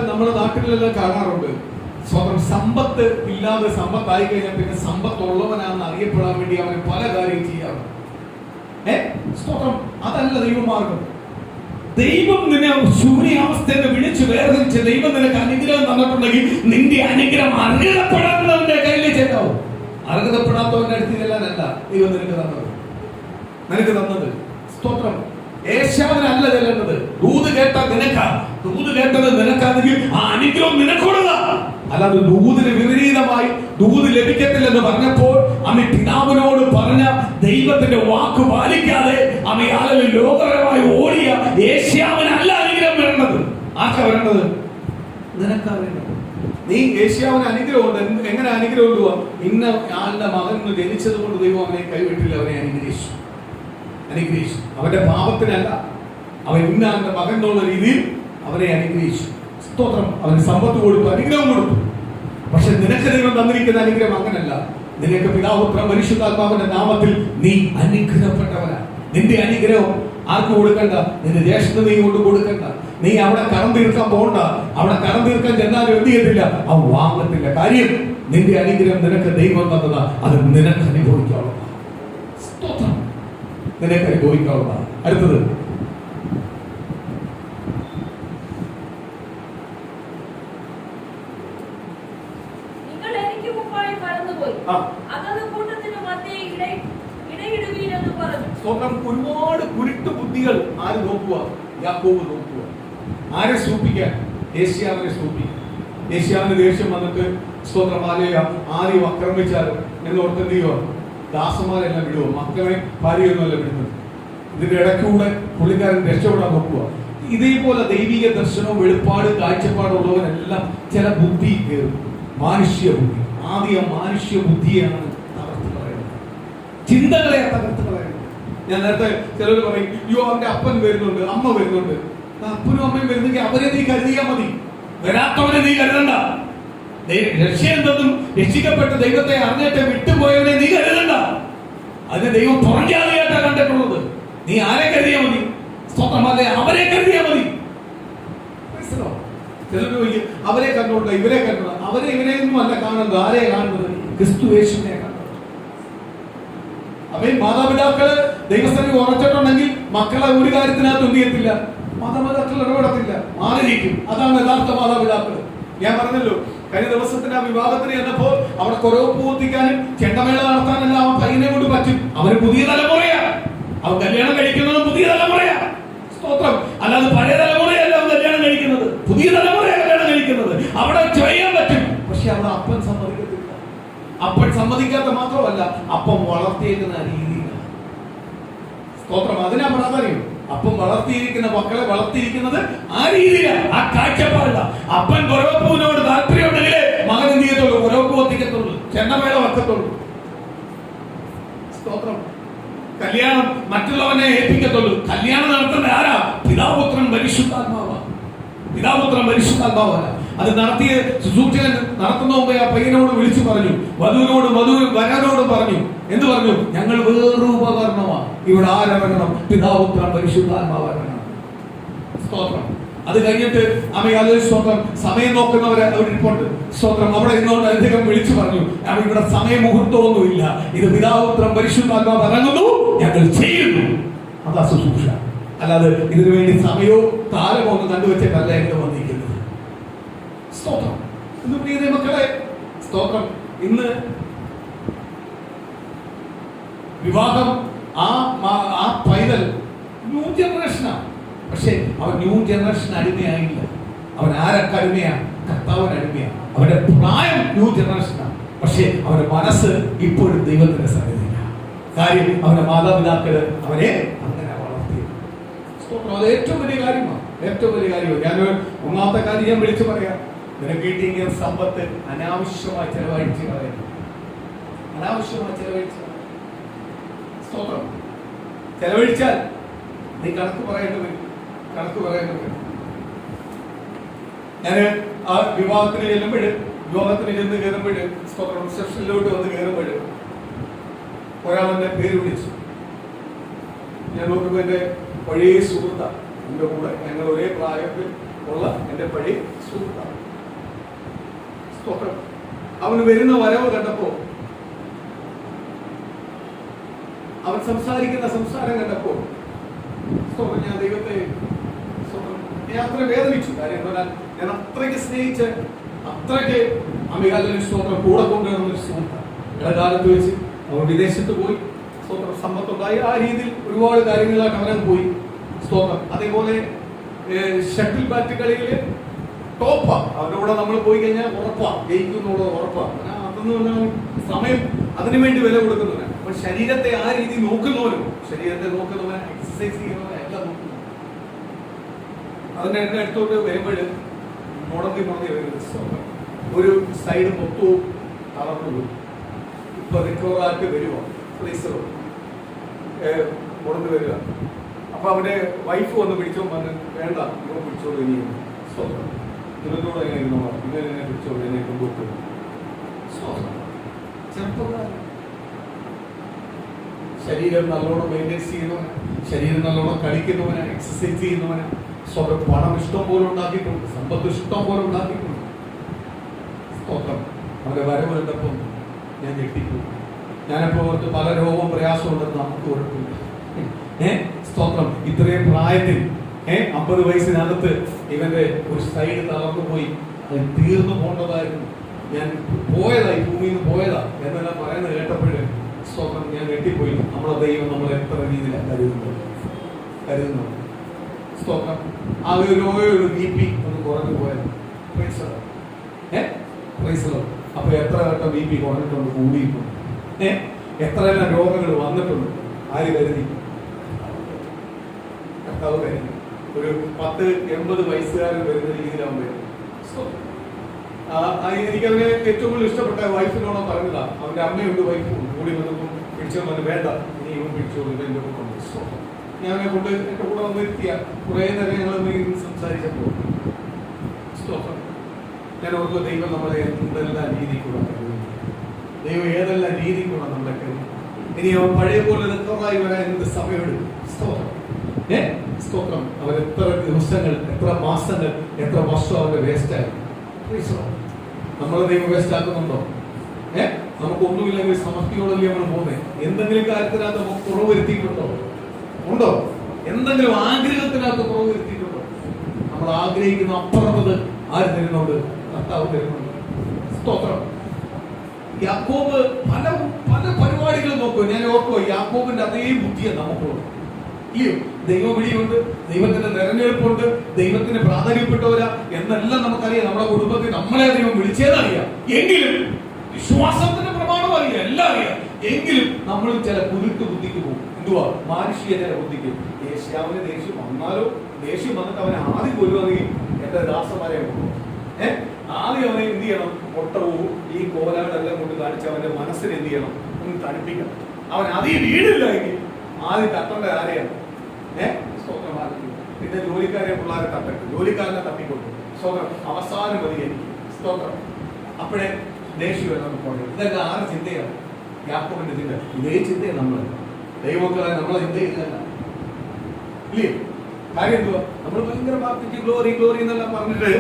നമ്മുടെ നാട്ടിലെല്ലാം കാണാറുണ്ട്. സ്വന്തം സമ്പത്ത് ഇല്ലാതെ സമ്പത്തായി കഴിഞ്ഞാൽ പിന്നെ സമ്പത്തുള്ളവനാണെന്ന് അറിയപ്പെടാൻ വേണ്ടി അവന് പല കാര്യം ചെയ്യാറുണ്ട്. സ്തോത്രം. അതല്ല ദൈവമാർഗം. ദൈവം നിന്നെ ശൂന്യാവസ്ഥയെ വിളിച്ച് വേർതിരിച്ച് ദൈവം നിനക്ക് അനുഗ്രഹം തന്നിട്ടുണ്ടെങ്കിൽ നിന്റെ അനുഗ്രഹം അർഹതപ്പെടാത്തവന്റെ കയ്യിൽ ചെല്ലാവും. അർഹതപ്പെടാത്തവന്റെ അടുത്ത് ചെല്ലാനല്ല ദൈവം നിനക്ക് തന്നത്. സ്തോത്രം. യേശാവിനല്ല ചെല്ലേണ്ടത്. ദൂത് കേട്ട നിനക്കാ, ദൂത് കേട്ടത് നിനക്കാണെങ്കിൽ ആ അനുഗ്രഹം നിനക്കൊടുക. അല്ലാതെ ദൂതിന് വിപരീതമായി ദൂത് ലഭിക്കത്തില്ലെന്ന് പറഞ്ഞപ്പോൾ അമ്മ പിതാവിനോട് പറഞ്ഞ ദൈവത്തിന്റെ വാക്ക് പാലിക്കാതെ അമ്മയാളിൽ ലോകപരമായി ഓടിയ യേശാവിനല്ല അനുഗ്രഹം വരേണ്ടത്. ആർക്കാ വരേണ്ടത്? നിനക്കാ വേണ്ടത്. നീ യേശാവിന് അനുഗ്രഹമുണ്ട്. എങ്ങനെ അനുഗ്രഹം ഇടുക? ഇന്ന ആളുടെ മകൻ ജനിച്ചത് കൊണ്ട് ദൈവം അവനെ കൈവിട്ടില്ല, അവനെ അനുഗ്രഹിച്ചു. അവന്റെ പാപത്തിനല്ല, അവൻ ഇന്നാന്റെ മകൻ എന്നുള്ള രീതിയിൽ അവനെ അനുഗ്രഹിച്ചു. സ്തോത്രം. അവന് സമ്പത്ത് കൊടുത്തു, അനുഗ്രഹം കൊടുത്തു. പക്ഷെ നിനക്ക് ദൈവം തന്നിരിക്കുന്ന അനുഗ്രഹം അങ്ങനല്ല. നിനക്ക് പിതാവ് പുത്ര പരിശുദ്ധാത്മാവിന്റെ നാമത്തിൽ നീ അനുഗ്രഹപ്പെട്ടവനാ. നിന്റെ അനുഗ്രഹം ആർക്ക് കൊടുക്കണ്ട? നിന്റെ ജ്യേഷ്ഠത നീ കൊണ്ട് കൊടുക്കണ്ട. നീ അവിടെ കടം തീർക്കാൻ പോകണ്ട. അവിടെ കടം തീർക്കാൻ ചെന്നാലും എന്ത് ചെയ്യത്തില്ല? അവൻ വാങ്ങത്തില്ല. കാര്യം നിന്റെ അനുഗ്രഹം നിനക്ക് ദൈവം തന്നതാ. അത് നിനക്ക് അനുഭവിക്കാവുന്ന. സ്തോത്രം. നിനക്ക് അനുഭവിക്കാവുന്ന. അടുത്തത്, നിങ്ങൾ എനിക്ക് മുമ്പായി കടന്നുപോയി അതത് കൂട്ടത്തിന് മധ്യേ ഇടയിടുവീനെന്ന് പറഞ്ഞു. സ്തോത്രം. ഒരുപാട് കുരുട്ട് ബുദ്ധികൾ ആര് നോക്കുക? യാക്കോബ് നോക്കുക. ആരെ സൂപ്പിക്കാൻ? യേശാവിനെ സൂപ്പിക്കാൻ. യേശാവിന് ദേഷ്യം വന്നിട്ട് സ്തോത്രം ആരെയും ആക്രമിച്ചാലും എന്നോർത്ത് എന്ത് ചെയ്യുക? ദാസന്മാരെല്ലാം വിടുവോ? മക്കളെ ഭാര്യയൊന്നുമല്ല വിടുന്നത്. ഇതിന്റെ ഇടയ്ക്കൂടെ പുള്ളിക്കാരൻ രക്ഷപ്പെടാൻ നോക്കുക. ഇതേപോലെ ദൈവിക ദർശനവും വെളിപ്പാട് കാഴ്ചപ്പാടുള്ളവരെല്ലാം ചില ബുദ്ധി കയറും. മാനുഷ്യ ബുദ്ധി. ആദ്യം മാനുഷ്യ ബുദ്ധിയാണ് തകർത്ത് കളയുന്നത്, ചിന്തകളെ തകർത്ത് കളയുന്നത്. ഞാൻ നേരത്തെ ചിലർ പറയും, അയ്യോ അവന്റെ അപ്പൻ വരുന്നുണ്ട്, അമ്മ വരുന്നുണ്ട്. അപ്പനും അമ്മയും വരുന്നെങ്കിൽ അവരെ നീ കരുതിയാൽ മതി, വരാത്തവരെ നീ കരുതണ്ട. രക്ഷയെന്തെന്നും രക്ഷിക്കപ്പെട്ട് ദൈവത്തെ അറിഞ്ഞിട്ട് വിട്ടുപോയവനെ നീ കരുതണ്ട. അതിന് ദൈവം പുറംജാതിയായിട്ടാ കണ്ടിട്ടുള്ളത്. നീ ആരെ കരുതിയാ മതി? സ്വന്തമല്ലേ അവരെ കരുതിയാ മതി. ചിലർ അവരെ കണ്ടോണ്ട ഇവരെ കണ്ടോ? അവരെ ഇവരെയൊന്നും അല്ല കാണുന്നത്. ആരെ കാണുന്നത്? ക്രിസ്തു യേശുവിനെ കാണുന്നത്. അവൻ മാതാപിതാക്കള് ദൈവസ്ഥനെ ഉറച്ചിട്ടുണ്ടെങ്കിൽ മക്കളെ ഒരു കാര്യത്തിനകത്ത് എന്ത് ചെയ്യത്തില്ല? മാതാപിതാക്കൾ ഇടപെടത്തില്ല, മാറിയിരിക്കും. അതാണ് യഥാർത്ഥ മാതാപിതാക്കൾ. ഞാൻ പറഞ്ഞല്ലോ, കഴിഞ്ഞ ദിവസത്തിന് ആ വിവാഹത്തിന് ചെന്നപ്പോൾ അവിടെ കുറവ് പൂർത്തിക്കാനും ചെണ്ടമേള നടത്താനെല്ലാം അവൻ പയ്യനെ കൊണ്ട് പറ്റും. അവന് പുതിയ തലമുറയാ. അവൻ കല്യാണം കഴിക്കുന്നത് പുതിയ തലമുറയാ. സ്തോത്രം. അല്ലാതെ പഴയ തലമുറയല്ല അവൻ കല്യാണം കഴിക്കുന്നത്, പുതിയ തലമുറയാണ് കല്യാണം കഴിക്കുന്നത്. അവിടെ ചെയ്യാൻ പറ്റും. പക്ഷെ അവിടെ അപ്പൻ സമ്മതിക്കത്തില്ല. അപ്പൻ സമ്മതിക്കാത്ത മാത്രമല്ല, അപ്പം വളർത്തിയേക്കുന്ന രീതിയിലാണ്. സ്തോത്രം. അതിനാ പ്രാധാന്യം. അപ്പം വളർത്തിയിരിക്കുന്ന മക്കളെ വളർത്തിയിരിക്കുന്നത് ആ രീതിയിലാണ്, ആ കാഴ്ചപ്പാടില്ല. അപ്പൻ കൊരവപ്പൂവിനോട് താല്പര്യം ഉണ്ടെങ്കിലേ മകൻ എന്ത് ചെയ്യത്തുള്ളൂ? കൊരവപ്പൂ എത്തിക്കത്തുള്ളൂ, ചെണ്ടമേള വെക്കത്തുള്ളൂ. സ്തോത്രം. കല്യാണം മറ്റുള്ളവനെ ഏൽപ്പിക്കത്തുള്ളൂ. കല്യാണം നടത്തുന്ന ആരാ? പിതാപുത്രൻ പരിശുദ്ധാത്മാവാ. പിതാപുത്രൻ പരിശുദ്ധാത്മാവല്ല. അത് നടത്തിയ ശുശ്രൂഷകൻ നടത്തുന്ന മുമ്പേ ആ പയ്യനോട് വിളിച്ചു പറഞ്ഞു, വരനോട് പറഞ്ഞു. എന്ത് പറഞ്ഞു? ഞങ്ങൾ വേറൊരു ഉപകരണമാണ്. ഇവിടെ ആരവരണം? പിതാപുത്രൻ പരിശുദ്ധാത്മാവരണം. സ്തോത്രം. അത് കഴിഞ്ഞിട്ട് സ്തോത്രം സമയം നോക്കുന്നവരെ അവിടെ ഇരിപ്പുണ്ട്. സ്തോത്രം അവിടെ ഇന്നുകൊണ്ട് അദ്ദേഹം വിളിച്ചു പറഞ്ഞു, ഇവിടെ സമയമുഹൂർത്തമൊന്നുമില്ല, ഇത് പിതാപുത്രം പരിശുദ്ധാത്മാവ് ഇറങ്ങുന്നു, ഞങ്ങൾ ചെയ്യുന്നു. അതാ ശുശ്രൂഷ. അല്ലാതെ ഇതിനു വേണ്ടി സമയവും കാലമോ ഒന്നും കണ്ടുവച്ചിട്ടല്ല എന്നെ വന്നിരിക്കുന്നത്. സ്തോത്രം. ഇന്ന് പ്രിയ മക്കളെ, സ്തോത്രം, ഇന്ന് വിവാഹം ആ പൈതൽ ന്യൂ ജനറേഷനാണ്. പക്ഷെ അവൻ ന്യൂ ജനറേഷൻ അടിമയായില്ല. അവൻ ആരൊക്കെ അടിമയാണ്? കർത്താവിന് അടിമയാണ്. അവന്റെ പ്രായം ന്യൂ ജനറേഷനാണ്. പക്ഷെ അവന്റെ മനസ്സ് ഇപ്പോഴും ദൈവത്തിന്റെ സന്നിധിയില്ല. കാര്യം അവന്റെ മാതാപിതാക്കള് അവനെ അങ്ങനെ വളർത്തി. അത് ഏറ്റവും വലിയ കാര്യമാണ്. ഏറ്റവും വലിയ കാര്യമാണ്. ഞാൻ ഒന്നാമത്തെ കാര്യം ഞാൻ വിളിച്ചു പറയാം. നിനക്ക് കിട്ടിയ സമ്പത്ത് അനാവശ്യമായി ചെലവഴിച്ച് കളയാം. അനാവശ്യമായി ചെലവഴിച്ച് സ്തോത്രം. ചെലവഴിച്ചാൽ നീ കണക്ക് പറയേണ്ടി വരും. കണക്ക് പറയേണ്ടി വരും. ഞാൻ ആ വിവാഹത്തിന് ചെന്ന് കയറുമ്പോൾ സ്തോത്രം റിസപ്ഷനിലോട്ട് വന്ന് കയറുമ്പോൾ ഒരാളെന്നെ പേര് വിളിച്ചു. ഞാൻ നോക്കുമ്പോൾ എൻ്റെ പഴയ സുഹൃത്താണ്. എൻ്റെ കൂടെ ഞങ്ങൾ ഒരേ പ്രായത്തിൽ ഉള്ള എൻ്റെ പഴയ സുഹൃത്താണ്. സ്തോത്രം. അവന് വരുന്ന വരവ് കണ്ടപ്പോ, അവൻ സംസാരിക്കുന്ന സംസാരം കണ്ടപ്പോൾ ഞാൻ ദൈവത്തെ ഞാൻ അത്ര വേദനിച്ചു. കാര്യം എന്നാൽ ഞാൻ അത്രയ്ക്ക് സ്നേഹിച്ച്, അത്രയ്ക്ക് സ്തോത്രം കൂടെ കൊണ്ടുവരുന്ന സുഹൃത്താണ്. ഇടകാലത്ത് വെച്ച് അവൻ വിദേശത്ത് പോയി. സ്തോത്രം. സമ്പത്തുണ്ടായി. ആ രീതിയിൽ ഒരുപാട് കാര്യങ്ങളായിട്ട് അവനും പോയി. സ്തോത്രം. അതേപോലെ ഷട്ടിൽ ബാറ്റ് കളിയില് ടോപ്പാ. അവരുടെ കൂടെ നമ്മൾ പോയി കഴിഞ്ഞാൽ ഉറപ്പാ, ജയിക്കുന്നുള്ള ഉറപ്പാ. അതൊന്നും സമയം അതിനു വേണ്ടി വില കൊടുക്കുന്നവനാണ്. അപ്പൊ ശരീരത്തെ ആ രീതി നോക്കുന്നവനും, ശരീരത്തെ നോക്കുന്നവൻ, എക്സസൈസ് ചെയ്യുന്നവൻ എല്ലാം നോക്കുന്നു. അതിന്റെ എന്റെ അടുത്തോട്ട് വരുമ്പോൾ മുടങ്ങി വരുന്നത് ഒരു സൈഡ് മൊത്തവും തളർന്നു. ഇപ്പൊ റിക്കവറായിട്ട് വരുമോ ഫ്രീസറോ മുടങ്ങി വരിക. അപ്പൊ അവന്റെ വൈഫ് വന്ന് പിടിച്ചോ വന്ന്, വേണ്ട ഇവ പിടിച്ചോളൂ, ഇനി സ്വന്തം നിങ്ങളോട് എങ്ങനെ ഇരുന്നോ, ഇങ്ങനെ പിടിച്ചോളൂ, എന്നെ കൊണ്ടുപോയി. ചെറുപ്പക്കാരൻ ശരീരം നല്ലോണം മെയിൻറ്റെയിൻ ചെയ്യുന്നവന്, ശരീരം നല്ലോണം കളിക്കുന്നവന്, എക്സസൈസ് ചെയ്യുന്നവന്, സ്വന്തം പണം ഇഷ്ടം പോലെ ഉണ്ടാക്കിയിട്ടുണ്ട്, സമ്പത്ത് ഇഷ്ടം പോലെ ഉണ്ടാക്കിയിട്ടുണ്ട്. സ്തോത്രം. അവരെ വരവ് കണ്ടപ്പം ഞാൻ ഞെട്ടിപ്പോയി. ഞാനിപ്പോ ഓർത്ത് പല രോഗവും പ്രയാസം ഉണ്ടെന്ന് നമുക്ക് കുഴപ്പമില്ല. സ്തോത്രം. ഇത്രയും പ്രായത്തിൽ 50 വയസ്സിനകത്ത് ഇവന്റെ ഒരു സൈഡ് തളർന്നു പോയി. അത് തീർന്നു പോകേണ്ടതായിരുന്നു. ഞാൻ പോയതായി, ഭൂമിയിൽ നിന്ന് പോയതാ എന്നെല്ലാം പറയുന്നത് കേട്ടപ്പോഴേ സ്തോത്രം ഞാൻ വെട്ടിപ്പോയി. നമ്മുടെ ദൈവം നമ്മൾ എത്ര രീതിയിലാണ് കരുതുന്നത്. സ്തോത്രം. ആ ഒരു BP ഒന്ന് കുറഞ്ഞു പോയത്. അപ്പൊ എത്ര വട്ടം BP കുറഞ്ഞിട്ടുണ്ട്, കൂടിയിട്ടുണ്ട്. എത്രയെല്ലാം രോഗങ്ങൾ വന്നിട്ടുണ്ട്. ആര് കരുതി? കർത്താവ് കരുതി. ഒരു 10-80 വയസ്സുകാരൻ വരുന്ന രീതിയിലാവും വരും. എനിക്കതിനെ ഏറ്റവും കൂടുതൽ ഇഷ്ടപ്പെട്ട വൈഫിനോടോ പറഞ്ഞതാ. അവന്റെ അമ്മയുണ്ട്, വൈഫും കൂടി വന്നപ്പോൾ പിടിച്ചു വന്നു, വേണ്ട ഇനി ഇവൻ പിടിച്ചോളൂ, എന്റെ കൂടെ ഞാൻ കൊണ്ട് എന്റെ കൂടെ വരുത്തിയ കുറെ നേരം ഞങ്ങൾ സംസാരിച്ചപ്പോൾ ഞാൻ ഓർക്കുക, ദൈവം നമ്മളെ എന്തെല്ലാം രീതി കൂടെ കരുതുന്നു. ദൈവം ഏതെല്ലാം രീതി കൂടെ നമ്മളെ കരുതുന്നു. ഇനി അവൻ പഴയ പോലെ റിക്കവറായി വരാൻ എന്ത് സമയമെടുക്കും? സ്തോത്രം. അവർ എത്ര ദിവസങ്ങൾ, എത്ര മാസങ്ങൾ, എത്ര വർഷം അവന്റെ വേസ്റ്റായി. നമ്മളെ ദൈവം വേസ്റ്റ് ആക്കുന്നുണ്ടോ? നമുക്കൊന്നുമില്ലെങ്കിൽ സമൃദ്ധിയോടല്ലേ നമ്മൾ പോകുന്നത്. എന്തെങ്കിലും കാര്യത്തിനകത്ത് നമുക്ക് കുറവ് വരുത്തിയിട്ടുണ്ടോ? ഉണ്ടോ? എന്തെങ്കിലും ആഗ്രഹത്തിനകത്ത് കുറവ് വരുത്തിയിട്ടുണ്ടോ? നമ്മൾ ആഗ്രഹിക്കുന്ന അപ്പുറത്തത് ആര് തരുന്നുണ്ട്? കർത്താവ് തരുന്നുണ്ട്. സ്തോത്രം. യാക്കോബ് പല പല പരിപാടികളും നോക്കുക. ഞാൻ ഓർക്കുക, യാക്കോബിന്റെ അതേ ബുദ്ധിയാണ് നമുക്കുള്ളത്. ഇല്ലയോ? ദൈവവിളിയുണ്ട്, ദൈവത്തിന്റെ തെരഞ്ഞെടുപ്പുണ്ട്, ദൈവത്തിന് പ്രാധാന്യപ്പെട്ടവരാ എന്നെല്ലാം നമുക്കറിയാം. നമ്മുടെ കുടുംബത്തിൽ നമ്മളെ ദൈവം വിളിച്ചേന്നറിയാം. എങ്കിലും വിശ്വാസത്തിന്റെ പ്രമാണം അറിയാം, എല്ലാം അറിയാം. എങ്കിലും നമ്മൾ ചില കുരുട്ട് ബുദ്ധിക്ക് പോകും. എന്തുവാ? മാനുഷിക ചില ബുദ്ധിക്ക്. യേശാവിന് ദേഷ്യം വന്നാലോ, ദേഷ്യം വന്നിട്ട് അവനെ ആദ്യം കൊല്ലുകയും എന്റെ ദാസന്മാരെ കൊണ്ടു. ആദ്യം അവനെ എന്ത് ചെയ്യണം? ഒട്ടവും ഈ കോലാടെല്ലാം കൊണ്ട് കാണിച്ച് അവന്റെ മനസ്സിന് എന്ത് ചെയ്യണം? ഒന്ന് തണുപ്പിക്കണം. അവൻ ആദ്യം വീടില്ല എങ്കിൽ ആദ്യം തട്ടേണ്ട ആരെയാണ്? സ്തോത്രം. പിന്നെ ജോലിക്കാരെ പിള്ളേരെ തട്ടട്ടെ, ജോലിക്കാരനെ തട്ടിക്കൊണ്ടു. സ്തോത്രം. അവസാനം മതി എനിക്ക്. സ്തോത്രം. അപ്പോഴേ ദേഷ്യം നമുക്ക് പോകണം. ഇതൊക്കെ ആരുടെ ചിന്തയാണ്? യാക്കോബിന്റെ ചിന്ത. ഇതേ ചിന്തയാണ് നമ്മൾ ദൈവമക്കളെ നമ്മളെ ചിന്ത ചെയ്തല്ല. ഇല്ലേ? കാര്യം എന്തുവാ? നമ്മൾ ഭയങ്കര പ്രാർത്ഥിച്ച് ഗ്ലോറി ഗ്ലോറി എന്നെല്ലാം പറഞ്ഞിട്ട്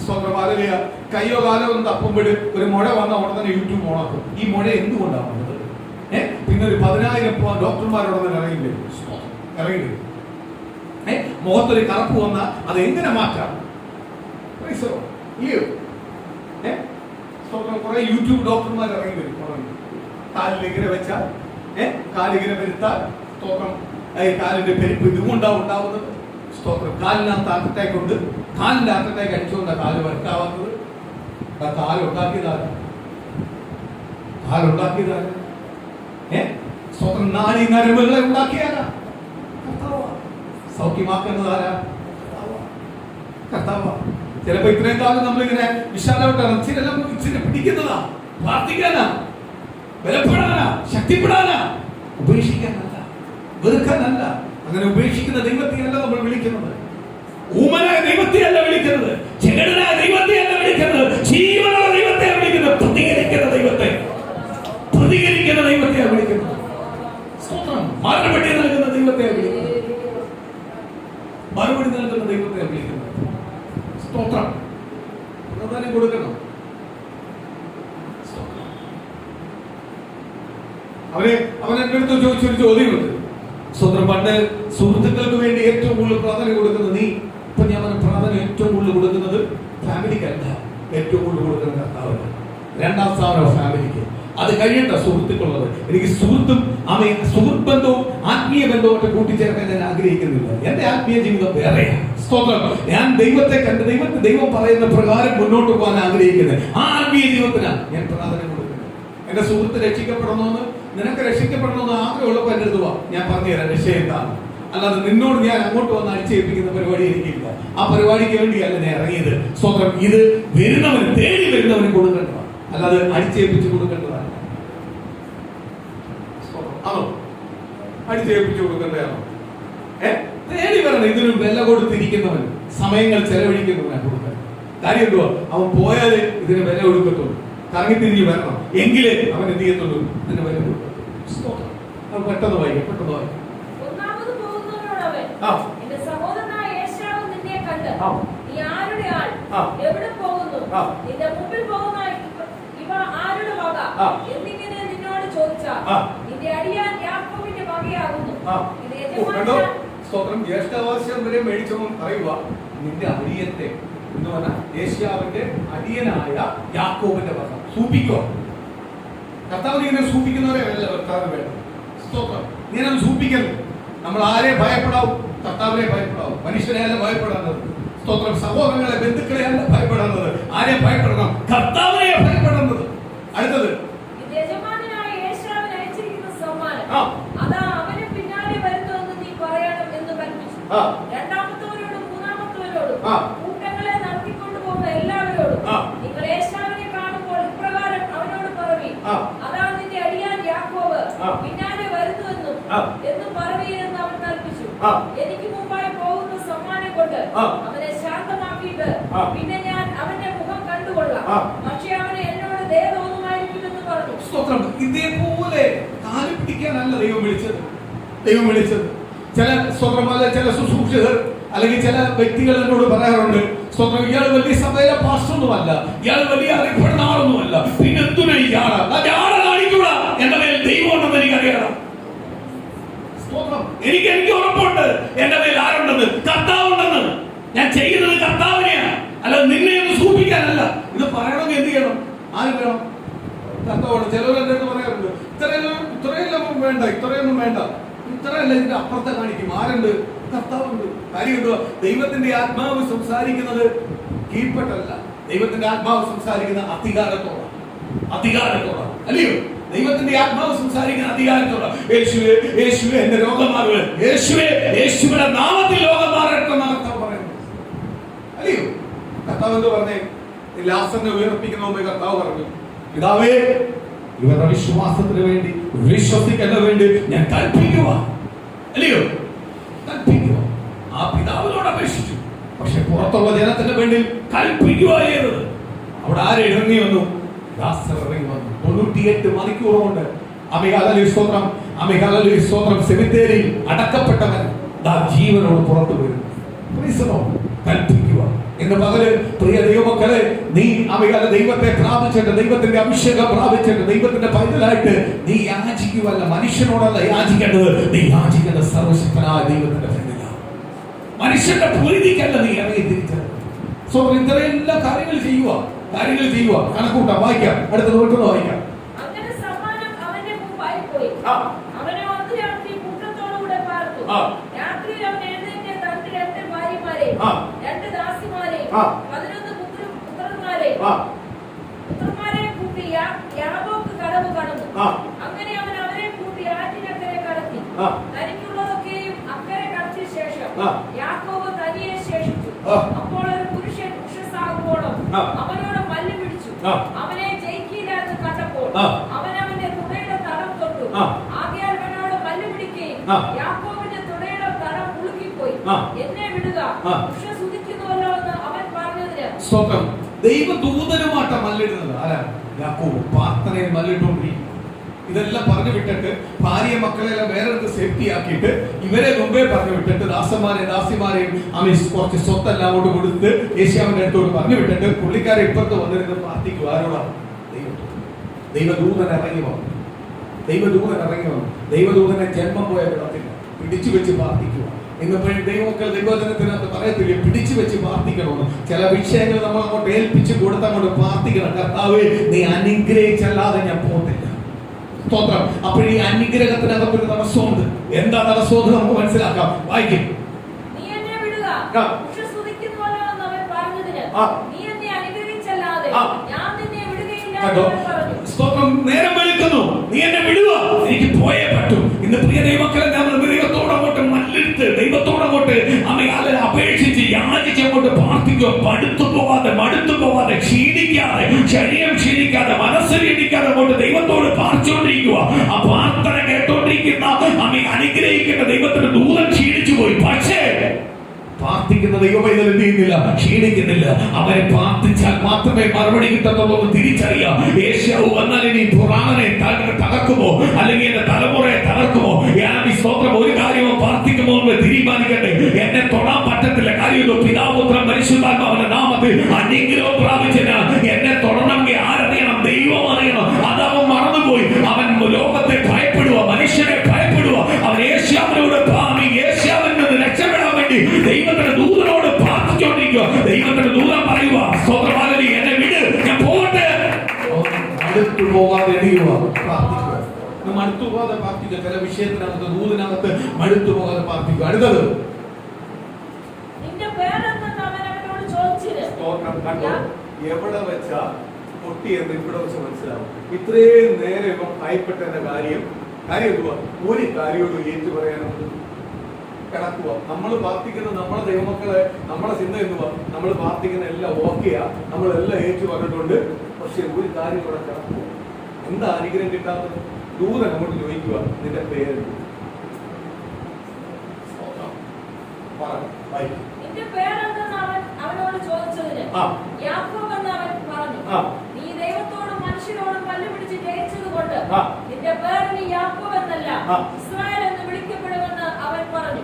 സ്വന്തം ഹല്ലേലൂയ കയ്യോ കാലോ ഒന്ന് തപ്പുമ്പോൾ ഒരു മുഴ വന്ന ഉടനെ തന്നെ യൂട്യൂബ് ഓണാക്കും. ഈ മുഴ എന്തുകൊണ്ടാണ് വന്നത്? പിന്നെ ഒരു 10,000 ഡോക്ടർമാരോടൊന്നും ഇറങ്ങി വരും. മുഖത്തൊരു കറുപ്പ് വന്ന അത് എങ്ങനെ മാറ്റാം? ഇല്ലയോ? കുറെ യൂട്യൂബ് ഡോക്ടർമാർ ഇറങ്ങി വരും. കാലിലിങ്ങനെ വെച്ചാൽ കാലിങ്ങനെ വരുത്താൽ സ്തോത്രം കാലിന്റെ പെരുപ്പ് ഇതുകൊണ്ടാണ് ഉണ്ടാവുന്നത്. സ്തോത്രം കാലിനകത്ത് ഹാർട്ട് അറ്റാക്ക് ഉണ്ട്. കാലിന്റെ ഹാർട്ട് അറ്റാക്ക് അടിച്ചുകൊണ്ടാണ് കാല് വർക്കാവാത്തത്. കാലുണ്ടാക്കിയതാണ് സ്വന്തം നാടി നരമ്പുകളെ ഉണ്ടാക്കിയാലാ സൗഖ്യമാക്കുന്നതാരാ? കർത്താവാ. ചിലപ്പോ ഇത്രയും കാലം നമ്മളിങ്ങനെ വിശാലമായിട്ടാണ് ഇച്ചിരി പിടിക്കുന്നതാ, പ്രാർത്ഥിക്കാനാ, ബലപ്പെടാനാ, ശക്തിപ്പെടാനാ, ഉപേക്ഷിക്കാനല്ല, വെറുക്കാനല്ല. അങ്ങനെ ഉപേക്ഷിക്കുന്ന ദൈവത്തെയല്ല നമ്മൾ വിളിക്കുന്നത്. ഊമനായ ദൈവത്തെയല്ല വിളിക്കുന്നത്. ചെകടനായ ദൈവത്തെയല്ല വിളിക്കുന്നത്. ജീവനുള്ള ദൈവത്തെയാണ് വിളിക്കുന്നത്. പ്രതികരിക്കുന്ന ദൈവത്തെയാണ് വിളിക്കുന്നത്. മറുപടി നൽകുന്ന ദൈവത്തെയാണ് വിളിക്കുന്നത്. മറുപടി നൽകുന്ന ദൈവത്തെയാണ് വിളിക്കുന്നത്. സ്തോത്രം. പ്രാധാന്യം കൊടുക്കണം. അവൻ എന്റെ അടുത്ത് ചോദിച്ചൊരു ചോദ്യമുണ്ട്. സ്വന്തം പണ്ട് സുഹൃത്തുക്കൾക്ക് വേണ്ടി ഏറ്റവും കൂടുതൽ പ്രാധാന്യം കൊടുക്കുന്നത് നീ. ഇപ്പൊ ഞാൻ പ്രാധാന്യം ഏറ്റവും കൂടുതൽ കൊടുക്കുന്നത് ഫാമിലിക്കല്ല, ഏറ്റവും കൂടുതൽ കൊടുക്കുന്നത് കർത്താവിന്. 2ാം സ്ഥാനം ഫാമിലിക്ക്. അത് കഴിയണ്ട സുഹൃത്തുക്കളുള്ളത്. എനിക്ക് സുഹൃത്തും സുഹൃത്ത് ബന്ധവും ആത്മീയ ബന്ധവും കൂട്ടിച്ചേർക്കാൻ ഞാൻ ആഗ്രഹിക്കുന്നില്ല. എന്റെ ആത്മീയ ജീവിതം വേറെയാണ്. സ്തോത്രം. ഞാൻ ദൈവത്തെ കണ്ട് ദൈവം പറയുന്ന പ്രകാരം മുന്നോട്ട് പോകാൻ ആഗ്രഹിക്കുന്നത്. ആ ആത്മീയ ജീവിതത്തിനാണ് ഞാൻ പ്രാധാന്യം കൊടുക്കുന്നത്. എന്റെ സുഹൃത്ത് രക്ഷിക്കപ്പെടണമെന്ന്, നിനക്ക് രക്ഷിക്കപ്പെടണമെന്ന് ആഗ്രഹമുള്ളപ്പോൾ എന്റെ അടുത്ത് വാ, ഞാൻ പറഞ്ഞുതരാം രക്ഷ എന്താണ്. അല്ലാതെ നിന്നോട് ഞാൻ അങ്ങോട്ട് വന്ന് അടിച്ചേൽപ്പിക്കുന്ന പരിപാടി എനിക്കില്ല. ആ പരിപാടിക്ക് വേണ്ടിയല്ല ഞാൻ ഇറങ്ങിയത്. സ്വന്തം ഇത് വരുന്നവന്, തേടി വരുന്നവന് കൊടുക്കേണ്ടതാണ്, അല്ലാതെ അടിച്ചേൽപ്പിച്ച് കൊടുക്കേണ്ടതാണ്. ആണോ? അടിച്ചേൽപ്പിച്ച് കൊടുക്കേണ്ടതാണോ? തേടി വരണം. ഇതിന് വില കൊടുത്തിരിക്കുന്നവൻ, സമയങ്ങൾ ചെലവഴിക്കുന്നവനാണ് കൊടുക്കാൻ. കാര്യം എന്തുവാ? അവൻ പോയാല് ഇതിന് വില കൊടുക്കത്തുള്ളൂ. കറങ്ങിത്തിരിഞ്ഞ് വരണം, എങ്കിലേ അവൻ എന്ത് ചെയ്യത്തുള്ളൂ, ഇതിന് വില കൊടുക്കത്തുള്ളൂ. അവൻ പെട്ടെന്ന് വായിക്കാം. എന്റെ സഹോദരനായ ഏശാവ് നിന്നെ കണ്ട് നീ ആരുടെ ആൾ, എവിടെ പോകുന്നു, നിന്റെ മുമ്പിൽ പോകുന്ന ഇവ ആരുടെ വക എന്നിങ്ങനെ നിന്നോട് ചോദിച്ചാൽ നിന്റെ അടിയാൻ യാക്കോബിന്റെ വകയാകുന്നു. സ്വന്തം ജ്യേഷ്ഠാവാസ്യം വരെ മേടിച്ചവൻ പറയുക നിന്റെ അടിയത്തെ എന്ന് പറഞ്ഞാൽ ഏശാവിന്റെ അടിയനായ യാക്കോബിന്റെ വക. സൂപ്പിക്കോ. കർത്താവ് ഇങ്ങനെ സൂപ്പിക്കുന്നവരെ അല്ല കർത്താവ് വേണം. സ്തോത്രം. ഇങ്ങനെ സൂപ്പിക്കരുത്. നമ്മൾ ആരെ ഭയപ്പെടാവും? കർത്താവിനെ ഭയപ്പെടാവും. മനുഷ്യരെയല്ല ഭയപ്പെടേണ്ടത്. സ്തോത്രം. സഹോദരങ്ങളെ, ബന്ധുക്കളെയല്ല ഭയപ്പെടേണ്ടത്. ആരെ ഭയപ്പെടണം? കർത്താവിനെ ഭയപ്പെടേണ്ടത്. അടുത്തത് യജമാനനായ ഏശാവിന് അയച്ചിരിക്കുന്ന സമ്മാനം അതാ അവന് പിന്നാലെ വരുന്നുവെന്ന് നീ പറയണം എന്ന് കൽപ്പിച്ചു. 2ാമത്തവരോടും 3ാമത്തവരോടും കൂട്ടങ്ങളെ നടത്തിക്കൊണ്ടു പോകുന്ന എല്ലാവരോടും നിങ്ങൾ ഏശാവിനെ കാണുമ്പോൾ ഇപ്രകാരം അവനോട് പറവീൻ, അതാ നിന്റെ അടിയാൻ യാക്കോബ് പിന്നാലെ വരുന്നുവെന്നും എന്നും പറവീനെന്ന് അവൻ കൽപ്പിച്ചു. എനിക്ക് മുമ്പായി പോകുന്ന സമ്മാനം കൊണ്ട് അവനെ ശാന്തമാക്കിയിട്ട് പിന്നെ ഞാൻ അവന്റെ മുഖം കണ്ടുകൊള്ളാം, പക്ഷെ അവന് എന്നോട് ദയ തോന്നുമായിരിക്കുമെന്ന് പറഞ്ഞു. സ്തോത്രം. ഇതേപോലെ കാലു പിടിക്കാനല്ല ദൈവം വിളിച്ചത്. ചില സ്വതന്ത്രമായ ചില ശുശ്രൂഷകർ അല്ലെങ്കിൽ ചില വ്യക്തികൾ എന്നോട് പറയാറുണ്ട്, സ്വന്തം ഇയാൾ വലിയ സഭയിലെ പാസ്റ്ററൊന്നുമല്ല, ഇയാൾ വലിയ അറിയപ്പെടുന്ന ആളൊന്നുമല്ല, പിന്നെ എന്തിനാ ഇയാളെ കാണിക്കൂടാ, എന്റെ മേൽ ദൈവം ഉണ്ടെന്ന് എനിക്കറിയണം. എനിക്ക് ഉറപ്പുണ്ട് എന്റെ മേൽ ആരുണ്ടെന്ന്, കർത്താവുണ്ടെന്ന്. ഞാൻ ചെയ്യുന്നത് കർത്താവിനെയാണ്, അല്ലാതെ നിന്നെ ഒന്ന് സൂപ്പിക്കാനല്ല. ഇത് പറയണമെങ്കിൽ എന്ത് ചെയ്യണം? ആര് വേണം? കർത്താവാണ്. ചിലവരെന്റെ അടുത്ത് പറയാറുണ്ട്, ഇത്രയൊന്നും വേണ്ട, ഇത്രയല്ല, ഇതിന്റെ അപ്പുറത്തെ കാണിക്കും. ആരുണ്ട്? കർത്താവുണ്ട്. കാര്യമുണ്ടോ? ദൈവത്തിന്റെ ആത്മാവ് സംസാരിക്കുന്നത് കീഴ്പ്പെട്ടല്ല. ദൈവത്തിന്റെ ആത്മാവ് സംസാരിക്കുന്ന അധികാരത്തോടെ, അല്ലയോ? ദൈവത്തിന്റെ ആത്മാവ് സംസാരിക്കുന്ന അധികാരത്തോടെ. യേശുവേ, യേശുവേ എന്റെ രോഗം മാറുക, യേശുവിന്റെ നാമത്തിൽ രോഗം മാറട്ടെ എന്നാണ് കർത്താവ് പറയുന്നത്. അല്ലയോ? കർത്താവ് എന്ത് പറഞ്ഞേ? ലാസറിനെ ഉയർപ്പിക്കുന്ന മുമ്പേ കർത്താവ് പറഞ്ഞു, പിതാവേ ഇവരുടെ വിശ്വാസത്തിന് വേണ്ടി, വിശ്വസിക്കുന്ന വേണ്ടി ഞാൻ കൽപ്പിക്കുക. അല്ലയോ? കൽപ്പിക്കുക. ആ പിതാവിനോട് അപേക്ഷിച്ചു. പക്ഷെ പുറത്തുള്ള ജനത്തിന് വേണ്ടി കൽപ്പിക്കുക ചെയ്തത്. അവിടെ ആരെ ഇറങ്ങി വന്നു? ഇറങ്ങി വന്നു. 98 മണിക്കൂർ കൊണ്ട് അമികാലി സ്തോത്രം സെമിത്തേരിയിൽ അടക്കപ്പെട്ടവൻ ജീവനോട് പുറത്തു വരുന്നു. കൽപ്പിക്കുക. ഇന്ന് പകല് പ്രിയ ദൈവമക്കളെ, നീ അവയാൽ ദൈവത്തെ പ്രാപിച്ചിട്ട്, ദൈവത്തിന്റെ അഭിഷേകം പ്രാപിച്ചിട്ട്, ദൈവത്തിന്റെ പൈതലായിട്ട് നീ യാചിക്കുവല്ല, മനുഷ്യനോടല്ല യാചിക്കേണ്ടത്. നീ യാചിക്കേണ്ട സർവശക്തനായ ദൈവത്തിന്റെ പൈതലാണ്. മനുഷ്യന്റെ പ്രീതിക്കല്ല നീ ഇറങ്ങി തിരിച്ചത്. സോ ഇത്രയെല്ലാം കാര്യങ്ങൾ ചെയ്യുക. കണക്കൂട്ടാം, വായിക്കാം. അടുത്ത നോക്കുന്ന വായിക്കാം. പുത്രന്മാരെ കൂട്ടി യാബോക്ക് കടവ് കടന്നു. അങ്ങനെ അവൻ അവരെ കൂട്ടി ആറ്റിനക്കരെ കടത്തി. തനിക്കുള്ളതൊക്കെയും അക്കരെ കടത്തിയ ശേഷം യാക്കോബ് തനിയെ ശേഷിച്ചു. അപ്പോൾ ഒരു പുരുഷൻ ഉഷസ്സാകുമ്പോഴും അവനോട് മല്ല് പിടിച്ചു. അവനെ ജയിക്കില്ലാന്ന് കണ്ടപ്പോൾ അവൻ അവന്റെ തുടയുടെ തടം തൊട്ടു. ആകയാൽ അവനോട് മല്ല് പിടിക്കുകയും യാക്കോബിന്റെ തുടയുടെ തടം ഉളുക്കിപ്പോയി. എന്നെ വിടുക, ഉഷസുതിക്കുന്നുവല്ലോ എന്ന് അവൻ പറഞ്ഞതിന് ദൈവദൂതനുമായിട്ടാ മല്ലിടുന്നത്. ആരാ? യാക്കോബ്. പ്രാർത്ഥനയിൽ മല്ലിട്ടുകൊണ്ടിരിക്കും. ഇതെല്ലാം പറഞ്ഞു വിട്ടിട്ട് ഭാര്യ മക്കളെല്ലാം വേറെ സേഫ്റ്റി ആക്കിയിട്ട് ഇവരെ മുമ്പേ പറഞ്ഞു വിട്ടിട്ട് ദാസിമാരെയും കുറച്ച് സ്വത്തെല്ലാം അങ്ങോട്ട് കൊടുത്ത് യേശുവിന്റെ അടുത്തോട് പറഞ്ഞു വിട്ടിട്ട് പുള്ളിക്കാരെ ഇപ്പുറത്ത് വന്നിരുന്ന് പ്രാർത്ഥിക്കുക. ആരോടാണ്? ദൈവദൂതൻ ഇറങ്ങി വന്നു. ദൈവദൂതനെ ജന്മം പോയ വിടത്തില്ല, പിടിച്ചു വെച്ച് പ്രാർത്ഥിക്കുക. ഇന്നിപ്പോഴും ദൈവമക്കൾ ദൈവവചനത്തിനകത്ത് പറയത്തില്ലേ, പിടിച്ചു വെച്ച് പ്രാർത്ഥിക്കണമെന്ന്. ചില വിഷയങ്ങൾ നമ്മൾ അങ്ങോട്ട് ഏൽപ്പിച്ച് കൊടുത്തങ്ങോട്ട് പ്രാർത്ഥിക്കണം. കർത്താവേ, നീ അനുഗ്രഹിച്ചല്ലാതെ ഞാൻ പോകത്തില്ല. സ്തോത്രം. അപ്പോൾ ഈ അനുഗ്രഹത്തിനകത്തൊരു തടസ്സമുണ്ട്. എന്താ തടസ്സം നമുക്ക് മനസ്സിലാക്കാം. വായിക്കും. സ്തോത്രം. നേരം വെളുക്കുന്നു, നീ എന്നെ വിടുക, എനിക്ക് പോയേ പറ്റൂ. ഇന്ന് പ്രിയ ദൈവമക്കളെ, നമ്മൾ ദൈവത്തോടങ്ങോട്ട് മല്ലെടുത്ത്, ദൈവത്തോടങ്ങോട്ട് അപേക്ഷിച്ച് യാചിച്ച് അങ്ങോട്ട് പ്രാർത്ഥിക്കുക. മടുത്തു പോവാതെ ക്ഷീണിക്കാതെ, ശരീരം ക്ഷീണിക്കാതെ, മനസ്സ് ക്ഷീണിക്കാതെ അങ്ങോട്ട് ദൈവത്തോട് പ്രാർത്ഥിച്ചുകൊണ്ടിരിക്കുക. ആ പ്രാർത്ഥന കേട്ടോണ്ടിരിക്കുന്ന അനുഗ്രഹിക്കുന്ന ദൈവത്തിന്റെ ദൂതൻ ക്ഷീണിച്ചു പോയി. പക്ഷേ പ്രാർത്ഥിക്കുന്ന ദൈവപൈതൽ എന്ത് ചെയ്യുന്നില്ല? ക്ഷീണിക്കുന്നില്ല. അവരെ പ്രാർത്ഥിച്ചാൽ മാത്രമേ മറുപടി കിട്ടത്തുള്ളൂ എന്ന് തിരിച്ചറിയാം. ഏശാവ് വന്നാൽ ഇനി ഖുർആനെ തകർക്കുമോ, അല്ലെങ്കിൽ എന്റെ തലമുറയെ തകർക്കുമോ? ഞാൻ ഈ സ്തോത്രം ഒരു കാര്യമോ പ്രാർത്ഥിക്കുമോ എന്ന് തീരുമാനിക്കട്ടെ. എന്നെ തൊടാൻ പറ്റത്തില്ല. കാര്യമല്ലോ, പിതാപുത്രൻ പരിശുദ്ധാത്മാവിന്റെ നാമത്തിൽ അനുഗ്രഹം പ്രാപിച്ചതിനാൽ എന്നെ തൊടണമെങ്കിൽ ആരറിയണം? ദൈവം അറിയണം. അതവൻ മറന്നുപോയി. അവൻ ലോകത്തെ ഭയപ്പെടുക, മനുഷ്യനെ ഭയപ്പെടുക. അവൻ ഏശാവിനോട് ഏശാവിൽ നിന്ന് രക്ഷപ്പെടാൻ വേണ്ടി ദൈവത്തിന്റെ ദൂതനോട് പ്രാർത്ഥിച്ചുകൊണ്ടിരിക്കുക. ദൈവത്തിന്റെ ദൂതൻ പറയുക, സ്തോത്രമാലി, എന്നെ വിട്, ഞാൻ പോകട്ടെ. അടുത്തു പോകാതെ പ്രാർത്ഥിക്കുക. മടുത്തു പോകാതെ പ്രാർത്ഥിക്കുക. ചില വിഷയത്തിനകത്ത് ദൂതനകത്ത് മടുത്തു പോകാതെ പ്രാർത്ഥിക്കുക. അടുത്തത് എവിടെ വെച്ചാ പൊട്ടിയെന്ന് ഇവിടെ വെച്ച് മനസ്സിലാവും. ഇത്രയും നേരം ഇപ്പം ഭയപ്പെട്ടതിന്റെ കാര്യം എന്തുവാ? ഒരു കാര്യമോട് ഏറ്റു പറയാനുണ്ട്. കിടക്കുക. നമ്മൾ പ്രാർത്ഥിക്കുന്ന നമ്മളെ ദൈവമക്കളെ, നമ്മളെ ചിന്ത എന്തുവാ? നമ്മൾ പ്രാർത്ഥിക്കുന്ന എല്ലാം ഓക്കെയാ, നമ്മളെല്ലാം ഏറ്റു പറഞ്ഞിട്ടുണ്ട്. പക്ഷെ ഒരു കാര്യം ഇവിടെ കിടക്കുക. എന്താ അനുഗ്രഹം കിട്ടാത്തത്? ദൂതൻ അങ്ങോട്ട് ചോദിക്കുക, നിന്റെ പേര് അവനോട് ചോദിച്ചതിന് യാക്കോബ് എന്ന് അവൻ പറഞ്ഞു. നീ ദൈവത്തോടും മനുഷ്യരോടും പല്ലുപിടിച്ച് ജയിച്ചത് കൊണ്ട് നിന്റെ പേരിന് യാക്കോബ് എന്നല്ല ഇസ്രായേൽ എന്ന് വിളിക്കപ്പെടുമെന്ന് അവൻ പറഞ്ഞു.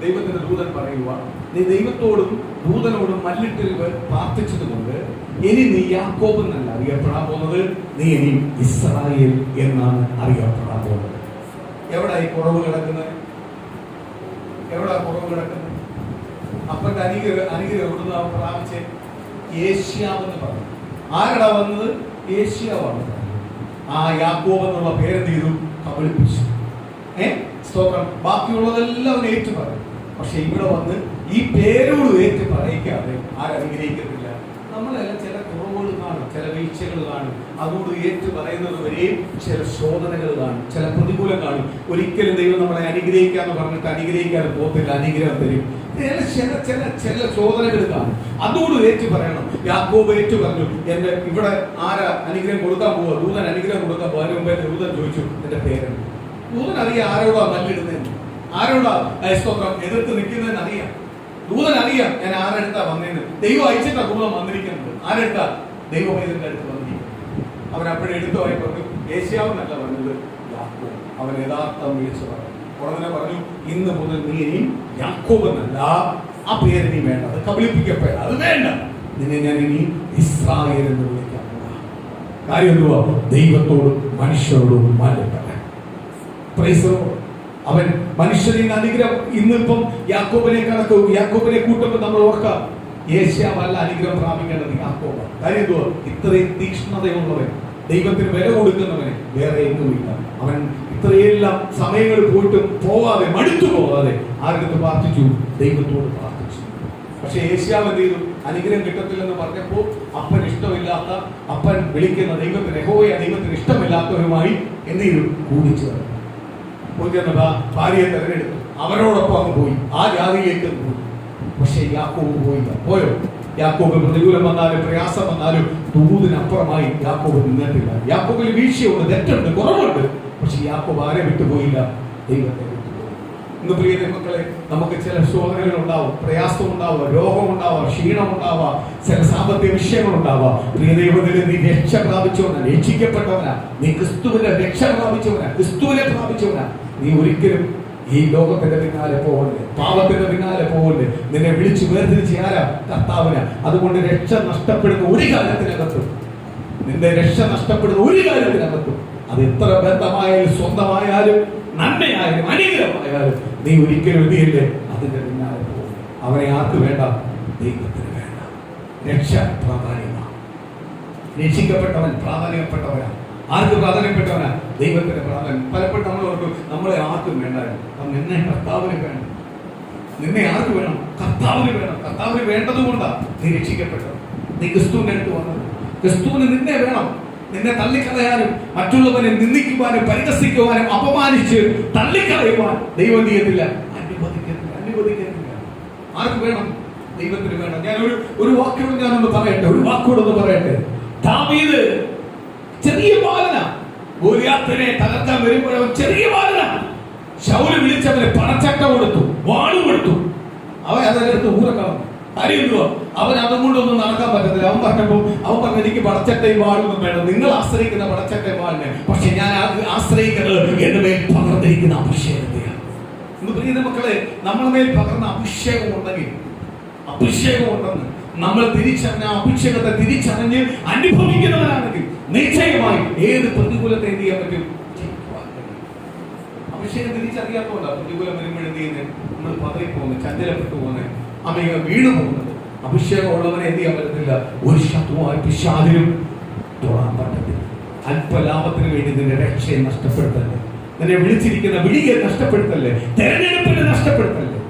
ദൈവത്തിന്റെ ദൂതൻ പറയുക, നീ ദൈവത്തോടും ദൂതനോടും മല്ലിട്ട് പ്രാർത്ഥിച്ചത് കൊണ്ട് ഇനി നീ യാക്കോബ് എന്നല്ല അറിയപ്പെടാൻ പോകുന്നത്, നീ ഇനി ഇസ്രായേൽ എന്നാണ് അറിയപ്പെടാൻ പോകുന്നത്. എവിടാ ഈ കുറവ് കിടക്കുന്നത്? അപ്പന്റെ അനുഗ്രഹം എവിടുന്ന് അവൻ പ്രാപിച്ചേ? ഏഷ്യാവെന്ന് പറഞ്ഞു. ആരടാ വന്നത്? ഏഷ്യാവാണ്. ആ യാക്കോബ് എന്നുള്ള പേരെന്ത് ചെയ്തു? കബളിപ്പിച്ചു. സ്തോത്രം. ബാക്കിയുള്ളതെല്ലാം അവൻ ഏറ്റു പറയും. പക്ഷെ ഇവിടെ വന്ന് ഈ പേരോട് ഏറ്റു പറയിക്കാതെ ആരനുഗ്രഹിക്കത്തില്ല. നമ്മളെല്ലാം ചില കുറവുകൾ കാണും, ചില വീഴ്ചകൾ കാണും. അതുകൊണ്ട് ഏറ്റു പറയുന്നത് വരെയും ചില ശോധനകൾ കാണും, ചില പ്രതികൂലം കാണും. ഒരിക്കലും ദൈവം നമ്മളെ അനുഗ്രഹിക്കാന്ന് പറഞ്ഞിട്ട് അനുഗ്രഹിക്കാതെ പോകത്തില്ല, അനുഗ്രഹം തരും. ചില ശോധനകൾ കാണും. അതുകൊണ്ട് ഏറ്റു പറയണം. യാക്കോബ് ഏറ്റു പറഞ്ഞു, എന്റെ ഇവിടെ ആരാ അനുഗ്രഹം കൊടുക്കാൻ പോവുക? ദൂതൻ അനുഗ്രഹം കൊടുക്കാൻ പോകും. അതിന് മുമ്പേ ദൂതൻ ചോദിച്ചു, എന്റെ പേരെന്ന്. ദൂതൻ അറിയാം ആരോടാ മല്ലിടുന്നതെന്ന്, ആരോടാ സ്തോത്രം എതിർത്ത് നിൽക്കുന്നതെന്ന് അറിയാം. ദൂതൻ അറിയാം ഞാൻ ആരെടുത്താ വന്നേന്ന്. ദൈവം അയച്ചിട്ടാ ദൂതൻ വന്നിരിക്കുന്നത്. ആരെടുത്താ? ദൈവമേതിന്റെ അടുത്ത് വന്നിരിക്കുന്നത്. അവൻ അപ്പോഴെടുത്തു പറഞ്ഞു, ഏഷ്യാവെന്നല്ല പറഞ്ഞത്, യാക്കോബ്. അവൻ യഥാർത്ഥം വിളിച്ചു പറഞ്ഞു. ഉടനെ പറഞ്ഞു, ഇന്ന് മുതൽ നീ ഇനി യാക്കോബ് എന്നല്ല, ആ പേര് നീ വേണ്ട, അത് കബളിപ്പിക്കപ്പേര, അത് വേണ്ട, നിന്നെ ഞാൻ ഇനി ഇസ്രായേൽ എന്ന് വിളിക്കാൻ പോവാ. കാര്യം എന്തുവാ? ദൈവത്തോടും മനുഷ്യരോടും മാറ്റപ്പെട്ട. അവൻ മനുഷ്യരിൽ അനുഗ്രഹം. ഇന്നിപ്പം യാക്കോബിനെ കൂട്ടുമ്പോൾ നമ്മൾ ഓർക്കാം, യേശാവല്ല അനുഗ്രഹം പ്രാപിക്കേണ്ടത് യാക്കോബ്. കാര്യം എന്തുവാ? ഇത്രയും തീക്ഷ്ണതയുള്ളവൻ, ദൈവത്തിന് വില കൊടുക്കുന്നവനെ വേറെ എങ്ങുമില്ല. അവൻ ഇത്രയെല്ലാം സമയങ്ങൾ പോയിട്ടും പോവാതെ, മടുത്തു പോവാതെ ആരുടെ പ്രാർത്ഥിച്ചു? ദൈവത്തോട് പ്രാർത്ഥിച്ചു. പക്ഷെ യേശാവ് എന്ത് ചെയ്തു? അനുഗ്രഹം കിട്ടത്തില്ലെന്ന് പറഞ്ഞപ്പോൾ അപ്പൻ ഇഷ്ടമില്ലാത്ത, അപ്പൻ വിളിക്കുന്ന ദൈവത്തിന്, യഹോവയെ ദൈവത്തിന് ഇഷ്ടമില്ലാത്തവരുമായി എന്ത് ചെയ്തു? കൂടിച്ചേർന്നു. ഭാര്യയെ തെരഞ്ഞെടുത്തു, അവരോടൊപ്പം അങ്ങ് പോയി, ആ ജാതിയിലേക്ക് പോയി. പക്ഷെ യാക്കോബ് പോയില്ല. പോയോ? യാക്കോബ് പ്രതികൂലം വന്നാലും പ്രയാസം വന്നാലും ദൂതിനപ്പുറമായി യാക്കോബ് നിന്നിട്ടില്ല. യാക്കോബിൽ വീഴ്ചയുണ്ട്, തെറ്റുണ്ട്, കുറവുണ്ട്. പക്ഷെ യാക്കോബ് ആരെ വിട്ടുപോയില്ല? ദൈവത്തെ വിട്ടുപോയി. ഇന്ന് പ്രിയ മക്കളെ, നമുക്ക് ചില ശോധനകൾ ഉണ്ടാവും, പ്രയാസം ഉണ്ടാവുക, രോഗം ഉണ്ടാവുക, ക്ഷീണം ഉണ്ടാവുക, ചില സാമ്പത്തിക വിഷയങ്ങൾ ഉണ്ടാവുക. പ്രിയ ദൈവത്തിൽ നീ രക്ഷ പ്രാപിച്ചവനാ, രക്ഷിക്കപ്പെട്ടവനാ, നീ ക്രിസ്തുവിനെ രക്ഷ പ്രാപിച്ചവനാ, ക്രിസ്തുവിനെ പ്രാപിച്ചവനാ. നീ ഒരിക്കലും ഈ ലോകത്തിന്റെ പിന്നാലെ പോകണ്ടേ, പാപത്തിന്റെ പിന്നാലെ പോകണ്ടേ. നിന്നെ വിളിച്ചു വേർതിരിച്ച് ആരാ? കർത്താവിനാ. അതുകൊണ്ട് രക്ഷ നഷ്ടപ്പെടുന്ന ഒരു കാര്യത്തിനകത്തും, നിന്റെ രക്ഷ നഷ്ടപ്പെടുന്ന ഒരു കാര്യത്തിനകത്തും, അത് എത്ര ബന്ധമായാലും, സ്വന്തമായാലും, നന്മയായാലും, അനുഗ്രഹമായാലും, നീ ഒരിക്കലും എന്തിയില്ലേ? അതിന്റെ പിന്നാലെ പോകും. അവനെ ആർക്ക് വേണ്ട? ദൈവത്തിന് വേണ്ട. രക്ഷ പ്രാധാന്യമാണ്. രക്ഷിക്കപ്പെട്ടവൻ പ്രാധാന്യപ്പെട്ടവനാണ്. ആർക്ക് പ്രാധാന്യപ്പെട്ടവനാ? ദൈവത്തിന്റെ പ്രാധാന്യം. പലപ്പോഴും നമ്മൾ ഓർക്കും, നമ്മളെ ആർക്കും വേണ്ടായിരുന്നു. നിന്നെ കർത്താവിന് വേണം. നിന്നെ ആർക്ക് വേണം? കർത്താവിന് വേണം. കർത്താവിന് വേണ്ടത് കൊണ്ടാണ് നീ രക്ഷിക്കപ്പെട്ടത്. നീ ക്രിസ്തുവിന്റെ അടുത്ത് വന്നത്. ക്രിസ്തുവിന് നിന്നെ വേണം. നിന്നെ തള്ളിക്കളയാനും, മറ്റുള്ളവരെ നിന്ദിക്കുവാനും, പരിഹസിക്കുവാനും, അപമാനിച്ച് തള്ളിക്കളയുവാൻ ദൈവം ചെയ്യത്തില്ല, അനുവദിക്കത്തില്ല. ആർക്ക് വേണം? ദൈവത്തിന് വേണം. ഞാൻ ഒരു വാക്കോട് വാക്കോടൊന്ന് പറയട്ടെ. ദാവീദ് ചെറിയ ബാലനാ, ഗോലിയാത്തിനെ തകർക്കാൻ വരുമ്പോഴവൻ ചെറിയ ബാലനാ. ശൗല് വിളിച്ചവനെ പണച്ചട്ട കൊടുത്തു, വാള് കൊടുത്തു. അവൻ അതെടുത്ത് ഊരക്കളഞ്ഞു. അറിയുമോ? അവൻ അതുകൊണ്ടൊന്നും നടക്കാൻ പറ്റത്തില്ല. അവൻ പറഞ്ഞു എനിക്ക് പടച്ചട്ടയും വാളൊന്നും വേണം, നിങ്ങൾ ആശ്രയിക്കുന്ന പടച്ചട്ടയും വാളിനെ, പക്ഷെ ഞാൻ ആശ്രയിക്കുന്നത് എന്റെ മേൽ പകർന്നിരിക്കുന്ന അഭിഷേകത്തെയാണ്. ഇന്ന് പ്രിയ മക്കളെ, നമ്മുടെ മേൽ പകർന്ന അഭിഷേകം ഉണ്ടെങ്കിൽ, അഭിഷേകം ഉണ്ടെന്ന് നമ്മൾ തിരിച്ചറിഞ്ഞ അഭിഷേകത്തെ തിരിച്ചറിഞ്ഞ് അനുഭവിക്കുന്നവരാണെങ്കിൽ നിശ്ചയമായി ഏത് പ്രതികൂലത്തെ എന്ത് ചെയ്യാൻ പറ്റും? അഭിഷേകം തിരിച്ചറിയാത്തതുകൊണ്ടാണ് പ്രതികൂലം വരുമ്പോൾ എന്ത് ചെയ്യുന്നത്? നമ്മൾ പതറിപ്പോകുന്നത്, ചഞ്ചലപ്പെട്ടു പോകുന്നത്, അമേക വീണു പോകുന്നത്. അഭിഷേകം ഉള്ളവനെ എന്ത് ചെയ്യാൻ പറ്റത്തില്ല? ഒരു ശത്രുവായി പിശാചിനും തൊടാൻ പറ്റത്തില്ല. അല്പലാഭത്തിന് വേണ്ടി നിന്റെ രക്ഷയെ നഷ്ടപ്പെടുത്തല്ലേ, നിന്നെ വിളിച്ചിരിക്കുന്ന വിളിയെ നഷ്ടപ്പെടുത്തല്ലേ, തെരഞ്ഞെടുപ്പിനെ നഷ്ടപ്പെടുത്തല്ലേ.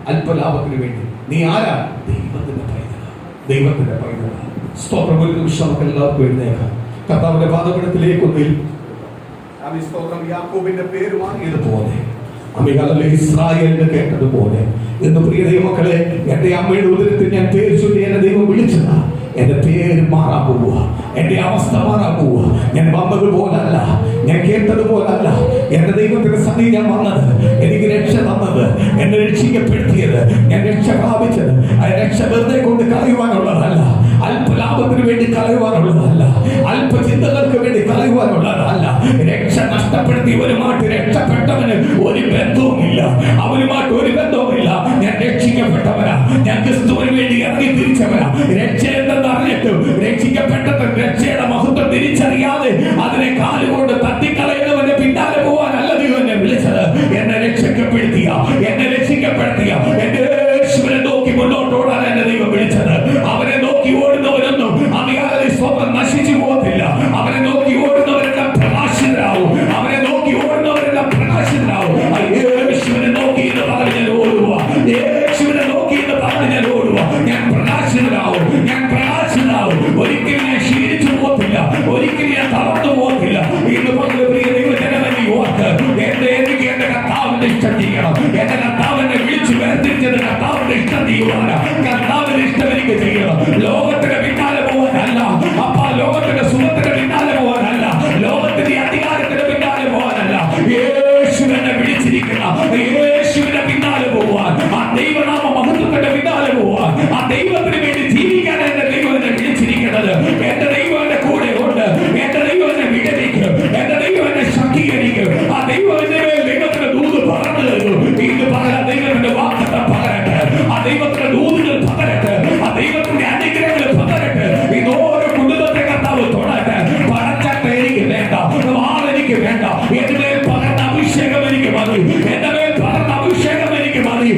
അല്പലാഭത്തിന് വേണ്ടി നീ ആരാ? ദൈവത്തിന്റെ പൈതലാണ്, ദൈവത്തിന്റെ പൈതലാണ്. സ്തോത്രം. ഒരു നിമിഷം നമുക്ക് എല്ലാവർക്കും എഴുന്നേക്കാം. കർത്താവിന്റെ പാദപീഠത്തിലേക്കൊന്നിൽ സ്തോത്രം. യാക്കോബിന്റെ പേര് വാങ്ങിയതുപോലെ, ഇസ്രായേലിന് കേട്ടതുപോലെ, എന്ന് പ്രിയ ദൈവമക്കളെ, എന്റെ അമ്മയുടെ ഉദരത്തിൽ ഞാൻ പേര് ചൊല്ലി എന്നെ ദൈവം വിളിച്ചതാ. എന്റെ പേര് മാറാൻ പോവുക, എന്റെ അവസ്ഥ മാറാൻ പോവുക. ഞാൻ വന്നത് പോലല്ല, ഞാൻ കേട്ടത് പോലല്ല. എന്റെ ദൈവത്തിന്റെ സന്നിധി ഞാൻ വന്നത്, എനിക്ക് രക്ഷ തന്നത്, എന്നെ രക്ഷിക്കപ്പെടുത്തിയത്, ഞാൻ രക്ഷ പ്രാപിച്ചത്, ആ രക്ഷ വെറുതെ കൊണ്ട് കളയുവാനുള്ളതല്ല, അല്പലാഭത്തിന് വേണ്ടി കളയുവാനുള്ളതല്ല, അല്പ ചിന്തകൾക്ക് വേണ്ടി കളയുവാനുള്ളതല്ല. രക്ഷ നഷ്ടപ്പെടുത്തി ഒരുമായിട്ട് രക്ഷപ്പെട്ടവന് ഒരു ബന്ധവുമില്ല, അവനുമായിട്ട് ഒരു ബന്ധവുമില്ല. ഞാൻ രക്ഷിക്കപ്പെട്ടവനാ, ഞാൻ ക്രിസ്തുവിന് വേണ്ടി ഇറങ്ങി തിരിച്ചവനാ. രക്ഷ എന്തെന്ന് അറിഞ്ഞിട്ടും രക്ഷിക്കപ്പെട്ടത് രക്ഷയുടെ മഹത്വം തിരിച്ചറിയാതെ അതിനെ കാലുകൊണ്ട് തട്ടിക്കളയുന്നവന്റെ പിന്നാലെ പോവാനല്ല ദൈവം എന്നെ വിളിച്ചത്. എന്നെ രക്ഷിക്കപ്പെടുത്തിയ, എന്നെ രക്ഷിക്കപ്പെടുത്തിയ എന്റെ യേശുവിനെ നോക്കി മുന്നോട്ടോടാൻ എന്നെ ദൈവം വിളിച്ചത്. അവനെ നോക്കി ഓടുന്നവരൊന്നും അധികാരി സ്വപ്നം നശിച്ചു പോകത്തില്ല. അവനെ നോക്കി ഓടുന്നവരെല്ലാം പ്രകാശിതരാവും, അവനെ നോക്കി ഓടുന്നവരെല്ലാം പ്രകാശിതരാവും. യേശുവിനെ നോക്കി എന്ന് പറഞ്ഞ് ഞാൻ ഓടുക, യേശുവിനെ നോക്കി എന്ന് പറഞ്ഞ് ഞാൻ ഓടുക. ഞാൻ പ്രകാശിതരാവും, ഞാൻ പ്രകാശിതരാവും. ഒരിക്കലും ഞാൻ ക്ഷീണിച്ചു പോകത്തില്ല, ഒരിക്കലും ഞാൻ തളർന്നു പോകത്തില്ല. ഇന്ന് പകൽ പ്രിയ ദൈവജനമേ, ഓർത്ത് എനിക്ക് എന്റെ കർത്താവിന്റെ ഇഷ്ടം ചെയ്യണം. എന്റെ കർത്താവിനെ വിളിച്ചു വേർതിരിച്ചത് കർത്താവിന്റെ ഇഷ്ടം ചെയ്യുവാനാ. കർത്താവിന്റെ ഇഷ്ടം എനിക്ക് ചെയ്യണം. ലോകത്തിന്റെ പിന്നാലെ പോകാനല്ല, അപ്പ ലോകത്തിന്റെ സുഖത്തിന്റെ പിന്നാലെ പോകാനല്ല, ലോകത്തിന്റെ അധികാരത്തിന്റെ പിന്നാലെ പോകാനല്ല. യേശുവിനെ വിളിച്ചിരിക്കുന്ന യേശുവിന്റെ പിന്നാലെ പോവാൻ, ആ ദൈവനാമ മഹത്വത്തിന്റെ പിന്നാലെ പോവാൻ, ആ ദൈവത്തിന് വേണ്ടി ജീവിക്കാൻ എന്റെ ദൈവം എന്നെ വിളിച്ചിരിക്കുന്നത്. എന്റെ ദൈവം എന്റെ കൂടെ ഉണ്ട്, എന്റെ ദൈവം എന്നെ വിടരിക്കും, എന്റെ ദൈവം എന്നെ ശക്തീകരിക്കും. ആ ദൈവം എന്റെ മേൽ ദൈവത്തിന്റെ ദൂത് പറഞ്ഞു മതി, എന്റെ മേൽ പകർന്ന അഭിഷേകം എനിക്ക് മതി,